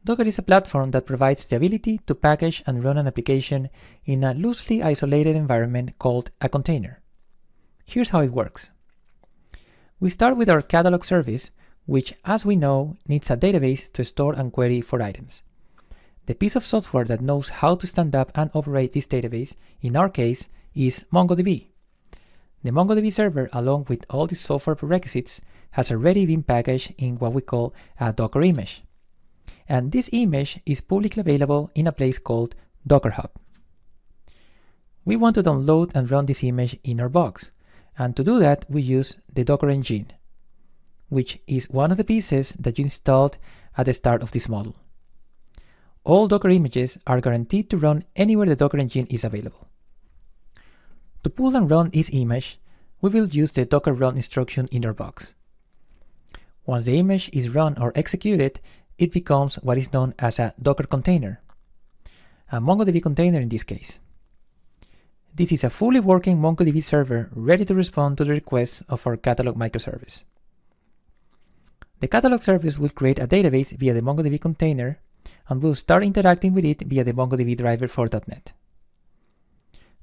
Docker is a platform that provides the ability to package and run an application in a loosely isolated environment called a container. Here's how it works. We start with our catalog service, which, as we know, needs a database to store and query for items. The piece of software that knows how to stand up and operate this database, in our case, is MongoDB. The MongoDB server, along with all the software prerequisites, has already been packaged in what we call a Docker image. And this image is publicly available in a place called Docker Hub. We want to download and run this image in our box. And to do that, we use the Docker engine, which is one of the pieces that you installed at the start of this module. All Docker images are guaranteed to run anywhere the Docker engine is available. To pull and run this image, we will use the Docker run instruction in our box. Once the image is run or executed, it becomes what is known as a Docker container, a MongoDB container in this case. This is a fully working MongoDB server ready to respond to the requests of our catalog microservice. The catalog service will create a database via the MongoDB container and will start interacting with it via the MongoDB driver for .NET.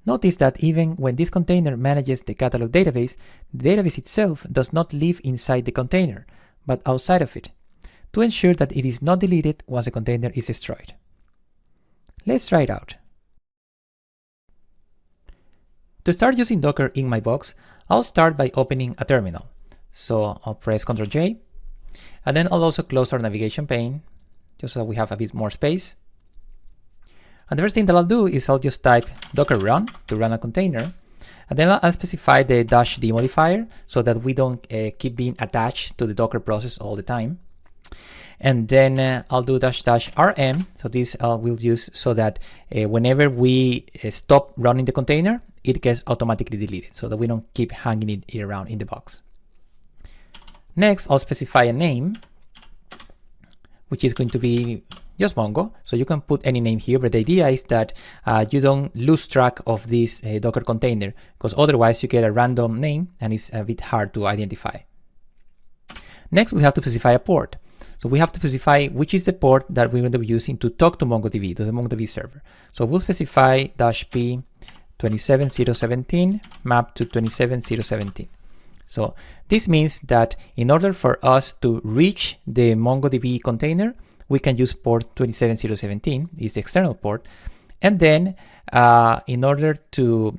Notice that even when this container manages the catalog database, the database itself does not live inside the container, but outside of it, to ensure that it is not deleted once the container is destroyed. Let's try it out. To start using Docker in my box, I'll start by opening a terminal. So I'll press Ctrl J, and then I'll also close our navigation pane, just so we have a bit more space. And the first thing that I'll do is I'll just type docker run to run a container, and then I'll specify the -d modifier so that we don't keep being attached to the Docker process all the time. And then I'll do --rm, so this we'll use so that whenever we stop running the container, it gets automatically deleted, so that we don't keep hanging it around in the box. Next, I'll specify a name, which is going to be just Mongo. So you can put any name here, but the idea is that you don't lose track of this Docker container, because otherwise you get a random name and it's a bit hard to identify. Next, we have to specify a port. So we have to specify which is the port that we're going to be using to talk to MongoDB, to the MongoDB server. So we'll specify -p 27017 map to 27017. So this means that in order for us to reach the MongoDB container, we can use port 27017, is the external port. And then in order to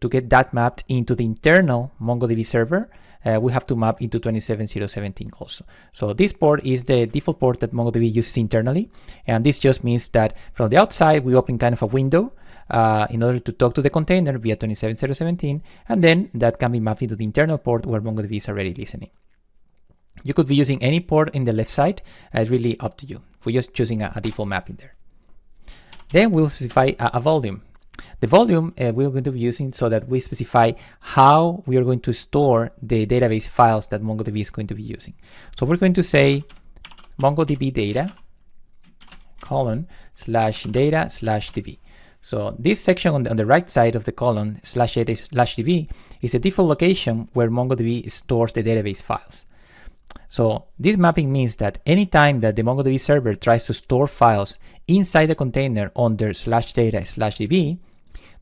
get that mapped into the internal MongoDB server, we have to map into 27017 also. So this port is the default port that MongoDB uses internally. And this just means that from the outside, we open kind of a window in order to talk to the container via 27017, and then that can be mapped into the internal port where MongoDB is already listening. You could be using any port in the left side. It's really up to you. We're just choosing a default mapping there. Then we'll specify a volume. The volume we're going to be using so that we specify how we are going to store the database files that MongoDB is going to be using. So we're going to say MongoDB data :data/db. So this section on the right side of the column /data/db is the default location where MongoDB stores the database files. So this mapping means that anytime that the MongoDB server tries to store files inside the container under /data/db,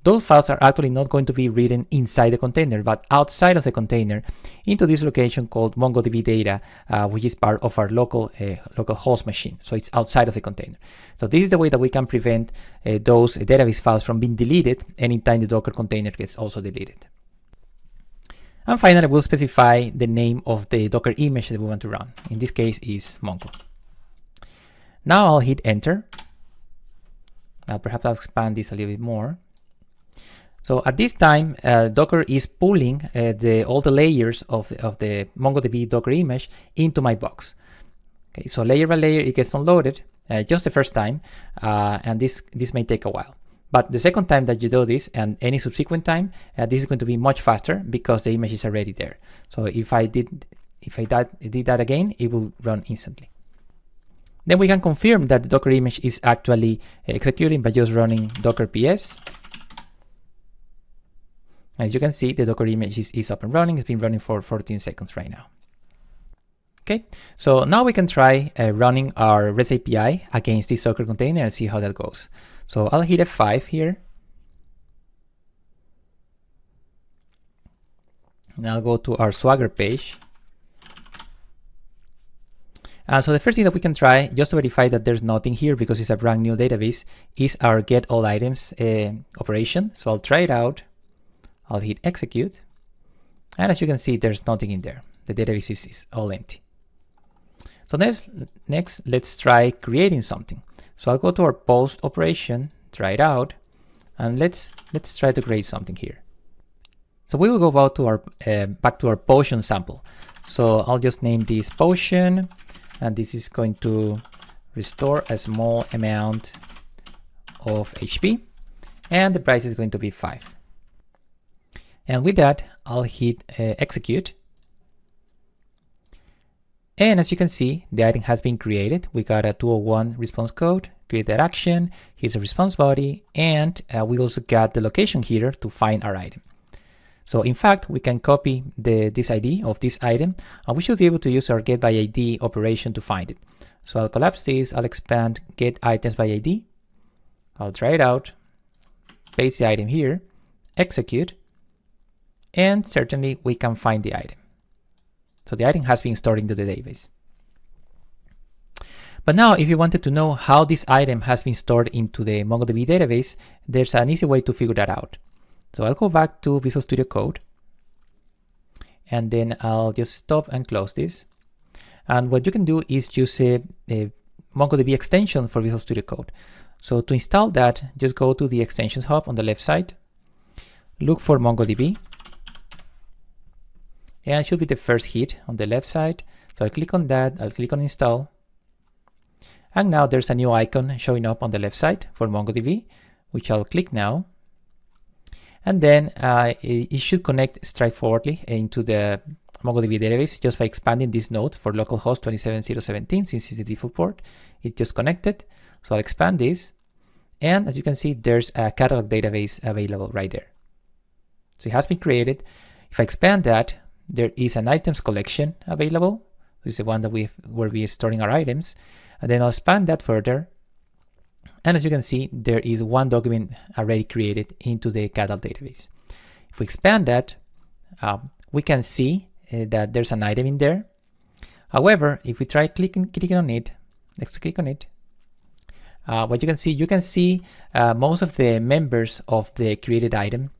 those files are actually not going to be written inside the container, but outside of the container into this location called MongoDB data, which is part of our local host machine. So it's outside of the container. So this is the way that we can prevent those database files from being deleted anytime the Docker container gets also deleted. And finally, we'll specify the name of the Docker image that we want to run. In this case is Mongo. Now I'll hit enter. Now perhaps I'll expand this a little bit more. So at this time, Docker is pulling all the layers of the MongoDB Docker image into my box. Okay, so layer by layer, it gets unloaded just the first time, and this may take a while. But the second time that you do this, and any subsequent time, this is going to be much faster because the image is already there. So if I did that again, it will run instantly. Then we can confirm that the Docker image is actually executing by just running docker ps. As you can see, the Docker image is up and running. It's been running for 14 seconds right now. Okay, so now we can try running our REST API against this Docker container and see how that goes. So I'll hit F5 here. And I'll go to our Swagger page. So the first thing that we can try, just to verify that there's nothing here because it's a brand new database, is our get all items operation. So I'll try it out. I'll hit execute. And as you can see, there's nothing in there. The database is all empty. So next, let's try creating something. So I'll go to our post operation, try it out, and let's try to create something here. So we will go back to our potion sample. So I'll just name this potion, and this is going to restore a small amount of HP, and the price is going to be 5. And with that, I'll hit execute. And as you can see, the item has been created. We got a 201 response code, create that action, here's a response body, and we also got the location here to find our item. So in fact, we can copy this ID of this item, and we should be able to use our get by ID operation to find it. So I'll collapse this, I'll expand get items by ID. I'll try it out, paste the item here, execute, and certainly we can find the item. So the item has been stored into the database. But now if you wanted to know how this item has been stored into the MongoDB database, there's an easy way to figure that out. So I'll go back to Visual Studio Code, and then I'll just stop and close this. And what you can do is use a MongoDB extension for Visual Studio Code. So to install that, just go to the extensions hub on the left side, look for MongoDB, and it should be the first hit on the left side. So I'll click on that, I'll click on install. And now there's a new icon showing up on the left side for MongoDB, which I'll click now. And then it should connect straightforwardly into the MongoDB database just by expanding this node for localhost 27017, since it's the default port. It just connected. So I'll expand this. And as you can see, there's a catalog database available right there. So it has been created. If I expand that, there is an items collection available. which is the one that where we are storing our items. And then I'll expand that further. And as you can see, there is one document already created into the catalog database. If we expand that, we can see that there's an item in there. However, if we try clicking on it, let's click on it. What you can see most of the members of the created item,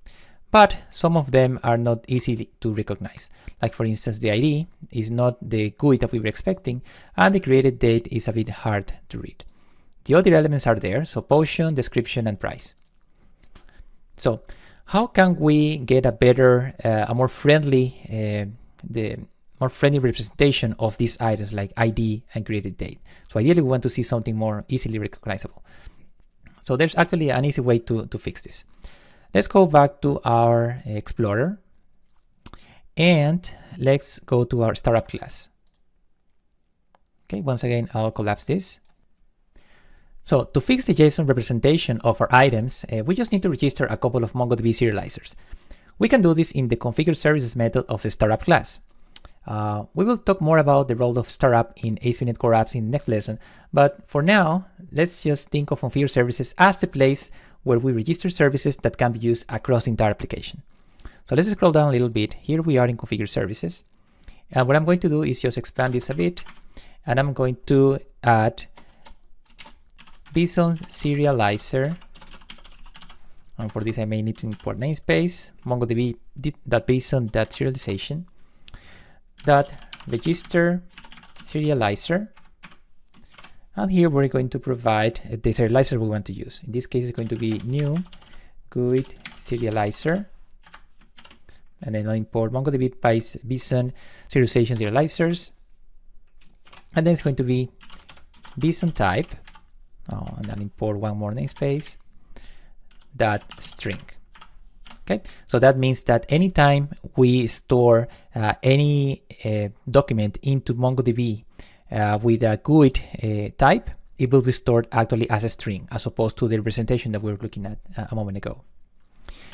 but some of them are not easy to recognize. Like for instance, the ID is not the GUID that we were expecting, and the created date is a bit hard to read. The other elements are there, so potion, description, and price. So how can we get a better, a more friendly, representation of these items like ID and created date? So ideally we want to see something more easily recognizable. So there's actually an easy way to fix this. Let's go back to our Explorer and let's go to our startup class. Okay, once again, I'll collapse this. So to fix the JSON representation of our items, we just need to register a couple of MongoDB serializers. We can do this in the configure services method of the startup class. We will talk more about the role of startup in ASP.NET Core Apps in the next lesson, but for now, let's just think of configure services as the place where we register services that can be used across the entire application. So let's scroll down a little bit. Here we are in configure services. And what I'm going to do is just expand this a bit, and I'm going to add Bison serializer. And for this, I may need to import namespace, mongodb.bison.serialization, .register serializer. And here we're going to provide the serializer we want to use. In this case, it's going to be new GUID serializer. And then I'll import MongoDB Bison serialization serializers. And then it's going to be Bison type. And I'll import one more namespace, .string. Okay, so that means that anytime we store any document into MongoDB with a GUID type, it will be stored actually as a string, as opposed to the representation that we were looking at a moment ago.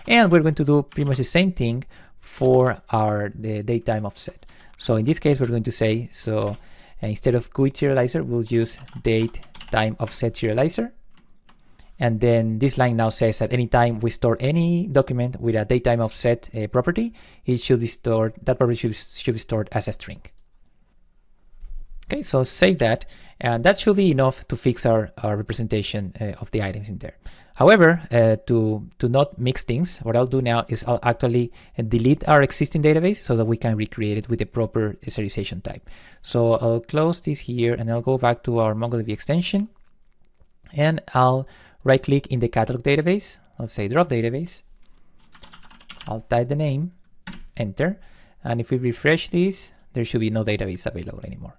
And we're going to do pretty much the same thing for the datetime offset. So in this case, we're going to say, so instead of GUID serializer, we'll use datetime offset serializer. And then this line now says that anytime we store any document with a datetime offset property, it should be stored, that property should be stored as a string. Okay, so save that, and that should be enough to fix our representation of the items in there. However, to not mix things, what I'll do now is I'll actually delete our existing database so that we can recreate it with the proper serialization type. So I'll close this here, and I'll go back to our MongoDB extension, and I'll right-click in the catalog database. Let's say drop database. I'll type the name, enter, and if we refresh this, there should be no database available anymore.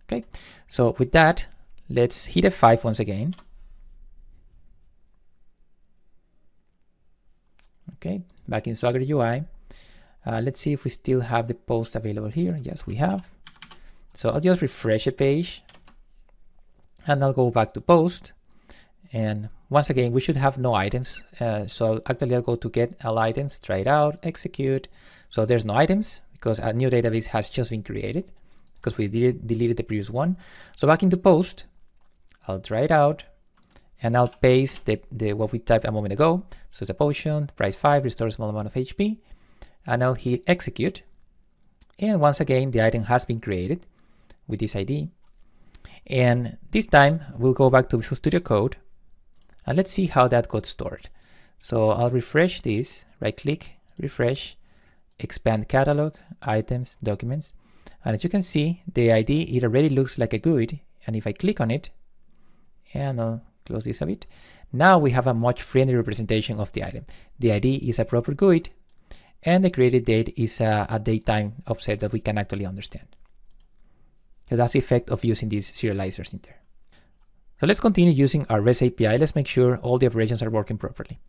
Okay, so with that, let's hit F5 once again. Okay, back in Swagger UI. Let's see if we still have the post available here. Yes, we have. So I'll just refresh the page, and I'll go back to post. And once again, we should have no items. So I'll go to get all items, try it out, execute. So there's no items because a new database has just been created because we deleted the previous one. So back into post, I'll try it out, and I'll paste the what we typed a moment ago. So it's a potion, price 5, restore a small amount of HP, and I'll hit execute. And once again, the item has been created with this ID. And this time we'll go back to Visual Studio Code, and let's see how that got stored. So I'll refresh this, right click, refresh, expand catalog, items, documents. And as you can see, the ID, it already looks like a GUID. And if I click on it, and I'll close this a bit, now we have a much friendly representation of the item. The ID is a proper GUID, and the created date is a datetime offset that we can actually understand. So that's the effect of using these serializers in there. So let's continue using our REST API. Let's make sure all the operations are working properly.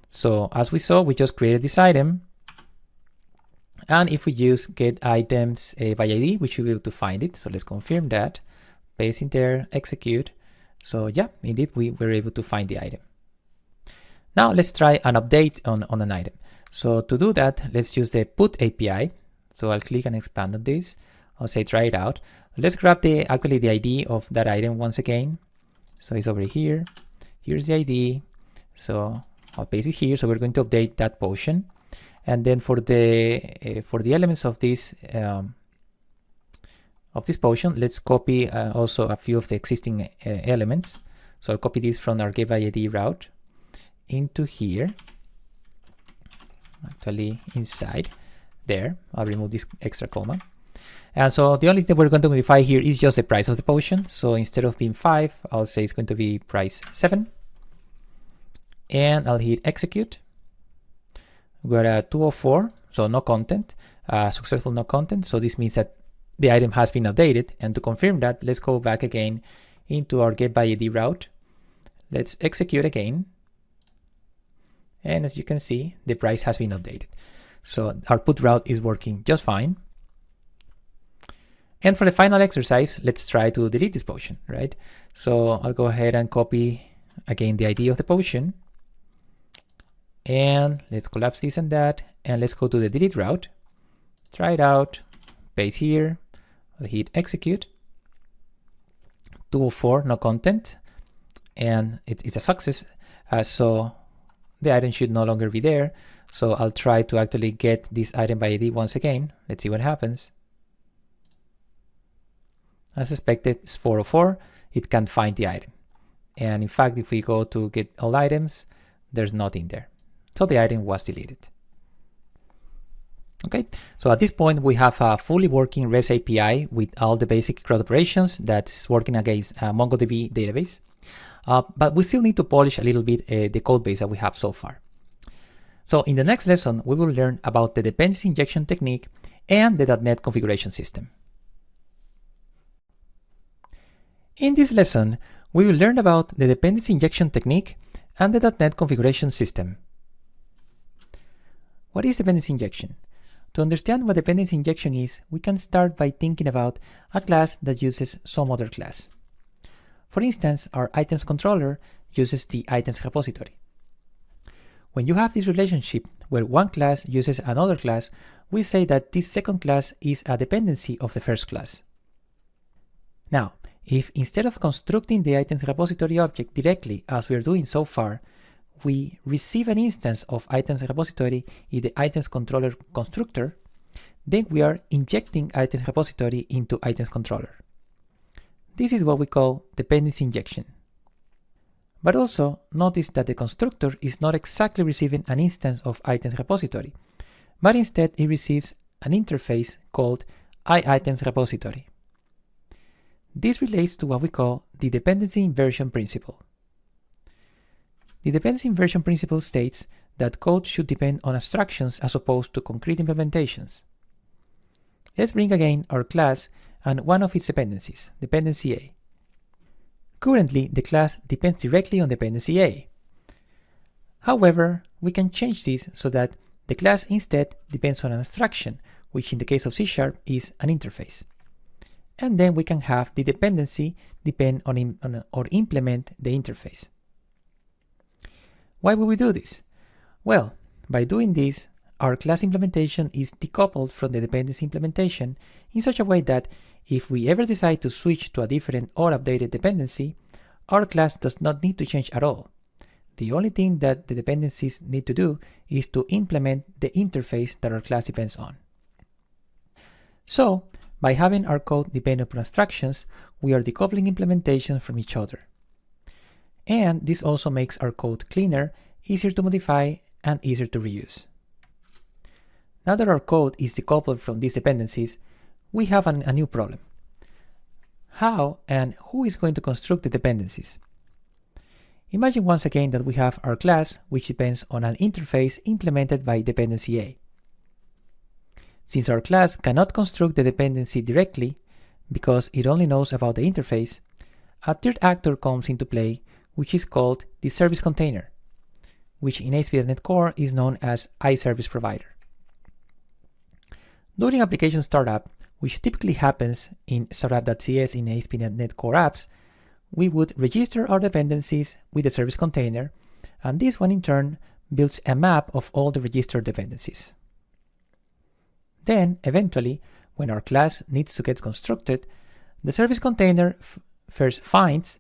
So as we saw, we just created this item. And if we use get items by ID, we should be able to find it. So let's confirm that. Paste in there, execute. So yeah, indeed, we were able to find the item. Now let's try an update on an item. So to do that, let's use the put API. So I'll click and expand on this. I'll say try it out. Let's grab the ID of that item once again. So it's over here. Here's the ID. So I'll paste it here. So we're going to update that potion. And then for the elements of this potion, let's copy also a few of the existing elements. So I'll copy this from our getById route into here. Actually inside there. I'll remove this extra comma. And so the only thing we're going to modify here is just the price of the potion. So instead of being 5, I'll say it's going to be price 7. And I'll hit execute. We're at 204, so no content, successful no content. So this means that the item has been updated. And to confirm that, let's go back again into our getById route. Let's execute again. And as you can see, the price has been updated. So our put route is working just fine. And for the final exercise, let's try to delete this potion, right? So I'll go ahead and copy again the ID of the potion. And let's collapse this and that. And let's go to the delete route. Try it out. Paste here. I'll hit execute. 204, no content. And it's a success. So the item should no longer be there. So I'll try to actually get this item by ID once again. Let's see what happens. As expected, it's 404. It can't find the item. And in fact, if we go to get all items, there's nothing there. So the item was deleted. Okay, so at this point, we have a fully working REST API with all the basic CRUD operations that's working against a MongoDB database. But we still need to polish a little bit the code base that we have so far. So in the next lesson, we will learn about the dependency injection technique and the .NET configuration system. In this lesson, we will learn about the dependency injection technique and the .NET configuration system. What is dependency injection? To understand what dependency injection is, we can start by thinking about a class that uses some other class. For instance, our items controller uses the items repository. When you have this relationship where one class uses another class, we say that this second class is a dependency of the first class. Now, if instead of constructing the items repository object directly as we are doing so far, we receive an instance of items repository in the items controller constructor, then we are injecting items repository into items controller. This is what we call dependency injection. But also notice that the constructor is not exactly receiving an instance of items repository, but instead it receives an interface called iItems repository. This relates to what we call the dependency inversion principle. The dependency inversion principle states that code should depend on abstractions as opposed to concrete implementations. Let's bring again our class and one of its dependencies, dependency A. Currently, the class depends directly on dependency A. However, we can change this so that the class instead depends on an abstraction, which in the case of C# is an interface. And then we can have the dependency depend on or implement the interface. Why would we do this? Well, by doing this, our class implementation is decoupled from the dependency implementation in such a way that if we ever decide to switch to a different or updated dependency, our class does not need to change at all. The only thing that the dependencies need to do is to implement the interface that our class depends on. So, by having our code depend upon abstractions, we are decoupling implementations from each other. And this also makes our code cleaner, easier to modify, and easier to reuse. Now that our code is decoupled from these dependencies, we have a new problem. How and who is going to construct the dependencies? Imagine once again that we have our class, which depends on an interface implemented by dependency A. Since our class cannot construct the dependency directly, because it only knows about the interface, a third actor comes into play, which is called the service container, which in ASP.NET Core is known as iService Provider. During application startup, which typically happens in startup.cs in ASP.NET Core apps, we would register our dependencies with the service container, and this one in turn builds a map of all the registered dependencies. Then, eventually, when our class needs to get constructed, the service container first finds,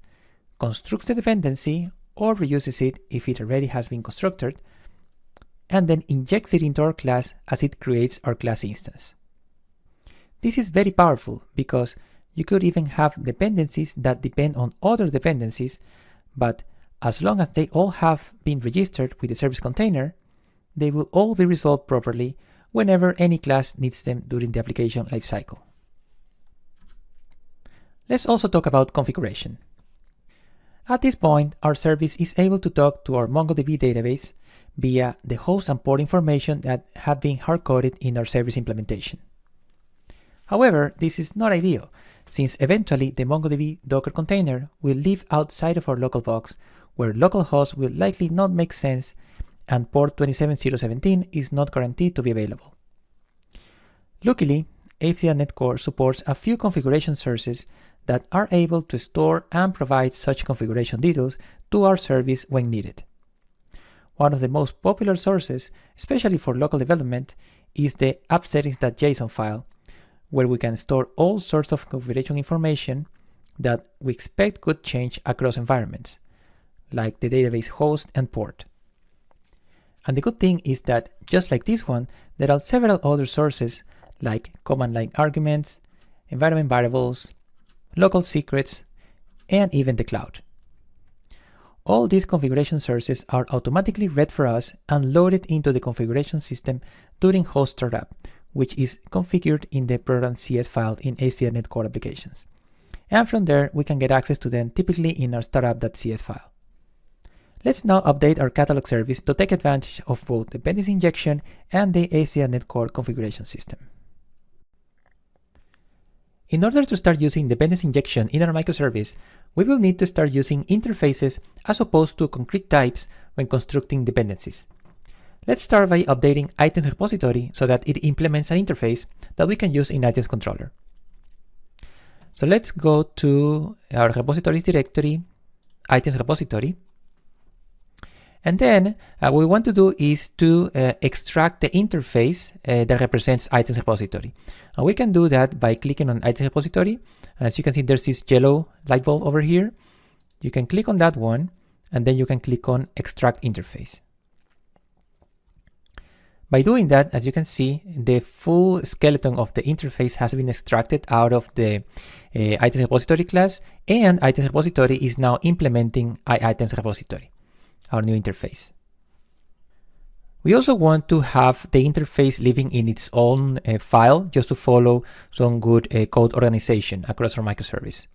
constructs the dependency, or reuses it if it already has been constructed, and then injects it into our class as it creates our class instance. This is very powerful because you could even have dependencies that depend on other dependencies, but as long as they all have been registered with the service container, they will all be resolved properly whenever any class needs them during the application lifecycle. Let's also talk about configuration. At this point, our service is able to talk to our MongoDB database via the host and port information that have been hard-coded in our service implementation. However, this is not ideal, since eventually the MongoDB Docker container will live outside of our local box, where localhost will likely not make sense and port 27017 is not guaranteed to be available. Luckily, ASP.NET Core supports a few configuration sources that are able to store and provide such configuration details to our service when needed. One of the most popular sources, especially for local development, is the appsettings.json file, where we can store all sorts of configuration information that we expect could change across environments, like the database host and port. And the good thing is that, just like this one, there are several other sources like command line arguments, environment variables, local secrets, and even the cloud. All these configuration sources are automatically read for us and loaded into the configuration system during host startup, which is configured in the program.cs file in ASP.NET Core applications. And from there, we can get access to them typically in our startup.cs file. Let's now update our catalog service to take advantage of both dependency injection and the ASP.NET Core configuration system. In order to start using dependency injection in our microservice, we will need to start using interfaces as opposed to concrete types when constructing dependencies. Let's start by updating items repository so that it implements an interface that we can use in items controller. So let's go to our repositories directory, items repository. And then what we want to do is to extract the interface that represents items repository. And we can do that by clicking on items repository. And as you can see, there's this yellow light bulb over here. You can click on that one, and then you can click on extract interface. By doing that, as you can see, the full skeleton of the interface has been extracted out of the items repository class, and items repository is now implementing items repository, our new interface. We also want to have the interface living in its own file just to follow some good code organization across our microservice.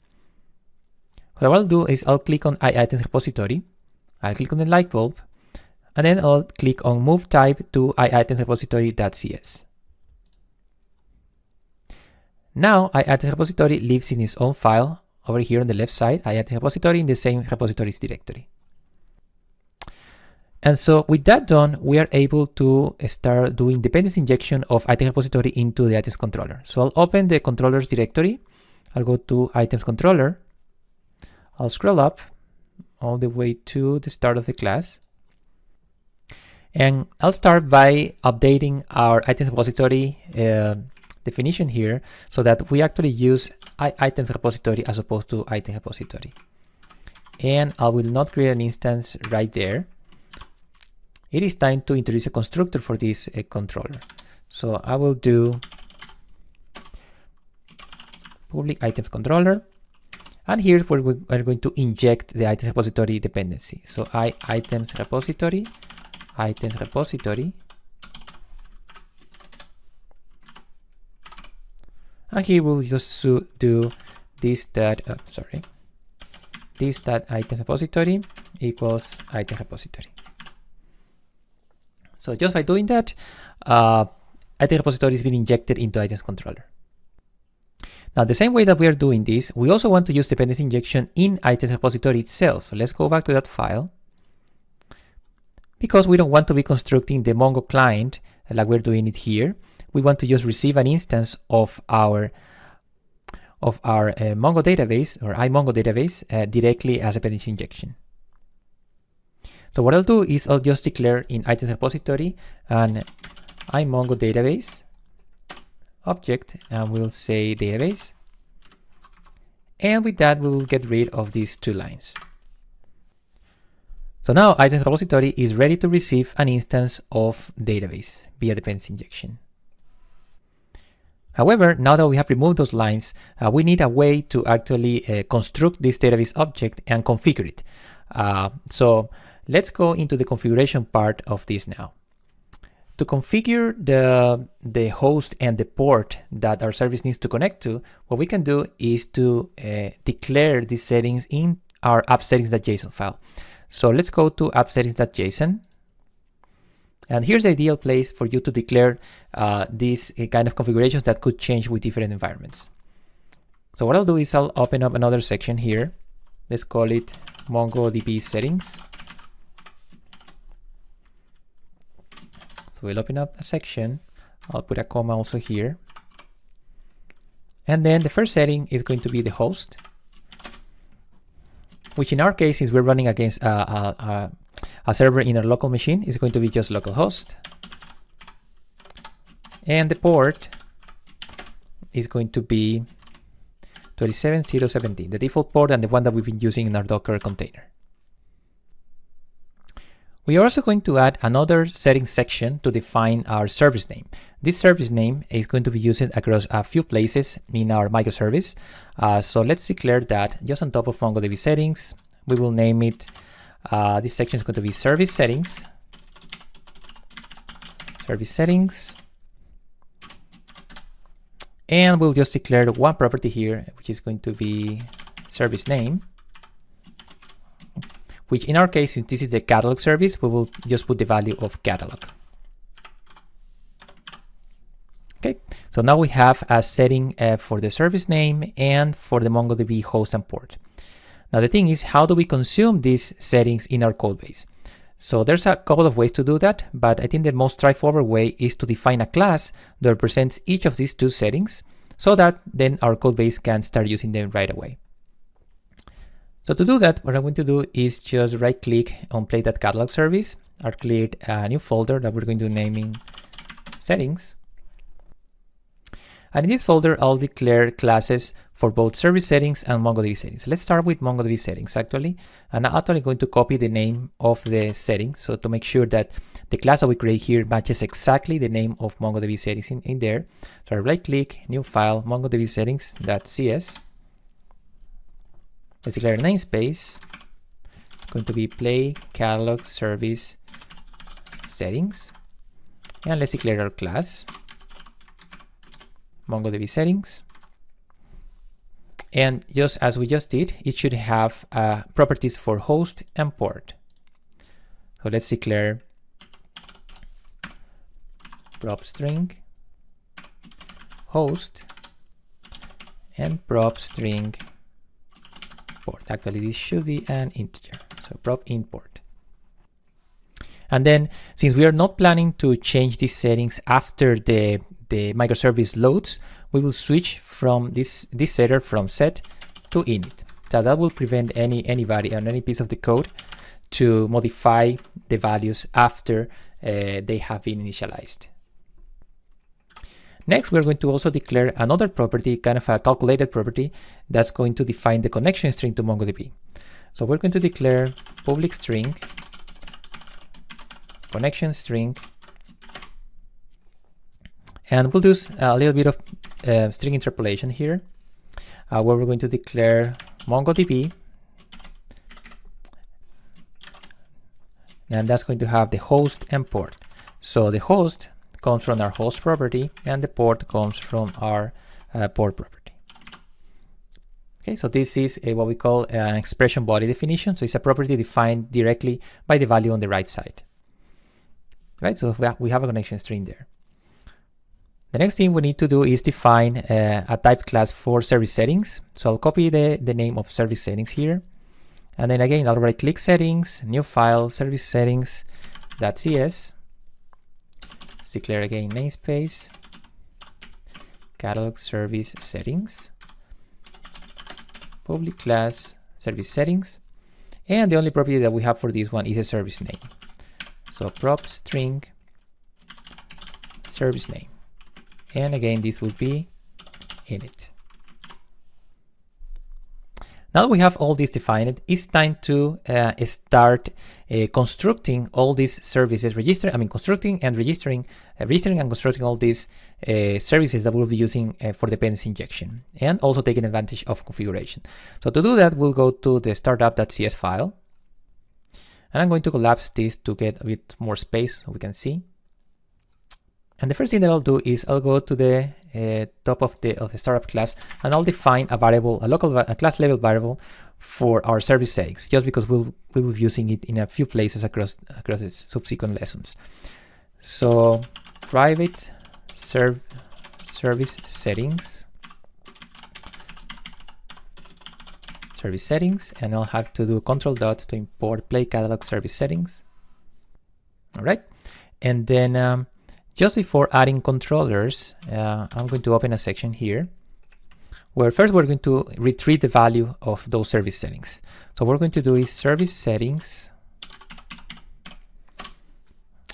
What I'll do is I'll click on items repository, I'll click on the light bulb, and then I'll click on move type to items repository.cs. Now items repository lives in its own file over here on the left side, items repository in the same repositories directory. And so with that done, we are able to start doing dependency injection of items repository into the items controller. So I'll open the controllers directory. I'll go to items controller. I'll scroll up all the way to the start of the class. And I'll start by updating our items repository definition here so that we actually use items repository as opposed to item repository. And I will not create an instance right there. It is time to introduce a constructor for this controller. So I will do public items controller. And here's where we are going to inject the items repository dependency. So items repository. And here we'll just do this item repository equals item repository. So just by doing that, item repository is being injected into items controller. Now, the same way that we are doing this, we also want to use dependency injection in items repository itself. So let's go back to that file. Because we don't want to be constructing the Mongo client like we're doing it here. We want to just receive an instance of our Mongo database or iMongo database directly as a dependency injection. So what I'll do is I'll just declare in items repository an iMongo database object, and we'll say database. And with that, we will get rid of these 2 lines. So now items repository is ready to receive an instance of database via dependency injection. However, now that we have removed those lines, we need a way to actually construct this database object and configure it. So let's go into the configuration part of this now. To configure the host and the port that our service needs to connect to, what we can do is to declare these settings in our app settings.json file. So let's go to app settings.json. And here's the ideal place for you to declare these kind of configurations that could change with different environments. So what I'll do is I'll open up another section here. Let's call it MongoDB settings. So we'll open up a section. I'll put a comma also here. And then the first setting is going to be the host, which in our case, since we're running against a server in our local machine, is going to be just localhost. And the port is going to be 27017, the default port and the one that we've been using in our Docker container. We are also going to add another settings section to define our service name. This service name is going to be used across a few places in our microservice. So let's declare that just on top of MongoDB settings, we will name it, this section is going to be service settings, and we'll just declare one property here, which is going to be service name, which in our case, since this is the catalog service, we will just put the value of catalog. Okay, so now we have a setting for the service name and for the MongoDB host and port. Now the thing is, how do we consume these settings in our code base? So there's a couple of ways to do that, but I think the most straightforward way is to define a class that represents each of these 2 settings so that then our code base can start using them right away. So to do that, what I'm going to do is just right click on play.catalog service. I'll create a new folder that we're going to name settings. And in this folder, I'll declare classes for both service settings and MongoDB settings. Let's start with MongoDB settings actually. And I'm actually going to copy the name of the setting. So to make sure that the class that we create here matches exactly the name of MongoDB settings in there. So I right click, new file, MongoDB settings.cs. Let's declare a namespace. It's going to be play catalog service settings. And let's declare our class, MongoDB settings. And just as we just did, it should have properties for host and port. So let's declare prop string host and prop string port. Actually, this should be an integer. So prop int port. And then since we are not planning to change these settings after the microservice loads, we will switch from this setter from set to init. So that will prevent anybody on any piece of the code to modify the values after they have been initialized. Next, we're going to also declare another property, kind of a calculated property, that's going to define the connection string to MongoDB. So we're going to declare public string, connection string, and we'll do a little bit of string interpolation here, where we're going to declare MongoDB, and that's going to have the host and port. So the host comes from our host property, and the port comes from our port property. Okay, so this is what we call an expression body definition. So it's a property defined directly by the value on the right side. Right, so we have a connection string there. The next thing we need to do is define a type class for service settings. So I'll copy the name of service settings here. And then again, I'll right click settings, new file, service settings.cs. Declare again namespace, catalog service settings, public class service settings, and the only property that we have for this one is a service name. So prop string service name. And again, this will be init. Now that we have all this defined, it's time to start constructing all these services, constructing and registering and constructing all these services that we'll be using for dependency injection, and also taking advantage of configuration. So to do that, we'll go to the startup.cs file, and I'm going to collapse this to get a bit more space so we can see. And the first thing that I'll do is I'll go to the top of the startup class, and I'll define a variable, a class level variable for our service settings, just because we'll be using it in a few places across the subsequent lessons. So private service settings, and I'll have to do control dot to import play catalog service settings. All right, and then just before adding controllers, I'm going to open a section here where first we're going to retrieve the value of those service settings. So what we're going to do is service settings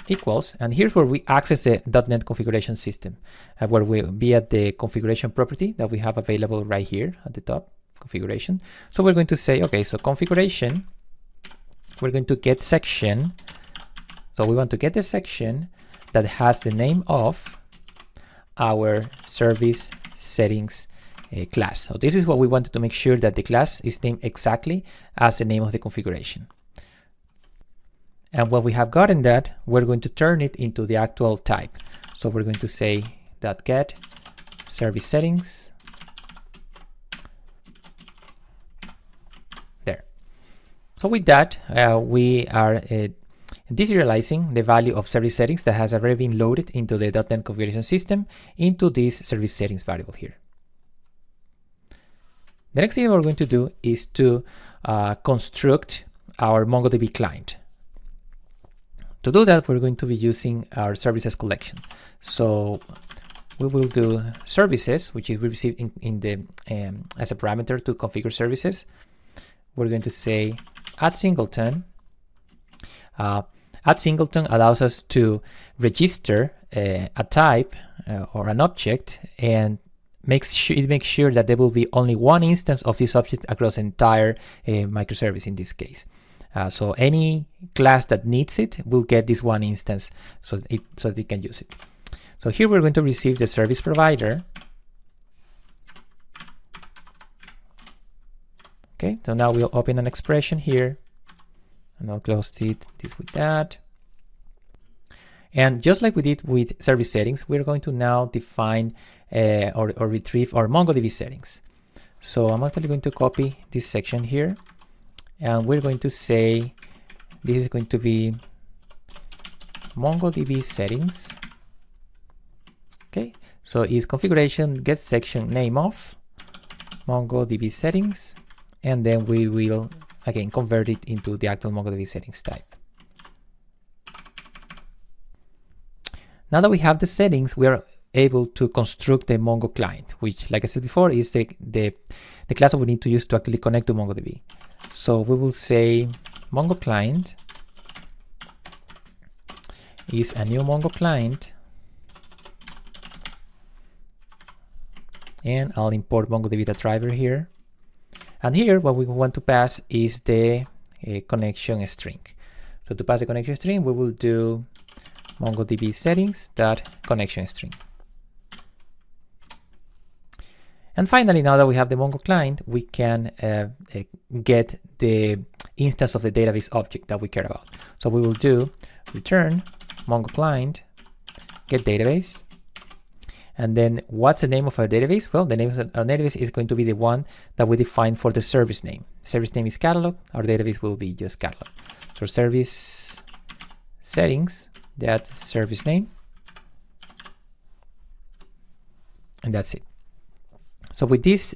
equals, and here's where we access the .NET configuration system, where we'll be at the configuration property that we have available right here at the top, configuration. So we're going to say, okay, so configuration, we're going to get section. So we want to get the section that has the name of our service settings class. So this is what we wanted to make sure that the class is named exactly as the name of the configuration. And when we have gotten that, we're going to turn it into the actual type. So we're going to say .get service settings. There. So with that, we are deserializing the value of service settings that has already been loaded into the .NET configuration system into this service settings variable here. The next thing we're going to do is to construct our MongoDB client. To do that, we're going to be using our services collection. So we will do services, which is we received in the as a parameter to configure services. We're going to say add singleton. Add singleton allows us to register a type or an object, and makes sure that there will be only one instance of this object across the entire microservice in this case. So any class that needs it will get this one instance so they can use it. So here we're going to receive the service provider. Okay, so now we'll open an expression here, and I'll close this with that. And just like we did with service settings, we're going to now define or retrieve our MongoDB settings. So I'm actually going to copy this section here, and we're going to say this is going to be MongoDB settings. Okay, so is configuration get section name of MongoDB settings, and then we will again convert it into the actual MongoDB settings type. Now that we have the settings, we are able to construct the Mongo client, which, like I said before, is the class that we need to use to actually connect to MongoDB. So we will say Mongo client is a new Mongo client, and I'll import MongoDB driver here. And here, what we want to pass is the connection string. So to pass the connection string, we will do MongoDB settings connection string. And finally, now that we have the Mongo client, we can get the instance of the database object that we care about. So we will do return Mongo client get database. And then what's the name of our database? Well, the name of our database is going to be the one that we define for the service name. Service name is catalog. Our database will be just catalog. So service settings, that service name. And that's it. So with this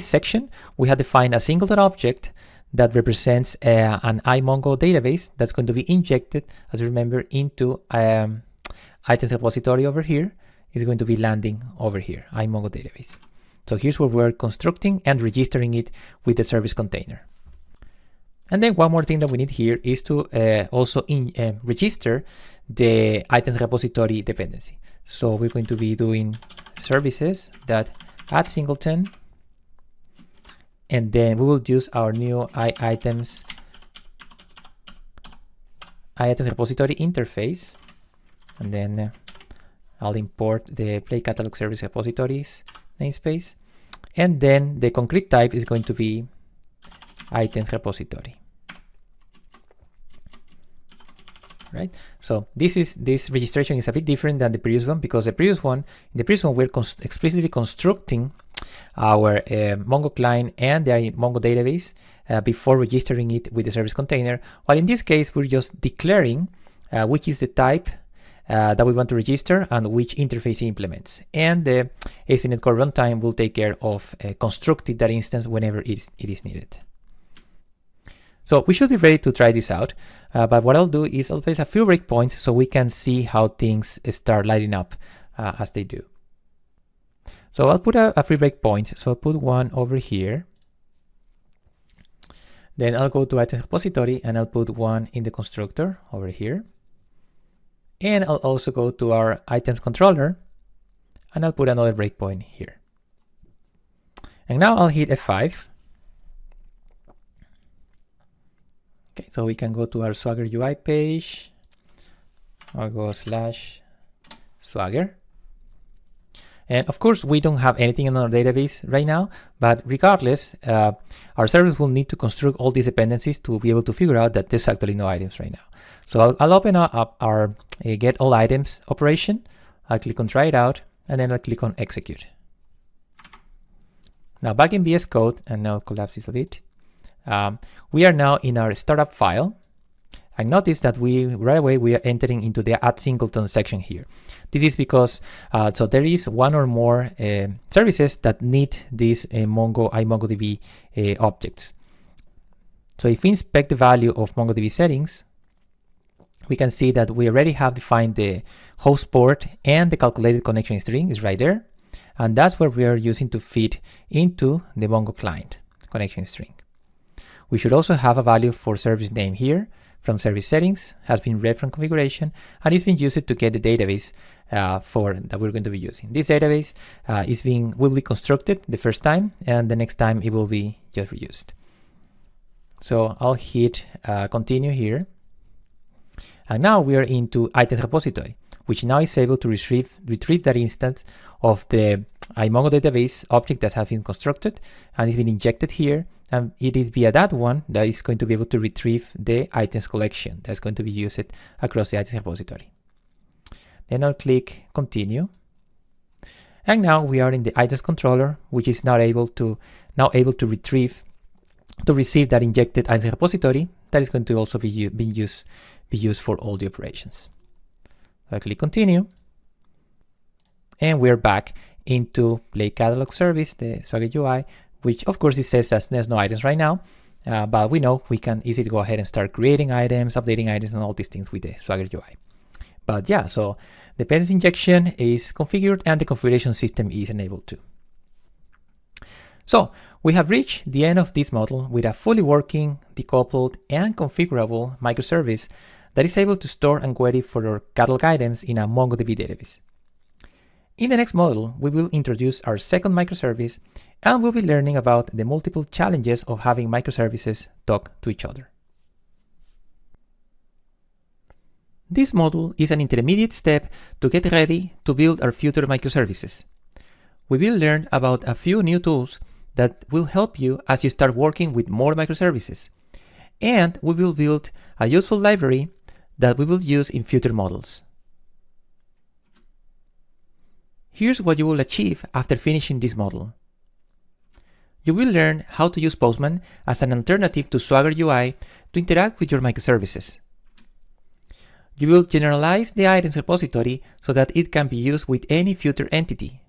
section, we have defined a singleton object that represents an iMongo database that's going to be injected, as you remember, into items repository over here. Is going to be landing over here, iMongo database. So here's where we're constructing and registering it with the service container. And then one more thing that we need here is to also register the items repository dependency. So we're going to be doing services that add singleton, and then we will use our new items repository interface, and then I'll import the play catalog service repositories namespace, and then the concrete type is going to be items repository. Right. So this registration is a bit different than the previous one, because in the previous one we're explicitly constructing our Mongo client and the Mongo database before registering it with the service container, while in this case we're just declaring which is the type that we want to register and which interface it implements, and the ASP.NET Core runtime will take care of constructing that instance whenever it is needed. So we should be ready to try this out, but what I'll do is I'll place a few breakpoints so we can see how things start lighting up as they do. So I'll put a free breakpoint. So I'll put one over here. Then I'll go to items repository and I'll put one in the constructor over here. And I'll also go to our items controller and I'll put another breakpoint here. And now I'll hit F5. Okay, so we can go to our Swagger UI page. I'll go /Swagger. And of course, we don't have anything in our database right now, but regardless, our service will need to construct all these dependencies to be able to figure out that there's actually no items right now. So I'll open up our get all items operation. I'll click on try it out, and then I'll click on execute. Now back in VS Code, and I'll collapse this a bit. We are now in our startup file. And notice that right away we are entering into the add singleton section here. This is because so there is one or more services that need these MongoDB objects. So if we inspect the value of MongoDB settings, we can see that we already have defined the host port, and the calculated connection string is right there. And that's what we are using to feed into the Mongo client connection string. We should also have a value for service name here from service settings, has been read from configuration, and it's been used to get the database that we're going to be using. This database will be constructed the first time, and the next time it will be just reused. So I'll hit continue here. And now we are into items repository, which now is able to retrieve that instance of the iMongo database object that has been constructed and it's been injected here, and it is via that one that is going to be able to retrieve the items collection that's going to be used across the items repository. Then I'll click continue, and now we are in the items controller, which is now able to receive that injected items repository that is going to also be used for all the operations. I'll click continue, and we're back into play catalog service, the Swagger UI, which of course it says that there's no items right now, but we know we can easily go ahead and start creating items, updating items, and all these things with the Swagger UI. But yeah, so the dependency injection is configured and the configuration system is enabled too. So we have reached the end of this model with a fully working, decoupled, and configurable microservice that is able to store and query for our catalog items in a MongoDB database. In the next module, we will introduce our second microservice, and we'll be learning about the multiple challenges of having microservices talk to each other. This module is an intermediate step to get ready to build our future microservices. We will learn about a few new tools that will help you as you start working with more microservices, and we will build a useful library that we will use in future models. Here's what you will achieve after finishing this module. You will learn how to use Postman as an alternative to Swagger UI to interact with your microservices. You will generalize the items repository so that it can be used with any future entity.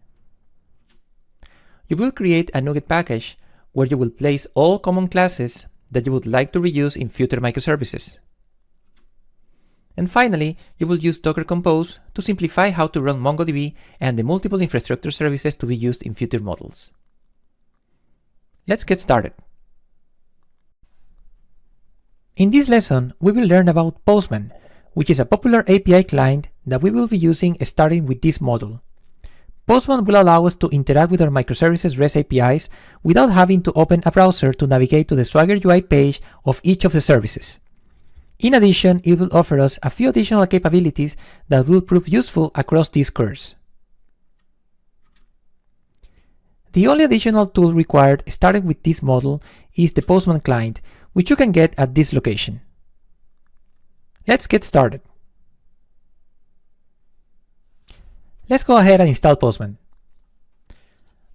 You will create a NuGet package where you will place all common classes that you would like to reuse in future microservices. And finally, you will use Docker Compose to simplify how to run MongoDB and the multiple infrastructure services to be used in future models. Let's get started. In this lesson, we will learn about Postman, which is a popular API client that we will be using starting with this module. Postman will allow us to interact with our microservices REST APIs without having to open a browser to navigate to the Swagger UI page of each of the services. In addition, it will offer us a few additional capabilities that will prove useful across this course. The only additional tool required starting with this module is the Postman client, which you can get at this location. Let's get started. Let's go ahead and install Postman.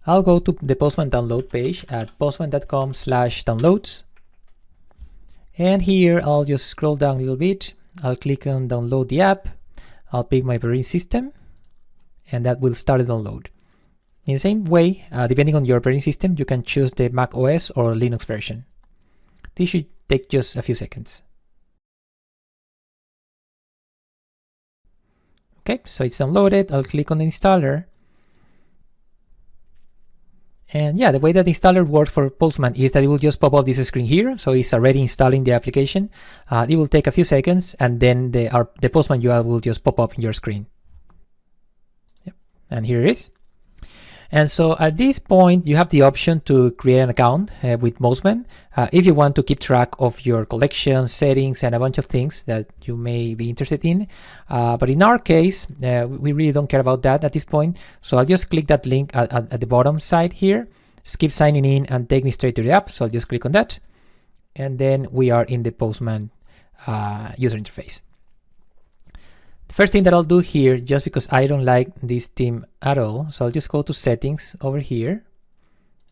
I'll go to the Postman download page at postman.com/downloads. And here I'll just scroll down a little bit. I'll click on download the app. I'll pick my operating system, and that will start the download. In the same way, depending on your operating system, you can choose the Mac OS or Linux version. This should take just a few seconds. Okay, so it's downloaded. I'll click on the installer. And yeah, the way that the installer works for Postman is that it will just pop up this screen here. So it's already installing the application. It will take a few seconds, and then the Postman UI will just pop up in your screen. Yep. And here it is. And so at this point, you have the option to create an account with Postman if you want to keep track of your collection, settings, and a bunch of things that you may be interested in. But in our case, we really don't care about that at this point. So I'll just click that link at the bottom side here, skip signing in, and take me straight to the app. So I'll just click on that. And then we are in the Postman user interface. First thing that I'll do here, just because I don't like this theme at all, so I'll just go to settings over here,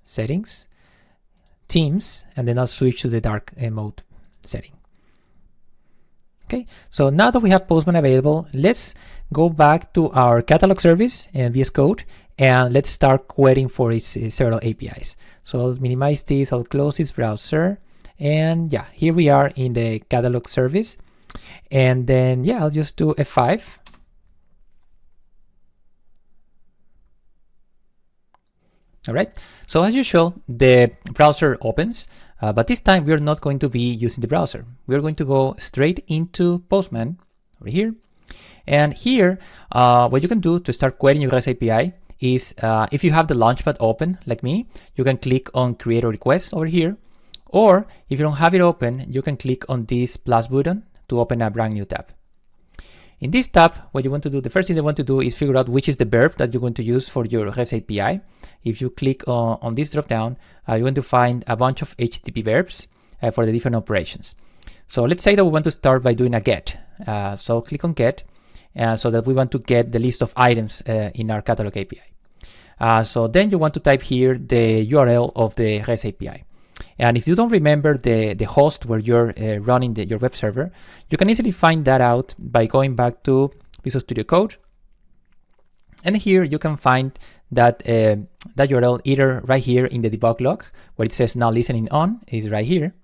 settings, themes, and then I'll switch to the dark mode setting. Okay, so now that we have Postman available, let's go back to our catalog service in VS Code, and let's start querying for its several APIs. So I'll minimize this, I'll close this browser, and yeah, here we are in the catalog service. And then, yeah, I'll just do F5. All right, so as usual, the browser opens, but this time we're not going to be using the browser. We're going to go straight into Postman over here. And here, what you can do to start querying your REST API is if you have the Launchpad open, like me, you can click on Create a Request over here. Or if you don't have it open, you can click on this plus button to open a brand new tab. In this tab, what you want to do, the first thing you want to do is figure out which is the verb that you're going to use for your REST API. If you click on this drop down, you're going to find a bunch of HTTP verbs for the different operations. So let's say that we want to start by doing a get. So I'll click on get, so that we want to get the list of items in our catalog API. So then you want to type here the URL of the REST API. And if you don't remember the host where you're running your web server, you can easily find that out by going back to Visual Studio Code. And here you can find that that URL either right here in the debug log, where it says now listening on, is right here.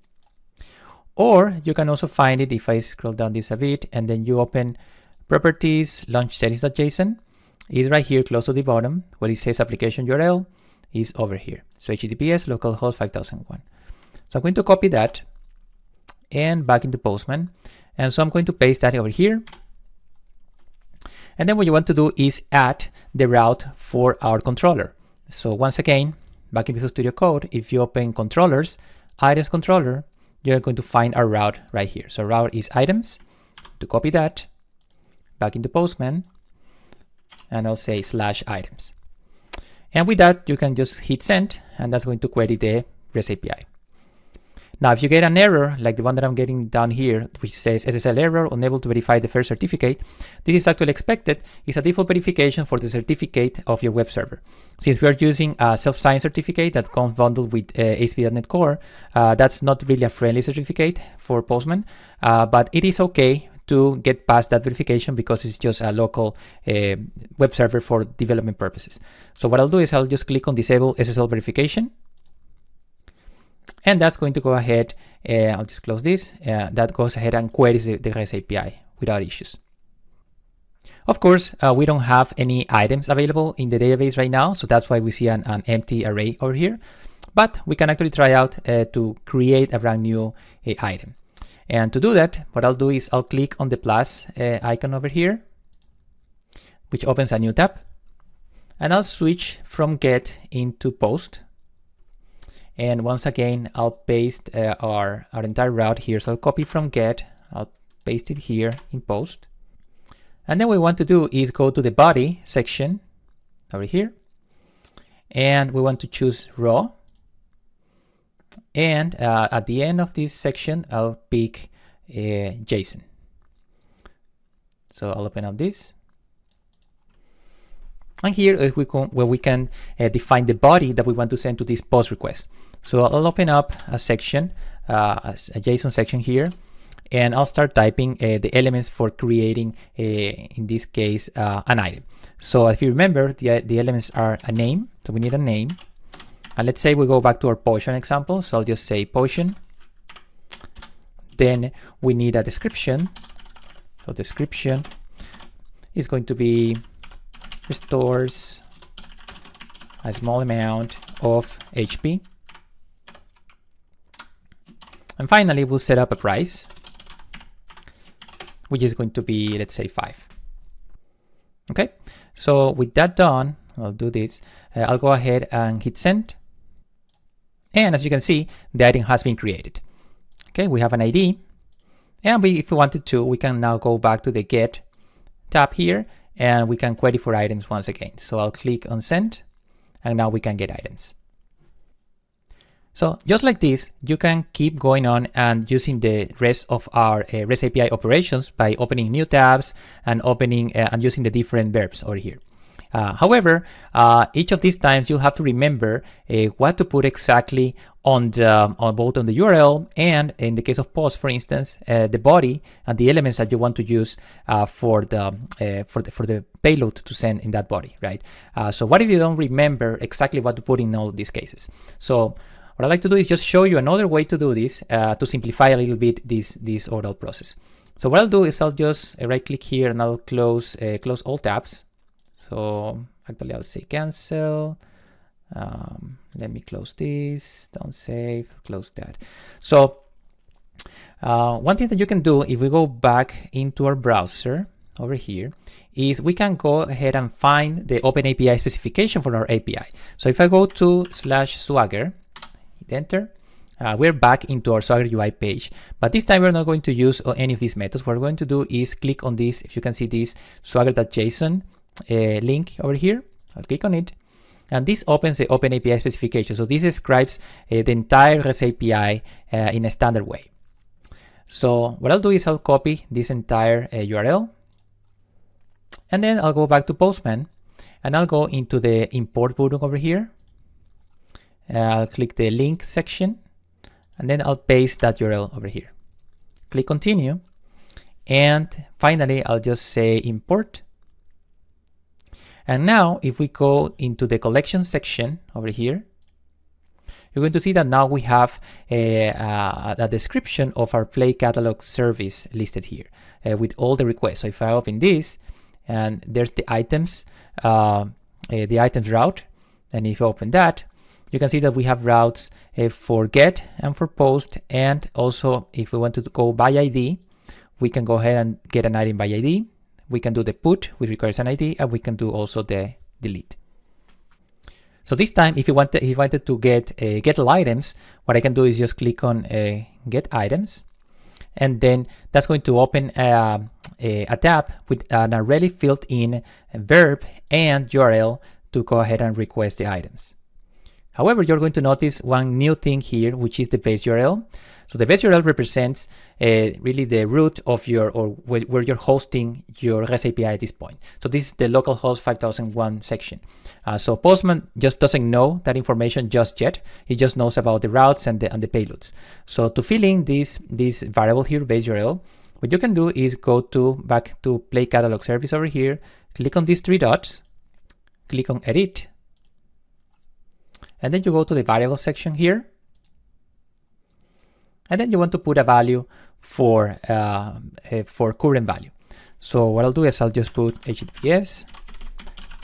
Or you can also find it if I scroll down this a bit, and then you open properties, launch settings.json, is right here close to the bottom, where it says application URL is over here. So HTTPS localhost 5001. So I'm going to copy that and back into Postman. And so I'm going to paste that over here. And then what you want to do is add the route for our controller. So once again, back in Visual Studio Code, if you open controllers, items controller, you're going to find our route right here. So route is items. To copy that, back into Postman, and I'll say /items. And with that, you can just hit send, and that's going to query the REST API. Now, if you get an error, like the one that I'm getting down here, which says SSL error, unable to verify the first certificate, this is actually expected. It's a default verification for the certificate of your web server. Since we are using a self-signed certificate that comes bundled with ASP.NET Core, that's not really a friendly certificate for Postman, but it is okay to get past that verification because it's just a local web server for development purposes. So what I'll do is I'll just click on disable SSL verification. And that's going to go ahead, I'll just close this, that goes ahead and queries the REST API without issues. Of course, we don't have any items available in the database right now, so that's why we see an empty array over here. But we can actually try out to create a brand new item. And to do that, what I'll do is I'll click on the plus icon over here. which opens a new tab. And I'll switch from get into post. And once again, I'll paste our entire route here. So I'll copy from get, I'll paste it here in post. And then what we want to do is go to the body section over here. And we want to choose raw. And at the end of this section, I'll pick JSON. So I'll open up this. And here we can define the body that we want to send to this post request. So I'll open up a section, a JSON section here, and I'll start typing the elements for creating, in this case, an item. So if you remember, the elements are a name. So we need a name. And let's say we go back to our potion example. So I'll just say potion. Then we need a description. So description is going to be restores a small amount of HP. And finally, we'll set up a price, which is going to be, let's say, 5. Okay, so with that done, I'll do this. I'll go ahead and hit send. And as you can see, the item has been created. Okay, we have an ID. And if we wanted to, we can now go back to the get tab here, and we can query for items once again. So I'll click on send, and now we can get items. So just like this, you can keep going on and using the rest of our REST API operations by opening new tabs and opening and using the different verbs over here. However, each of these times you'll have to remember what to put exactly on both on the URL and, in the case of post, for instance, the body and the elements that you want to use for the payload to send in that body, right? So what if you don't remember exactly what to put in all of these cases? So what I'd like to do is just show you another way to do this to simplify a little bit this overall process. So what I'll do is I'll just right click here and I'll close all tabs. So actually I'll say cancel. Let me close this, don't save, close that. So one thing that you can do if we go back into our browser over here is we can go ahead and find the OpenAPI specification for our API. So if I go to /Swagger, hit enter, we're back into our Swagger UI page, but this time we're not going to use any of these methods. What we're going to do is click on this, if you can see this swagger.json link over here. I'll click on it, and this opens the OpenAPI specification. So this describes the entire REST API in a standard way. So what I'll do is I'll copy this entire URL, and then I'll go back to Postman, and I'll go into the import button over here. I'll click the link section, and then I'll paste that URL over here. Click continue, and finally I'll just say import. And now if we go into the collection section over here, you're going to see that now we have a description of our play catalog service listed here with all the requests. So if I open this, and there's the items route, and if you open that, you can see that we have routes for get and for post, and also if we want to go by ID, we can go ahead and get an item by ID. We can do the put, which requires an ID, and we can do also the delete. So this time, if you wanted to get all items, what I can do is just click on get items, and then that's going to open a tab with an already filled in verb and URL to go ahead and request the items. However, you're going to notice one new thing here, which is the base URL. So the base URL represents really the root of your, or where you're hosting your REST API at this point. So this is the localhost 5001 section. So Postman just doesn't know that information just yet. He just knows about the routes and the payloads. So to fill in this variable here, base URL, what you can do is go back to Play Catalog Service over here, click on these 3 dots, click on Edit, and then you go to the variable section here, and then you want to put a value for current value. So what I'll do is I'll just put HTTPS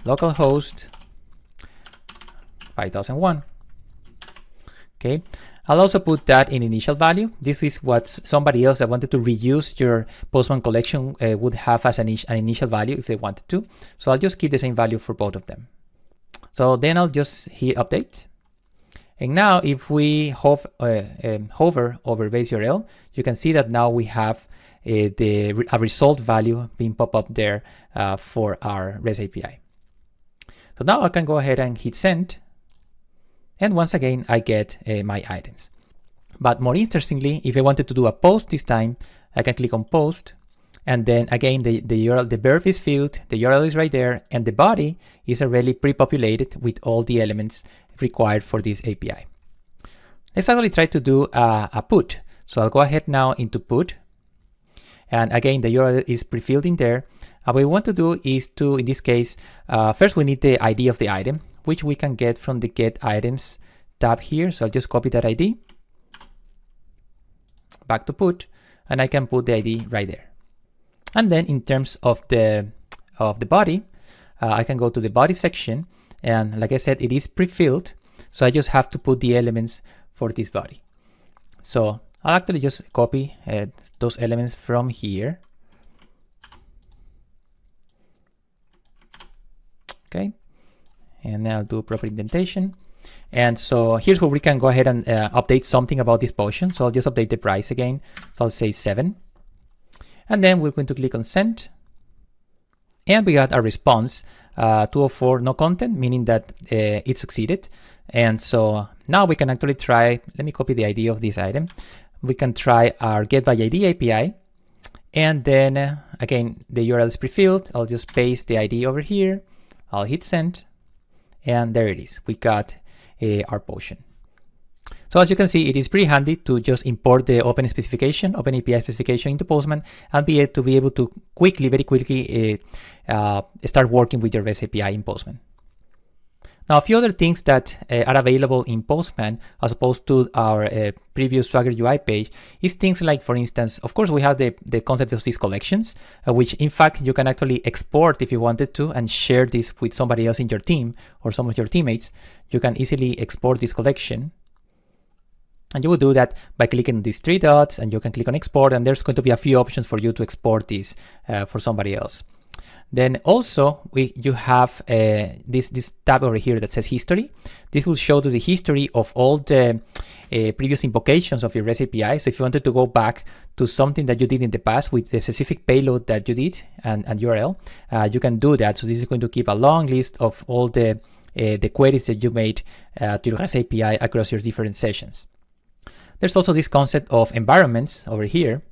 localhost 5001. Okay, I'll also put that in initial value. This is what somebody else that wanted to reuse your Postman collection would have as an initial value if they wanted to. So I'll just keep the same value for both of them. So then I'll just hit update. And now if we hover over base URL, you can see that now we have a result value being pop up there for our REST API. So now I can go ahead and hit send. And once again, I get my items. But more interestingly, if I wanted to do a post this time, I can click on post. And then again, the URL, the verb is filled, the URL is right there, and the body is already pre-populated with all the elements required for this API. Let's actually try to do a put. So I'll go ahead now into put. And again, the URL is pre-filled in there. What we want to do is to, in this case, first we need the ID of the item, which we can get from the Get Items tab here. So I'll just copy that ID, back to put, and I can put the ID right there. And then in terms of the body, I can go to the body section, and like I said, it is pre-filled, so I just have to put the elements for this body. So I'll actually just copy those elements from here. Okay. And then I'll do proper indentation. And so here's where we can go ahead and update something about this potion. So I'll just update the price again. So I'll say 7. And then we're going to click on send. And we got our response, 204 no content, meaning that it succeeded. And so now we can actually try, let me copy the ID of this item. We can try our get by ID API. And then again, the URL is pre-filled. I'll just paste the ID over here. I'll hit send. And there it is. We got our potion. So as you can see, it is pretty handy to just import the Open specification, Open API specification into Postman, and be able to very quickly start working with your REST API in Postman. Now, a few other things that are available in Postman as opposed to our previous Swagger UI page is things like, for instance, of course, we have the concept of these collections, which in fact you can actually export if you wanted to and share this with somebody else in your team or some of your teammates. You can easily export this collection. And you will do that by clicking these 3 dots, and you can click on export, and there's going to be a few options for you to export this for somebody else. Then also you have this tab over here that says history. This will show you the history of all the previous invocations of your REST API. So if you wanted to go back to something that you did in the past with the specific payload that you did and URL, you can do that. So this is going to keep a long list of all the queries that you made to your REST API across your different sessions. There's also this concept of environments over here,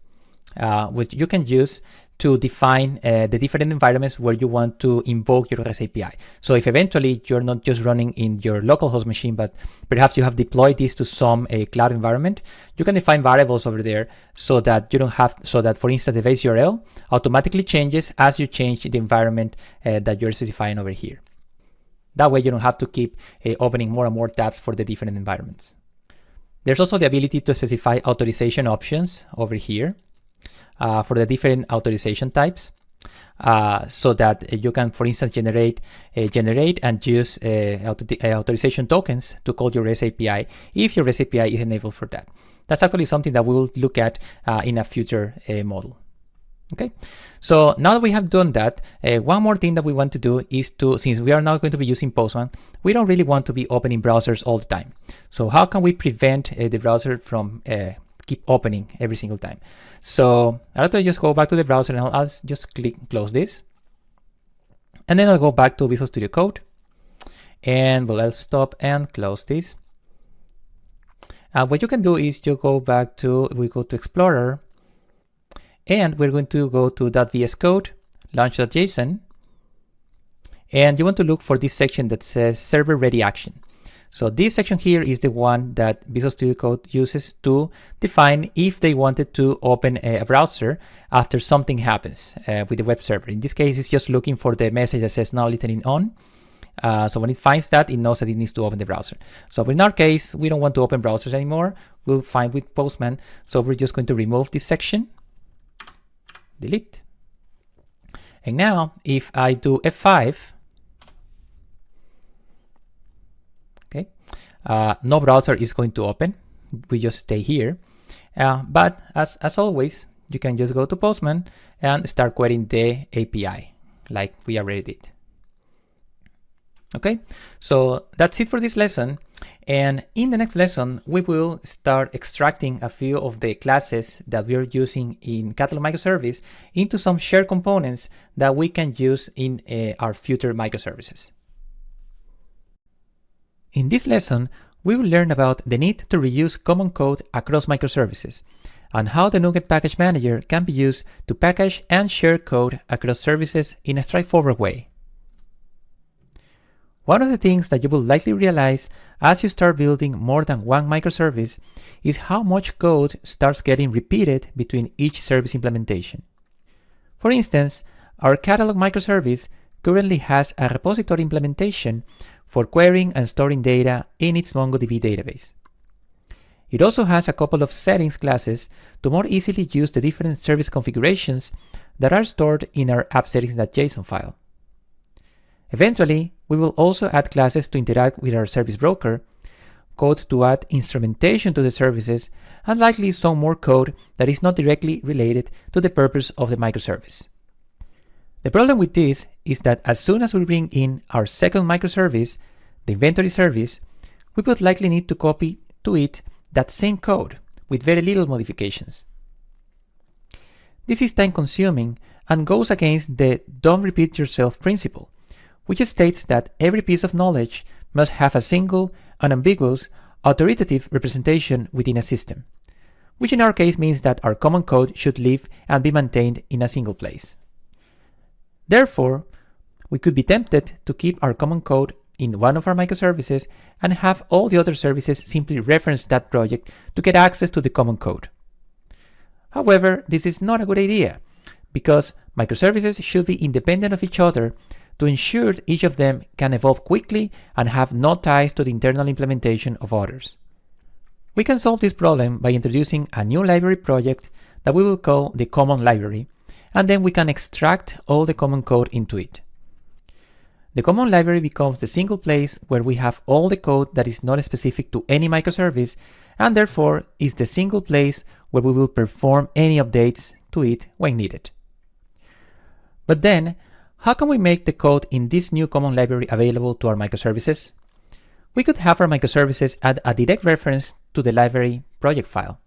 which you can use to define the different environments where you want to invoke your REST API. So if eventually you're not just running in your local host machine, but perhaps you have deployed this to some cloud environment, you can define variables over there so that you don't have, so that for instance, the base URL automatically changes as you change the environment that you're specifying over here. That way you don't have to keep opening more and more tabs for the different environments. There's also the ability to specify authorization options over here for the different authorization types, so that you can, for instance, generate and use authorization tokens to call your REST API if your REST API is enabled for that. That's actually something that we will look at in a future model. Okay, so now that we have done that, one more thing that we want to do is to, since we are now going to be using Postman, we don't really want to be opening browsers all the time. So how can we prevent the browser from keep opening every single time? So I'll have to just go back to the browser, and I'll just close this. And then I'll go back to Visual Studio Code, and well, I'll stop and close this. What you can do is you go back to, we go to Explorer, and we're going to go to .vs Code, launch.json, and you want to look for this section that says server ready action. So this section here is the one that Visual Studio Code uses to define if they wanted to open a browser after something happens with the web server. In this case, it's just looking for the message that says now listening on. So when it finds that, it knows that it needs to open the browser. So in our case, we don't want to open browsers anymore. We'll find with Postman. So we're just going to remove this section. Delete. And now if I do F5, okay, no browser is going to open we just stay here. But as always, you can just go to Postman and start querying the API like we already did. Okay, so that's it for this lesson. And in the next lesson, we will start extracting a few of the classes that we are using in Catalog microservice into some shared components that we can use in our future microservices. In this lesson, we will learn about the need to reuse common code across microservices and how the NuGet Package Manager can be used to package and share code across services in a straightforward way. One of the things that you will likely realize as you start building more than one microservice is how much code starts getting repeated between each service implementation. For instance, our catalog microservice currently has a repository implementation for querying and storing data in its MongoDB database. It also has a couple of settings classes to more easily use the different service configurations that are stored in our app settings.json file. Eventually, we will also add classes to interact with our service broker, code to add instrumentation to the services, and likely some more code that is not directly related to the purpose of the microservice. The problem with this is that as soon as we bring in our second microservice, the inventory service, we would likely need to copy to it that same code with very little modifications. This is time consuming and goes against the don't repeat yourself principle, which states that every piece of knowledge must have a single, unambiguous, authoritative representation within a system, which in our case means that our common code should live and be maintained in a single place. Therefore, we could be tempted to keep our common code in one of our microservices and have all the other services simply reference that project to get access to the common code. However, this is not a good idea because microservices should be independent of each other to ensure each of them can evolve quickly and have no ties to the internal implementation of others. We can solve this problem by introducing a new library project that we will call the common library, and then we can extract all the common code into it. The common library becomes the single place where we have all the code that is not specific to any microservice, and therefore is the single place where we will perform any updates to it when needed. But then, how can we make the code in this new common library available to our microservices? We could have our microservices add a direct reference to the library project file.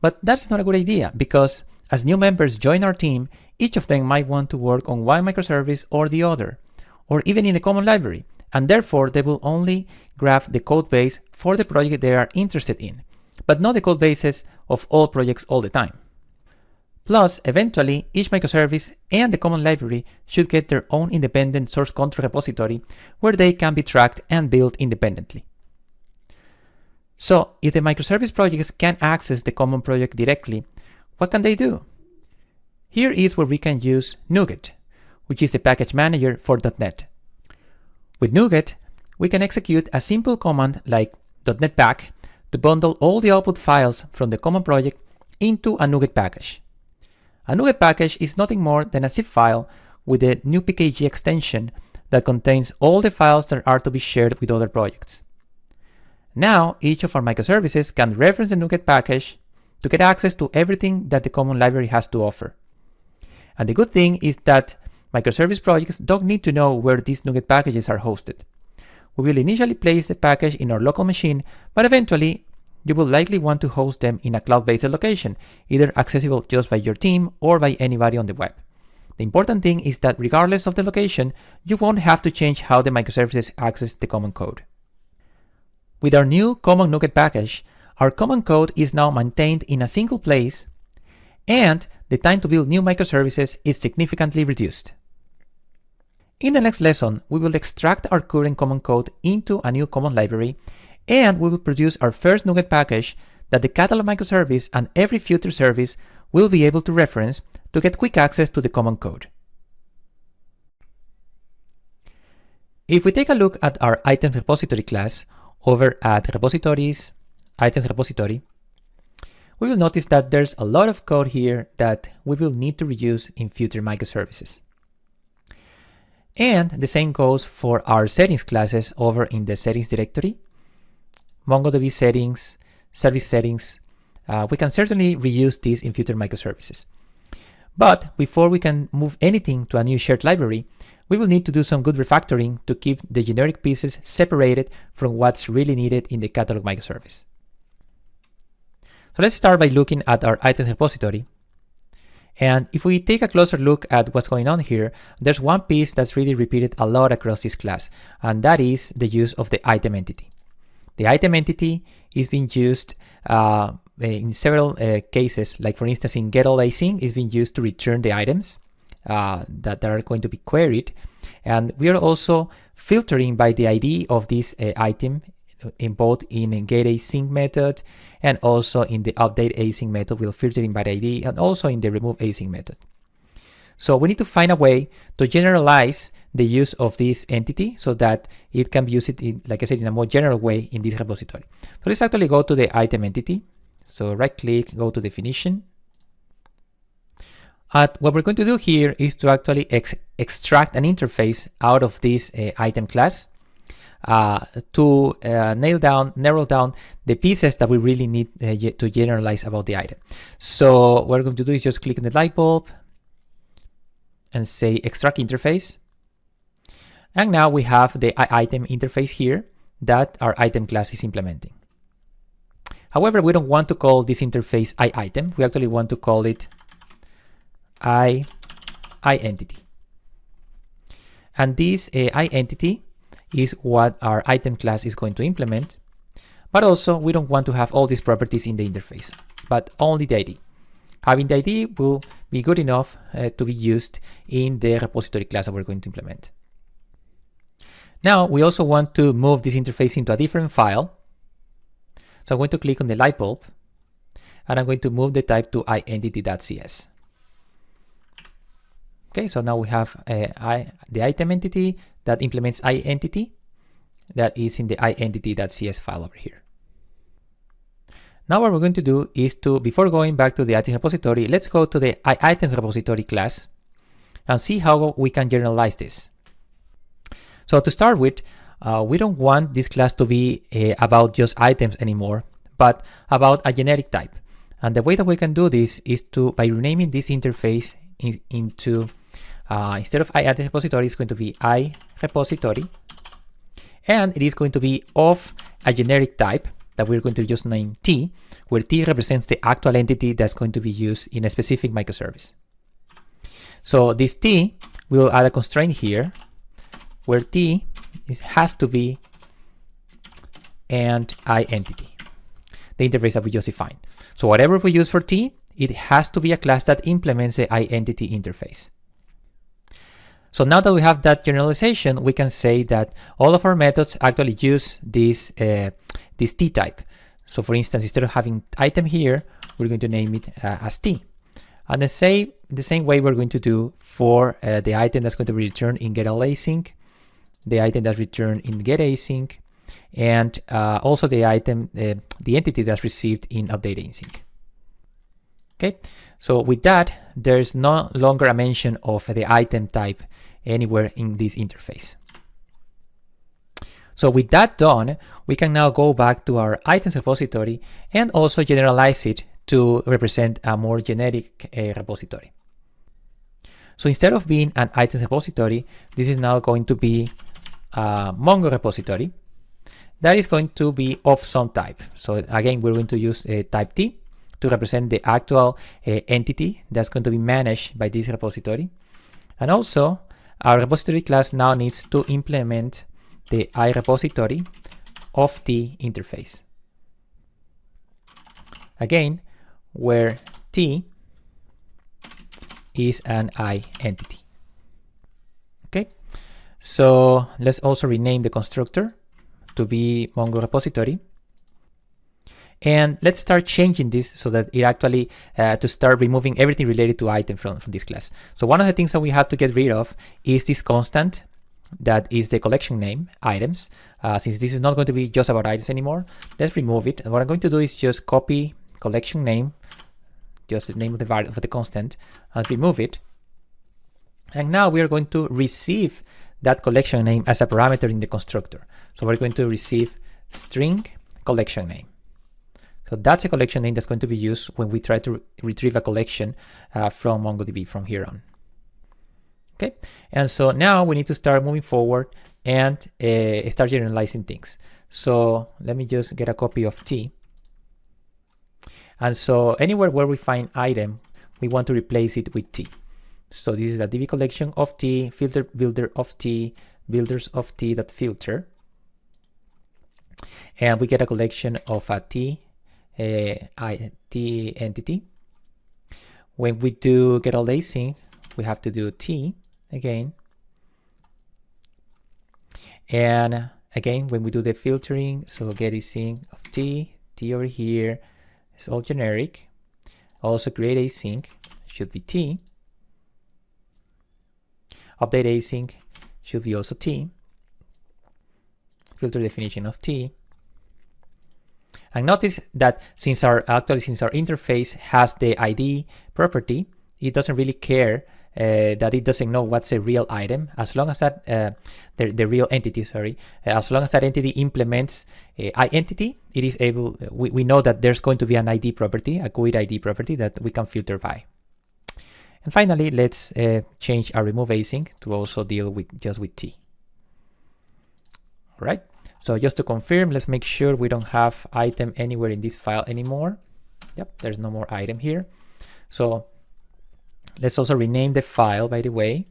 But that's not a good idea because as new members join our team, each of them might want to work on one microservice or the other, or even in the common library, and therefore they will only grab the code base for the project they are interested in, but not the code bases of all projects all the time. Plus, eventually, each microservice and the common library should get their own independent source control repository where they can be tracked and built independently. So, if the microservice projects can't access the common project directly, what can they do? Here is where we can use NuGet, which is the package manager for .NET. With NuGet, we can execute a simple command like .NET pack to bundle all the output files from the common project into a NuGet package. A NuGet package is nothing more than a zip file with a new PKG extension that contains all the files that are to be shared with other projects. Now, each of our microservices can reference the NuGet package to get access to everything that the common library has to offer. And the good thing is that microservice projects don't need to know where these NuGet packages are hosted. We will initially place the package in our local machine, but eventually you will likely want to host them in a cloud-based location, either accessible just by your team or by anybody on the web. The important thing is that regardless of the location, you won't have to change how the microservices access the common code. With our new common NuGet package, our common code is now maintained in a single place, and the time to build new microservices is significantly reduced. In the next lesson, we will extract our current common code into a new common library, and we will produce our first NuGet package that the catalog microservice and every future service will be able to reference to get quick access to the common code. If we take a look at our items repository class over at repositories, items repository, we will notice that there's a lot of code here that we will need to reuse in future microservices. And the same goes for our settings classes over in the settings directory, MongoDB settings, service settings. We can certainly reuse these in future microservices. But before we can move anything to a new shared library, we will need to do some good refactoring to keep the generic pieces separated from what's really needed in the catalog microservice. So let's start by looking at our items repository. And if we take a closer look at what's going on here, there's one piece that's really repeated a lot across this class, and that is the use of the item entity. The item entity is being used in several cases, like for instance in getAllAsync is being used to return the items that are going to be queried. And we are also filtering by the ID of this item in both in getAsync method and also in the updateAsync method. We're filtering by the ID and also in the removeAsync method. So we need to find a way to generalize the use of this entity so that it can be used, in, like I said, in a more general way in this repository. So let's actually go to the item entity. So right click, go to definition. What we're going to do here is to actually extract an interface out of this item class to narrow down the pieces that we really need to generalize about the item. So what we're going to do is just click on the light bulb and say extract interface. And now we have the item interface here that our item class is implementing. However, we don't want to call this interface item. We actually want to call it iEntity. And this iEntity is what our item class is going to implement. But also, we don't want to have all these properties in the interface, but only the ID. Having the ID will be good enough to be used in the repository class that we're going to implement. Now, we also want to move this interface into a different file. So I'm going to click on the light bulb, and I'm going to move the type to iEntity.cs. Okay, so now we have the item entity that implements iEntity that is in the iEntity.cs file over here. Now what we're going to do is to, before going back to the items repository, let's go to the items repository class and see how we can generalize this. So to start with, we don't want this class to be about just items anymore, but about a generic type. And the way that we can do this is by renaming this interface into, instead of iTems repository, it's going to be iRepository. And it is going to be of a generic type that we're going to just name T, where T represents the actual entity that's going to be used in a specific microservice. So this T, we'll add a constraint here, where T has to be and iEntity, the interface that we just defined. So whatever we use for T, it has to be a class that implements the iEntity interface. So now that we have that generalization, we can say that all of our methods actually use this T type. So for instance, instead of having item here, we're going to name it as T. And the same way we're going to do for the item that's going to be returned in getAllAsync, the item that's returned in getAsync, and also the item, the entity that's received in updateAsync. Okay, so with that, there's no longer a mention of the item type anywhere in this interface. So with that done, we can now go back to our items repository and also generalize it to represent a more generic repository. So instead of being an items repository, this is now going to be a Mongo repository that is going to be of some type. So again, we're going to use type T to represent the actual entity that's going to be managed by this repository. And also, our repository class now needs to implement the iRepository of the interface. Again, where T is an iEntity. Okay, so let's also rename the constructor to be Mongo repository. And let's start changing this so that it actually, to start removing everything related to item from this class. So one of the things that we have to get rid of is this constant that is the collection name, items. Since this is not going to be just about items anymore, let's remove it. And what I'm going to do is just copy collection name, just the name of the constant, and remove it. And now we are going to receive that collection name as a parameter in the constructor. So we're going to receive string collection name. So that's a collection name that's going to be used when we try to retrieve a collection from MongoDB from here on. Okay, and so now we need to start moving forward and start generalizing things. So let me just get a copy of T. And so anywhere where we find item, we want to replace it with T. So this is a DB collection of T, filter builder of T, builders of T that filter. And we get a collection of a T entity. When we do get all async, we have to do T again. And again, when we do the filtering, so get async of T over here, it's all generic. Also create async should be T. Update async should be also T. Filter definition of T. And notice that since our interface has the ID property, it doesn't really care that it doesn't know what's a real item, as long as that the real entity, as long as that entity implements entity, it is able. We know that there's going to be an ID property, a GUID ID property that we can filter by. And finally, let's change our remove async to also deal with just with T. All right. So just to confirm, let's make sure we don't have item anywhere in this file anymore. Yep, there's no more item here. So let's also rename the file, by the way.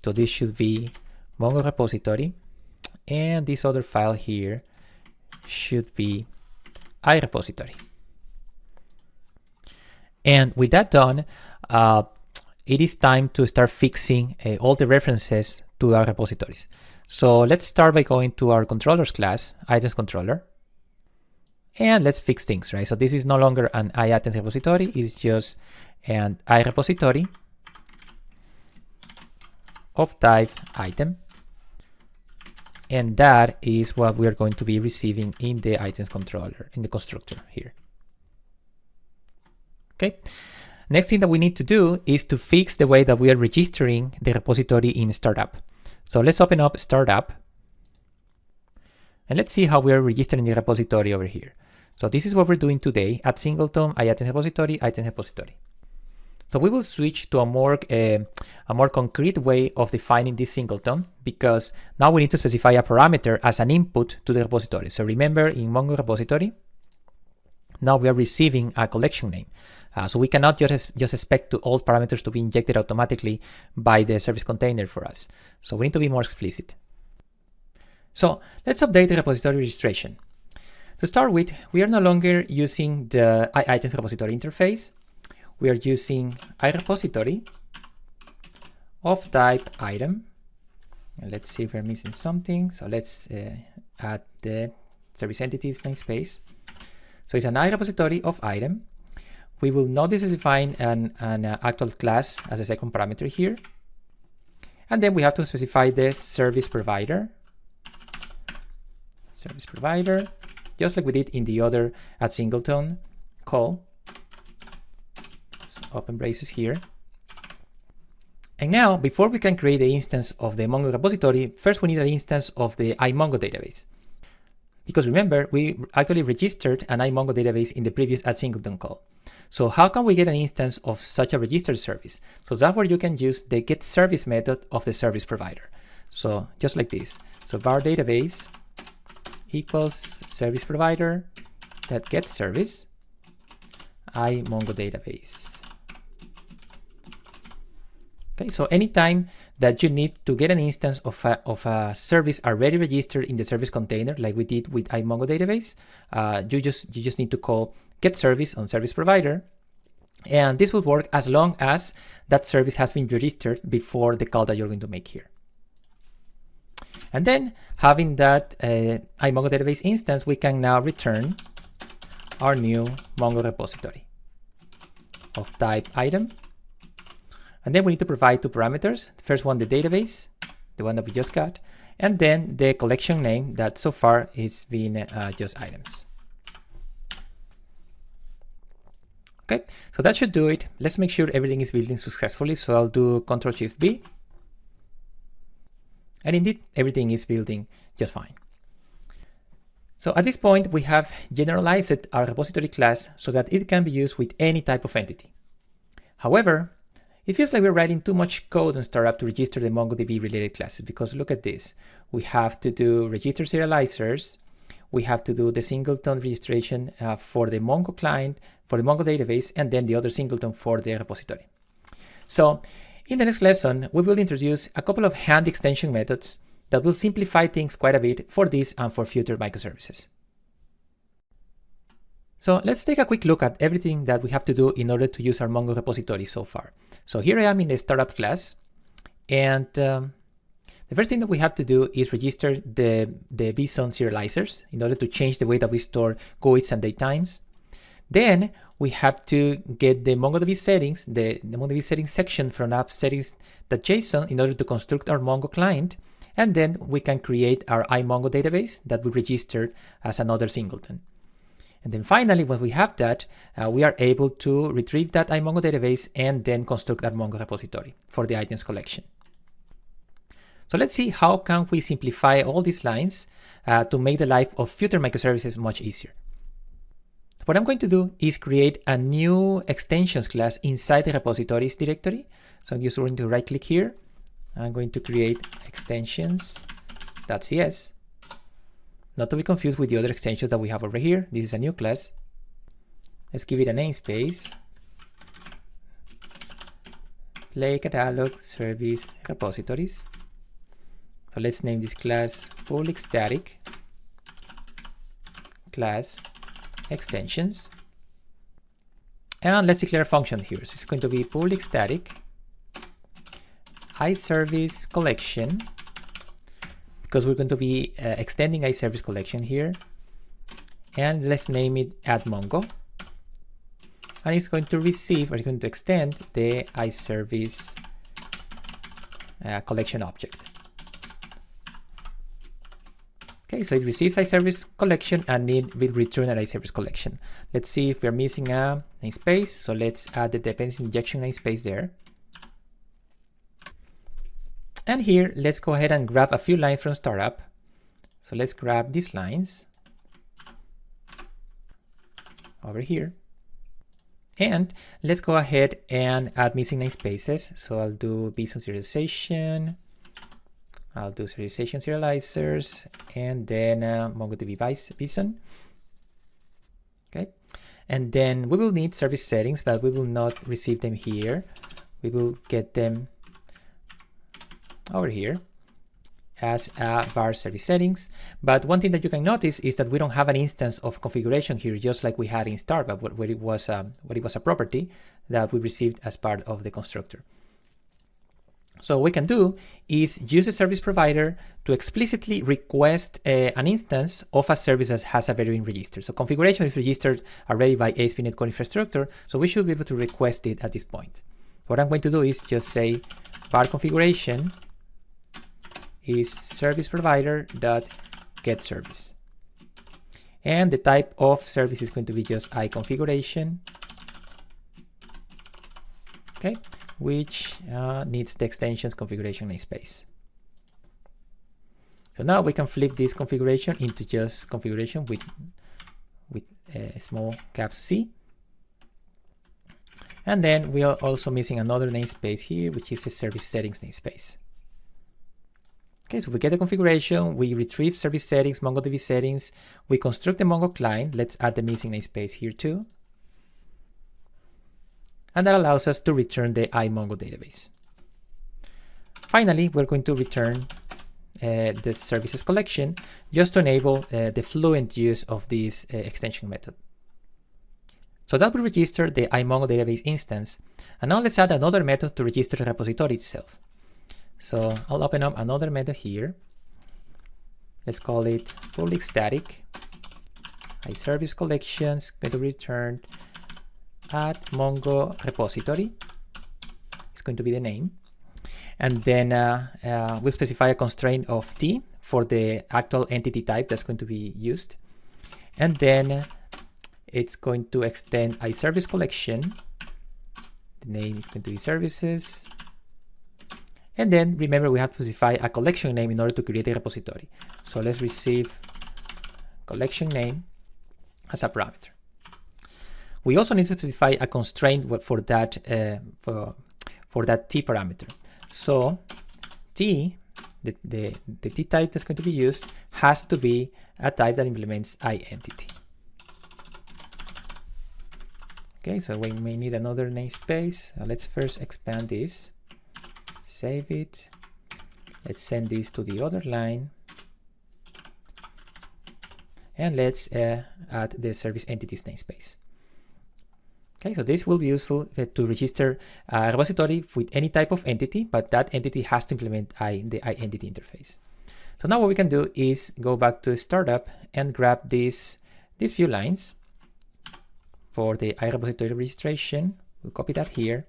So this should be Mongo repository. And this other file here should be iRepository. And with that done, it is time to start fixing all the references to our repositories. So let's start by going to our controllers class, items controller, and let's fix things, right? So this is no longer an iItems repository, it's just an iRepository of type item. And that is what we are going to be receiving in the items controller, in the constructor here. Okay. Next thing that we need to do is to fix the way that we are registering the repository in startup. So let's open up startup and let's see how we are registering the repository over here. So this is what we're doing today at singleton, item repository, item repository. So we will switch to a more concrete way of defining this singleton, because now we need to specify a parameter as an input to the repository. So remember, in Mongo repository, now we are receiving a collection name. So we cannot just expect all parameters to be injected automatically by the service container for us. So we need to be more explicit. So let's update the repository registration. To start with, we are no longer using the iTems repository interface. We are using iRepository of type item. And let's see if we're missing something. So let's add the service entities namespace. So it's an iRepository of item. We will not be specifying an actual class as a second parameter here. And then we have to specify the service provider. Service provider, just like we did in the other at singleton call. So open braces here. And now, before we can create the instance of the Mongo repository, first we need an instance of the iMongo database. Because remember, we actually registered an iMongo database in the previous at singleton call. So how can we get an instance of such a registered service? So that's where you can use the get service method of the service provider. So just like this. So var database equals service provider that gets service iMongo database. Okay, so anytime that you need to get an instance of a service already registered in the service container, like we did with iMongo database, you just need to call get service on service provider, and this will work as long as that service has been registered before the call that you're going to make here. And then having that iMongo database instance, we can now return our new Mongo repository of type item. And then we need to provide two parameters. The first one, the database, the one that we just got, and then the collection name that so far is been just items. Okay, so that should do it. Let's make sure everything is building successfully. So I'll do Ctrl+Shift+B. And indeed, everything is building just fine. So at this point, we have generalized our repository class so that it can be used with any type of entity. However, it feels like we're writing too much code on startup to register the MongoDB related classes, because look at this. We have to do register serializers. We have to do the singleton registration for the Mongo client, for the Mongo database, and then the other singleton for the repository. So in the next lesson, we will introduce a couple of handy extension methods that will simplify things quite a bit for this and for future microservices. So let's take a quick look at everything that we have to do in order to use our Mongo repository so far. So here I am in the startup class, and the first thing that we have to do is register the BSON serializers in order to change the way that we store GUIDs and datetimes. Then we have to get the MongoDB settings, the MongoDB settings section from app settings.json in order to construct our Mongo client. And then we can create our iMongo database that we registered as another singleton. And then finally, when we have that, we are able to retrieve that iMongo database and then construct our Mongo repository for the items collection. So let's see how can we simplify all these lines to make the life of future microservices much easier. What I'm going to do is create a new extensions class inside the repositories directory. So I'm just going to right click here. I'm going to create extensions.cs. Not to be confused with the other extensions that we have over here. This is a new class. Let's give it a namespace. Play catalog service repositories. So let's name this class public static class extensions. And let's declare a function here. So it's going to be public static iService collection, because we're going to be extending iService collection here. And let's name it add Mongo. And it's going to receive, or it's going to extend the iService collection object. Okay, so it receives iService collection and it will return an iService collection. Let's see if we're missing a namespace. So let's add the dependency injection namespace there. And here, let's go ahead and grab a few lines from startup. So let's grab these lines over here. And let's go ahead and add missing namespaces. So I'll do BSON serialization. I'll do serialization serializers, and then MongoDB BSON. Okay. And then we will need service settings, but we will not receive them here. We will get them over here as a var service settings. But one thing that you can notice is that we don't have an instance of configuration here, just like we had in startup, where it was a property that we received as part of the constructor. So what we can do is use a service provider to explicitly request an instance of a service that has a variable register. So configuration is registered already by ASP.NET Core Infrastructure, so we should be able to request it at this point. What I'm going to do is just say var configuration is service provider dot get service, and the type of service is going to be just iConfiguration, okay, which needs the extensions configuration namespace. So now we can flip this configuration into just configuration with small caps C. And then we are also missing another namespace here, which is a service settings namespace. Okay, so we get the configuration, we retrieve service settings, MongoDB settings, we construct the Mongo client. Let's add the missing namespace here too. And that allows us to return the iMongo database. Finally, we're going to return the services collection just to enable the fluent use of this extension method. So that will register the iMongo database instance. And now let's add another method to register the repository itself. So I'll open up another method here. Let's call it public static iService collections, going to return add Mongo repository. It's going to be the name. And then we'll specify a constraint of T for the actual entity type that's going to be used. And then it's going to extend iService collection. The name is going to be services. And then remember, we have to specify a collection name in order to create a repository. So let's receive collection name as a parameter. We also need to specify a constraint for that for that T parameter. So T, the T type that's going to be used, has to be a type that implements identity. Okay, so we may need another namespace. Let's first expand this, save it. Let's send this to the other line. And let's add the service entities namespace. Okay, so this will be useful to register a repository with any type of entity, but that entity has to implement the identity interface. So now what we can do is go back to startup and grab these few lines for the iRepository registration. We'll copy that here.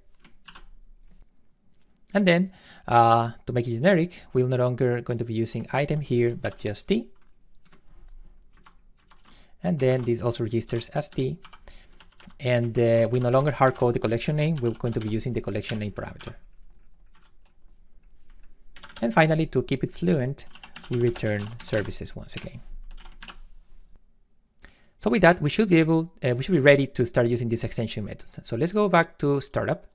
And then to make it generic, we're no longer going to be using item here, but just T. And then this also registers as T. And we no longer hardcode the collection name. We're going to be using the collection name parameter. And finally, to keep it fluent, we return services once again. So with that, we should be ready to start using this extension method. So let's go back to startup.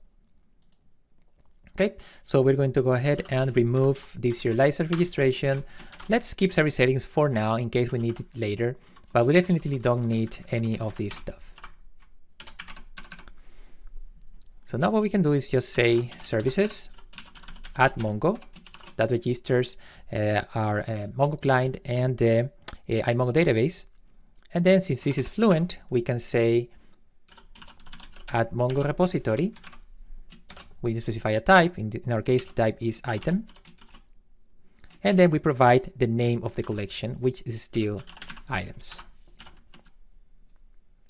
Okay, so we're going to go ahead and remove this serializer registration. Let's skip service settings for now in case we need it later, but we definitely don't need any of this stuff. So now what we can do is just say services at Mongo that registers our Mongo client and the iMongo database. And then since this is fluent, we can say at Mongo repository. We need to specify a type. In our case, type is item. And then we provide the name of the collection, which is still items.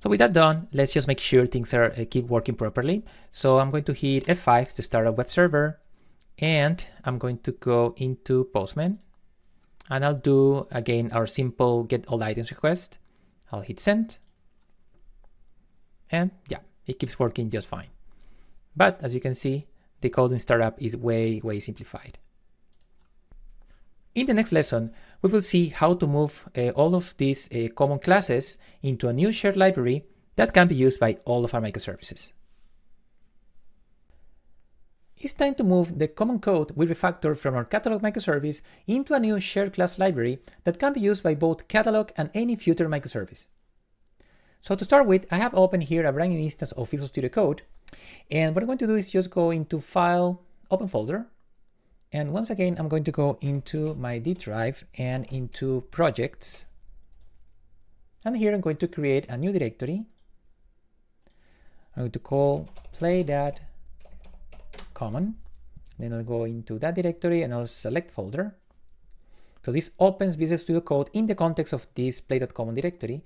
So with that done, let's just make sure things are keep working properly. So I'm going to hit F5 to start a web server, and I'm going to go into Postman, and I'll do again our simple get all items request. I'll hit send, and yeah, it keeps working just fine. But as you can see, the code in startup is way simplified. In the next lesson, we will see how to move all of these common classes into a new shared library that can be used by all of our microservices. It's time to move the common code we refactored from our catalog microservice into a new shared class library that can be used by both catalog and any future microservice. So to start with, I have opened here a brand new instance of Visual Studio Code, and what I'm going to do is just go into File, Open Folder. And once again, I'm going to go into my D drive and into projects. And here I'm going to create a new directory. I'm going to call play.common. Then I'll go into that directory and I'll select folder. So this opens Visual Studio Code in the context of this play.common directory.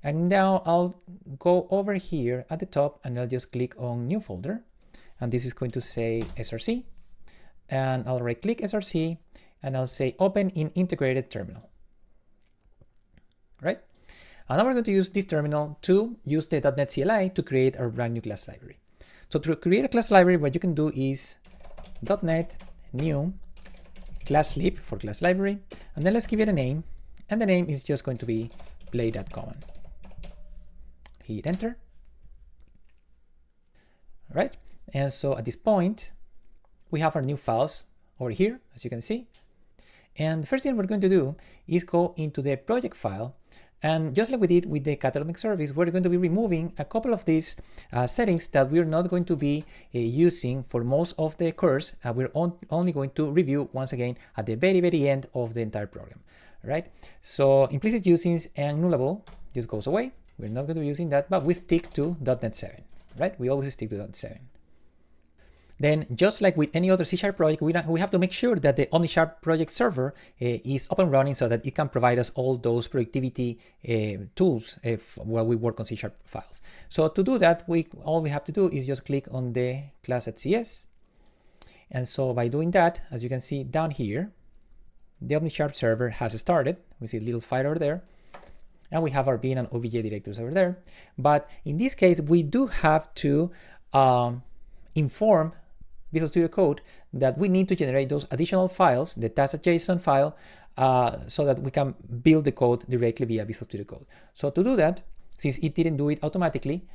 And now I'll go over here at the top and I'll just click on new folder. And this is going to say SRC. And I'll right click SRC and I'll say open in integrated terminal. Right? And now we're going to use this terminal to use the .NET CLI to create our brand new class library. So to create a class library, what you can do is .NET new class lib for class library, and then let's give it a name, and the name is just going to be play.common. Hit enter. All right, and so at this point, we have our new files over here, as you can see. And the first thing we're going to do is go into the project file. And just like we did with the catalog service, we're going to be removing a couple of these settings that we're not going to be using for most of the course. We're only going to review once again at the very end of the entire program, right? So implicit usings and nullable just goes away. We're not going to be using that, but we stick to .NET 7, right? We always stick to .NET 7. Then, just like with any other C# project, we have to make sure that the OmniSharp project server is up and running so that it can provide us all those productivity tools while we work on C# files. So to do that, all we have to do is just click on the class.cs. And so by doing that, as you can see down here, the OmniSharp server has started. We see a little file over there. And we have our bin and obj directories over there. But in this case, we do have to inform Visual Studio Code that we need to generate those additional files, the test.json file, so that we can build the code directly via Visual Studio Code. So to do that, since it didn't do it automatically,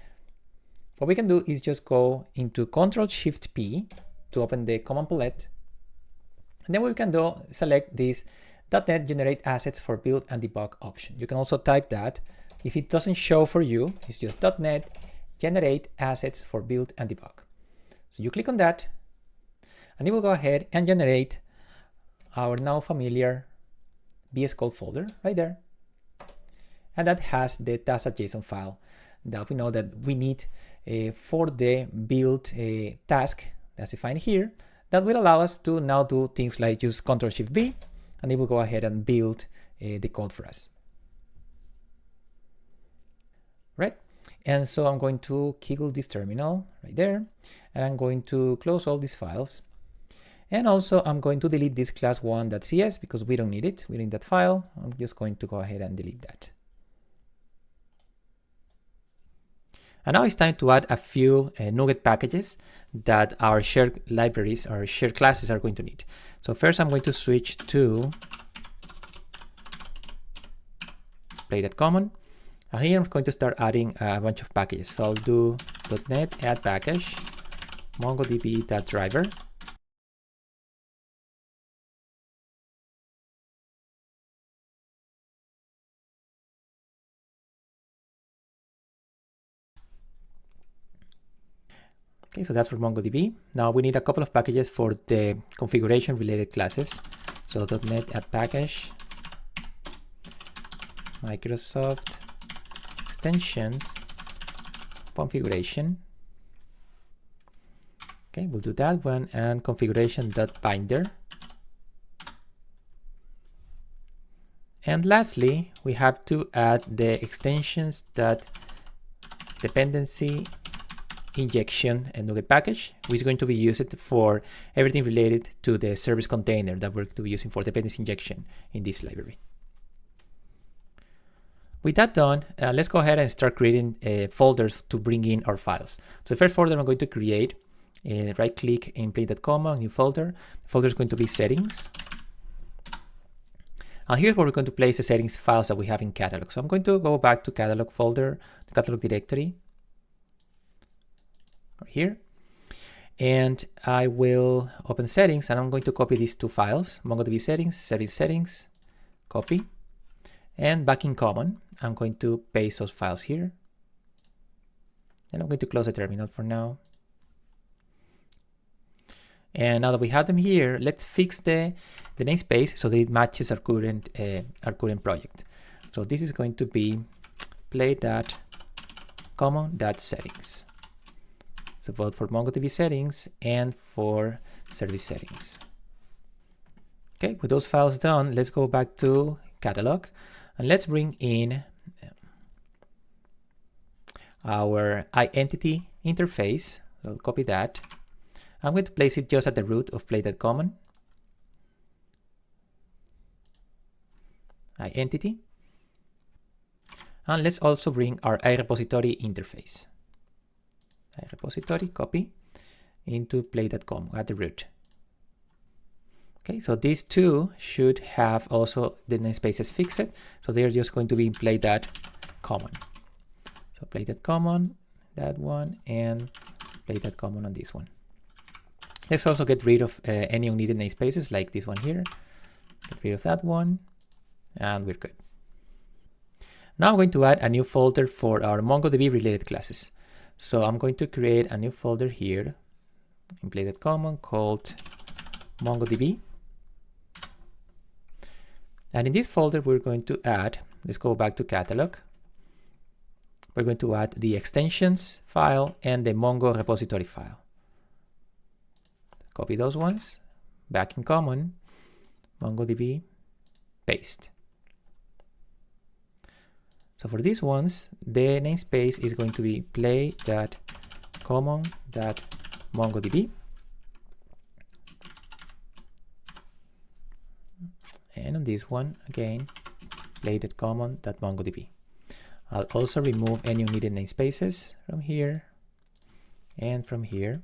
what we can do is just go into Ctrl-Shift-P to open the command palette. And then what we can do, select this .NET Generate Assets for Build and Debug option. You can also type that. If it doesn't show for you, it's just .NET Generate Assets for Build and Debug. So you click on that, and it will go ahead and generate our now familiar VS Code folder right there. And that has the task.json file that we know that we need for the build task that's defined here, that will allow us to now do things like use Ctrl-Shift-B, and it will go ahead and build the code for us. Right? And so I'm going to kill this terminal right there, and I'm going to close all these files. And also I'm going to delete this class1.cs because we don't need it. We need that file. I'm just going to go ahead and delete that. And now it's time to add a few NuGet packages that our shared libraries or shared classes are going to need. So first I'm going to switch to play.common. And here I'm going to start adding a bunch of packages. So I'll do .NET add package, MongoDB.driver. Okay, so that's for MongoDB. Now we need a couple of packages for the configuration related classes. So .NET add package, Microsoft extensions, configuration. Okay, we'll do that one, and configuration.binder. And lastly, we have to add the extensions.dependency injection and NuGet package, which is going to be used for everything related to the service container that we're going to be using for dependency injection in this library. With that done, let's go ahead and start creating folders to bring in our files. So the first folder I'm going to create, right click in play.common, new folder. The folder is going to be settings. And here's where we're going to place the settings files that we have in catalog. So I'm going to go back to catalog folder, the catalog directory, here, and I will open settings, and I'm going to copy these two files, MongoDB settings, service settings, copy, and back in common, I'm going to paste those files here, and I'm going to close the terminal for now. And now that we have them here, let's fix the namespace so that it matches our current project. So this is going to be play.common.settings. So both for MongoDB settings and for service settings. Okay, with those files done, let's go back to catalog and let's bring in our identity interface. I'll copy that. I'm going to place it just at the root of play.common. Identity. And let's also bring our iRepository interface. Repository, copy into play.common at the root. Okay, so these two should have also the namespaces fixed, so they're just going to be in play.common. So play.common, that one, and play.common on this one. Let's also get rid of any unneeded namespaces like this one here. Get rid of that one, and we're good. Now I'm going to add a new folder for our MongoDB related classes. So I'm going to create a new folder here in play.common called MongoDB. And in this folder, we're going to add, let's go back to catalog. We're going to add the extensions file and the Mongo repository file. Copy those ones, back in common, MongoDB, paste. So for these ones, the namespace is going to be play.common.mongodb. And on this one, again, play.common.mongodb. I'll also remove any unneeded namespaces from here and from here.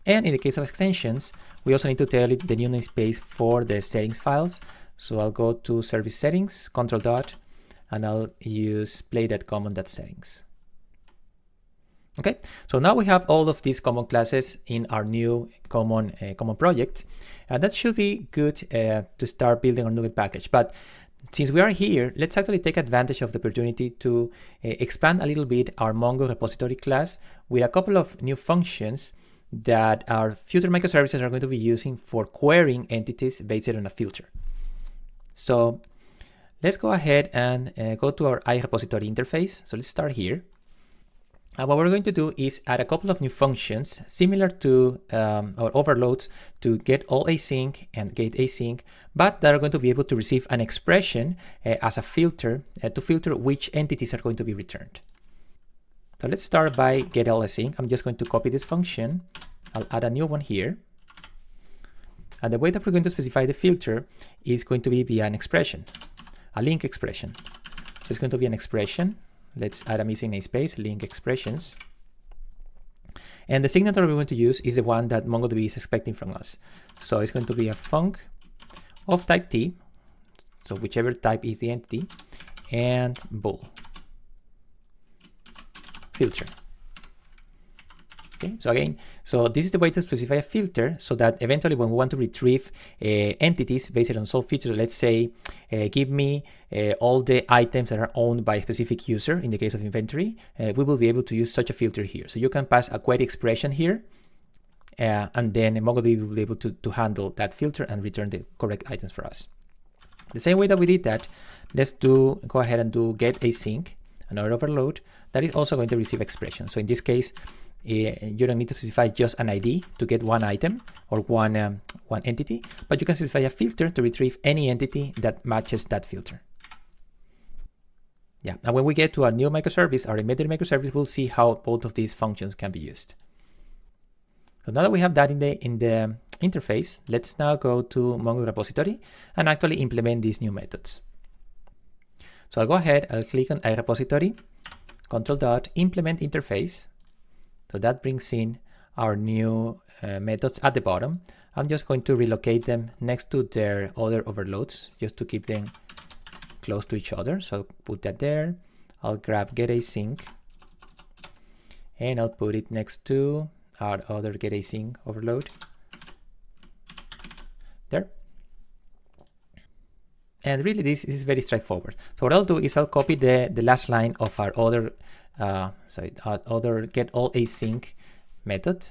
And in the case of extensions, we also need to tell it the new namespace for the settings files. So I'll go to service settings, control dot, and I'll use play.common.settings. Okay, so now we have all of these common classes in our new common project. That should be good to start building our NuGet package. But since we are here, let's actually take advantage of the opportunity to expand a little bit our Mongo repository class with a couple of new functions that our future microservices are going to be using for querying entities based on a filter. So let's go ahead and go to our iRepository interface. So let's start here. And what we're going to do is add a couple of new functions similar to our overloads to get all async and get async, but that are going to be able to receive an expression as a filter to filter which entities are going to be returned. So let's start by get all async. I'm just going to copy this function. I'll add a new one here. And the way that we're going to specify the filter is going to be via an expression, a link expression. So it's going to be an expression. Let's add a missing namespace, link expressions. And the signature we're going to use is the one that MongoDB is expecting from us. So it's going to be a func of type T, so whichever type is the entity, and bool filter. Okay, so again, so this is the way to specify a filter so that eventually when we want to retrieve entities based on some feature, let's say, give me all the items that are owned by a specific user, in the case of inventory, we will be able to use such a filter here. So you can pass a query expression here, and then MongoDB will be able to handle that filter and return the correct items for us. The same way that we did that, let's go ahead and do get async, another overload, that is also going to receive expression. So in this case, you don't need to specify just an ID to get one item or one entity, but you can specify a filter to retrieve any entity that matches that filter. Yeah, and when we get to our new microservice, our embedded microservice, we'll see how both of these functions can be used. So now that we have that in the interface, let's now go to Mongo repository and actually implement these new methods. So I'll go ahead, I'll click on iRepository, control dot, implement interface. So that brings in our new methods at the bottom. I'm just going to relocate them next to their other overloads just to keep them close to each other. So I'll put that there. I'll grab get async and I'll put it next to our other get async overload there. And really this is very straightforward. So what I'll do is I'll copy the last line of our other other get all async method.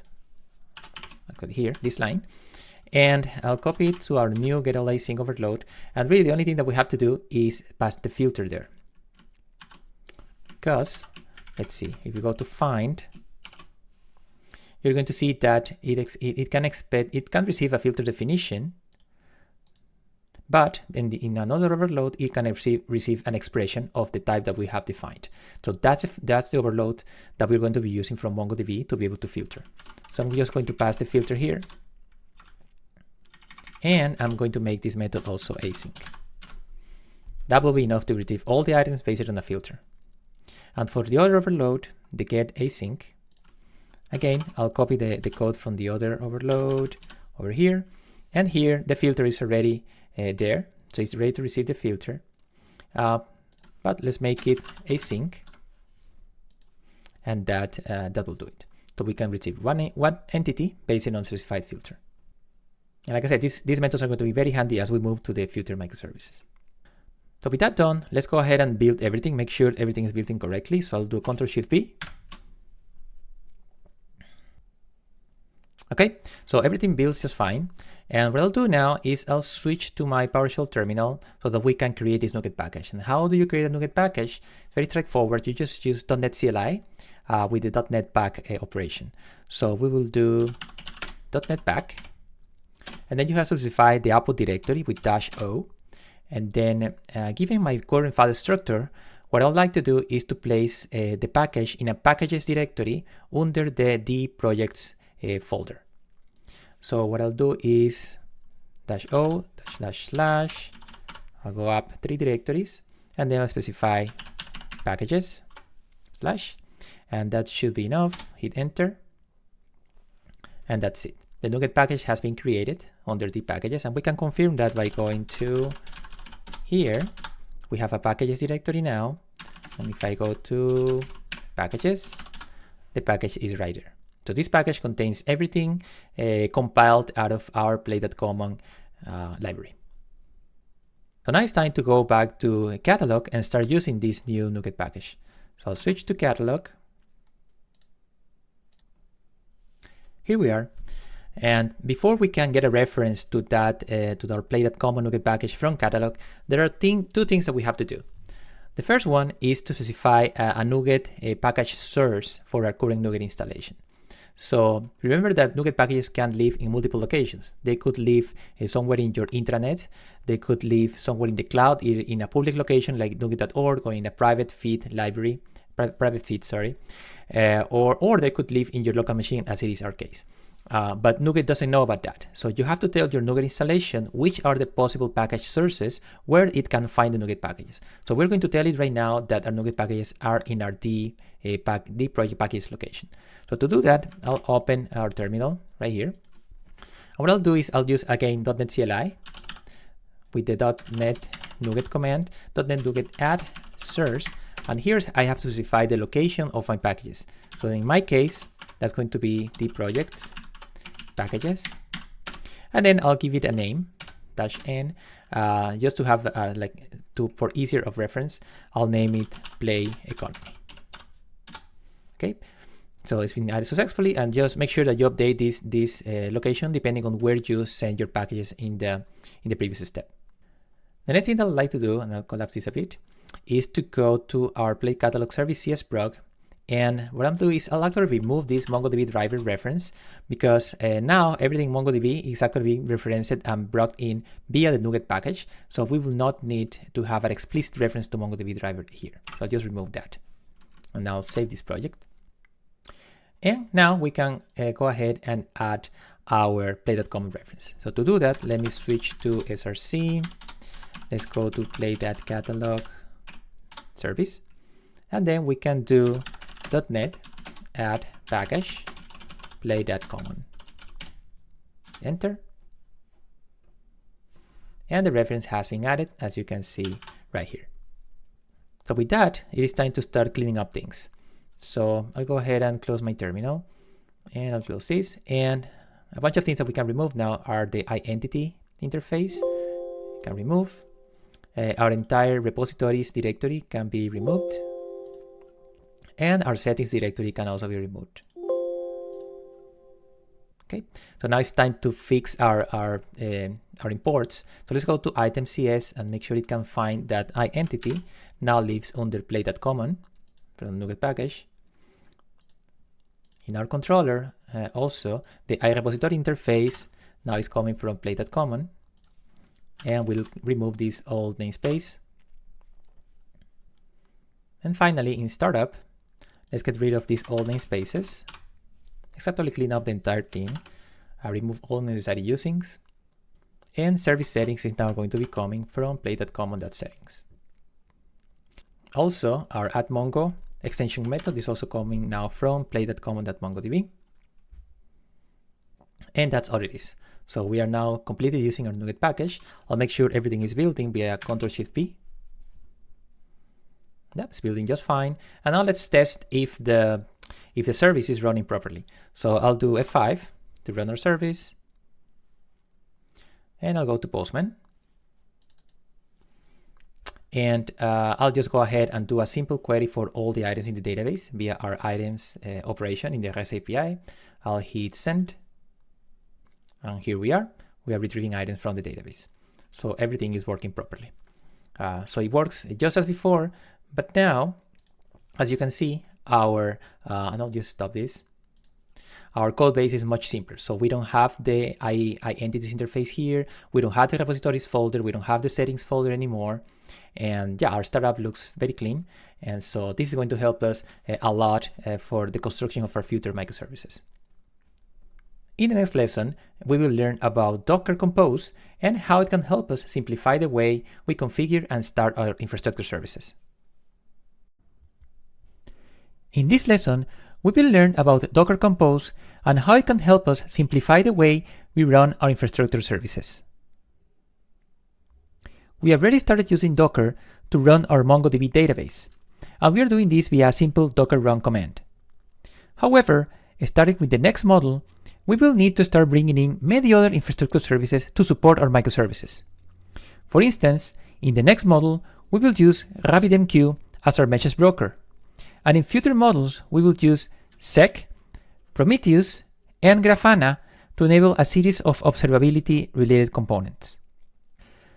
I'll put here this line, and I'll copy it to our new get all async overload. And really the only thing that we have to do is pass the filter there. Because let's see, if you go to find, you're going to see that it can receive a filter definition, but in another overload, it can receive an expression of the type that we have defined. So that's the overload that we're going to be using from MongoDB to be able to filter. So I'm just going to pass the filter here, and I'm going to make this method also async. That will be enough to retrieve all the items based on a filter. And for the other overload, the get async, again, I'll copy the code from the other overload over here, and here the filter is already there, so it's ready to receive the filter, but let's make it async, and that will do it. So we can retrieve one entity based on specified filter. And like I said, these methods are going to be very handy as we move to the future microservices. So with that done, let's go ahead and build everything, make sure everything is built in correctly. So I'll do Ctrl+Shift+B. Okay, so everything builds just fine. And what I'll do now is I'll switch to my PowerShell terminal so that we can create this NuGet package. And how do you create a NuGet package? Very straightforward. You just use .NET CLI with the .NET pack operation. So we will do .NET pack, and then you have to specify the output directory with -o. And then given my current file structure, what I'd like to do is to place the package in a packages directory under the D projects folder. So what I'll do is -o, // I'll go up 3 directories, and then I'll specify packages / and that should be enough. Hit enter, And that's it. The NuGet package has been created under the packages, and we can confirm that by going to here. We have a packages directory now, and if I go to packages, the package is right there. So this package contains everything compiled out of our play.common library. So now it's time to go back to Catalog and start using this new NuGet package. So I'll switch to Catalog. Here we are. And before we can get a reference to that, to our play.common NuGet package from Catalog, there are two things that we have to do. The first one is to specify a NuGet package source for our current NuGet installation. So remember that NuGet packages can live in multiple locations. They could live somewhere in your intranet. They could live somewhere in the cloud, in a public location like NuGet.org, or in a private feed library, or they could live in your local machine, as it is our case. But NuGet doesn't know about that. So you have to tell your NuGet installation which are the possible package sources where it can find the NuGet packages. So we're going to tell it right now that our NuGet packages are in our D project package location. So to do that, I'll open our terminal right here. And what I'll do is I'll use again .NET CLI with the .NET NuGet command, .NET NuGet add source. And here I have to specify the location of my packages. So in my case, that's going to be the projects packages, and then I'll give it a name -n just to have for easier of reference. I'll name it Play Economy. Okay, so it's been added successfully, and just make sure that you update this location depending on where you send your packages in the previous step. The next thing that I'd like to do, and I'll collapse this a bit, is to go to our Play Catalog service CS_prog. And what I'm doing is I'll actually remove this MongoDB driver reference, because now everything MongoDB is actually being referenced and brought in via the NuGet package. So we will not need to have an explicit reference to MongoDB driver here. So I'll just remove that. And now save this project. And now we can go ahead and add our play.common reference. So to do that, let me switch to SRC. Let's go to play.catalog service. And then we can do .NET add package play.common. Enter. And the reference has been added, as you can see right here. So with that, it is time to start cleaning up things. So I'll go ahead and close my terminal, and I'll close this. And a bunch of things that we can remove now are the identity interface. Can remove. Our entire repositories directory can be removed. And our settings directory can also be removed. Okay, so now it's time to fix our imports. So let's go to item CS and make sure it can find that identity now lives under play.common from NuGet package. In our controller, also the iRepository interface now is coming from play.common, and we'll remove this old namespace. And finally, in startup, let's get rid of these old namespaces. Let's actually clean up the entire thing. I remove all necessary usings. And service settings is now going to be coming from play.common.settings. Also, our @mongo extension method is also coming now from play.common.mongodb. And that's all it is. So we are now completely using our NuGet package. I'll make sure everything is building via Ctrl+Shift+P. Yep, it's building just fine. And now let's test if the service is running properly. So I'll do F5 to run our service. And I'll go to Postman. And I'll just go ahead and do a simple query for all the items in the database via our items operation in the REST API. I'll hit send. And here we are. We are retrieving items from the database. So everything is working properly. So it works just as before. But now, as you can see, and I'll just stop this. Our code base is much simpler. So we don't have the entities interface here. We don't have the repositories folder. We don't have the settings folder anymore. And yeah, our startup looks very clean. And so this is going to help us a lot for the construction of our future microservices. In the next lesson, we will learn about Docker Compose and how it can help us simplify the way we configure and start our infrastructure services. In this lesson, we will learn about Docker Compose and how it can help us simplify the way we run our infrastructure services. We already started using Docker to run our MongoDB database, and we are doing this via a simple docker run command. However, starting with the next model, we will need to start bringing in many other infrastructure services to support our microservices. For instance, in the next model, we will use RabbitMQ as our message broker, and in future models, we will use Sec, Prometheus, and Grafana to enable a series of observability-related components.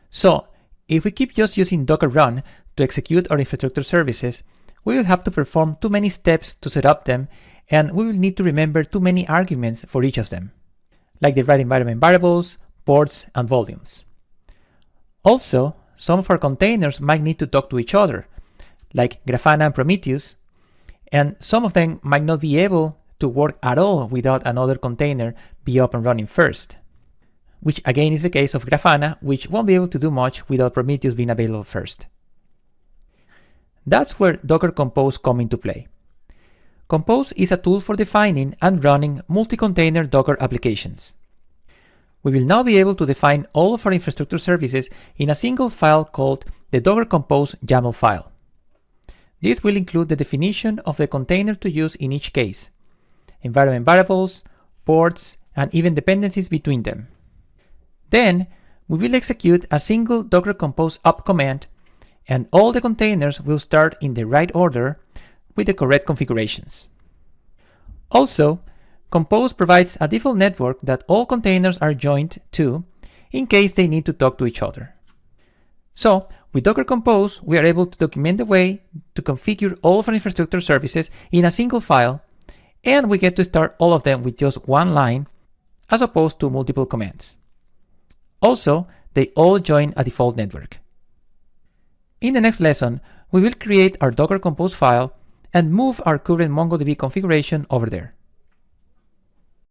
So, if we keep just using Docker run to execute our infrastructure services, we will have to perform too many steps to set up them, and we will need to remember too many arguments for each of them, like the right environment variables, ports, and volumes. Also, some of our containers might need to talk to each other, like Grafana and Prometheus, and some of them might not be able to work at all without another container be up and running first, which again is the case of Grafana, which won't be able to do much without Prometheus being available first. That's where Docker Compose comes into play. Compose is a tool for defining and running multi-container Docker applications. We will now be able to define all of our infrastructure services in a single file called the Docker Compose YAML file. This will include the definition of the container to use in each case, environment variables, ports, and even dependencies between them. Then, we will execute a single Docker Compose up command, and all the containers will start in the right order with the correct configurations. Also, Compose provides a default network that all containers are joined to in case they need to talk to each other. So, with Docker Compose, we are able to document the way to configure all of our infrastructure services in a single file, and we get to start all of them with just one line, as opposed to multiple commands. Also, they all join a default network. In the next lesson, we will create our Docker Compose file and move our current MongoDB configuration over there.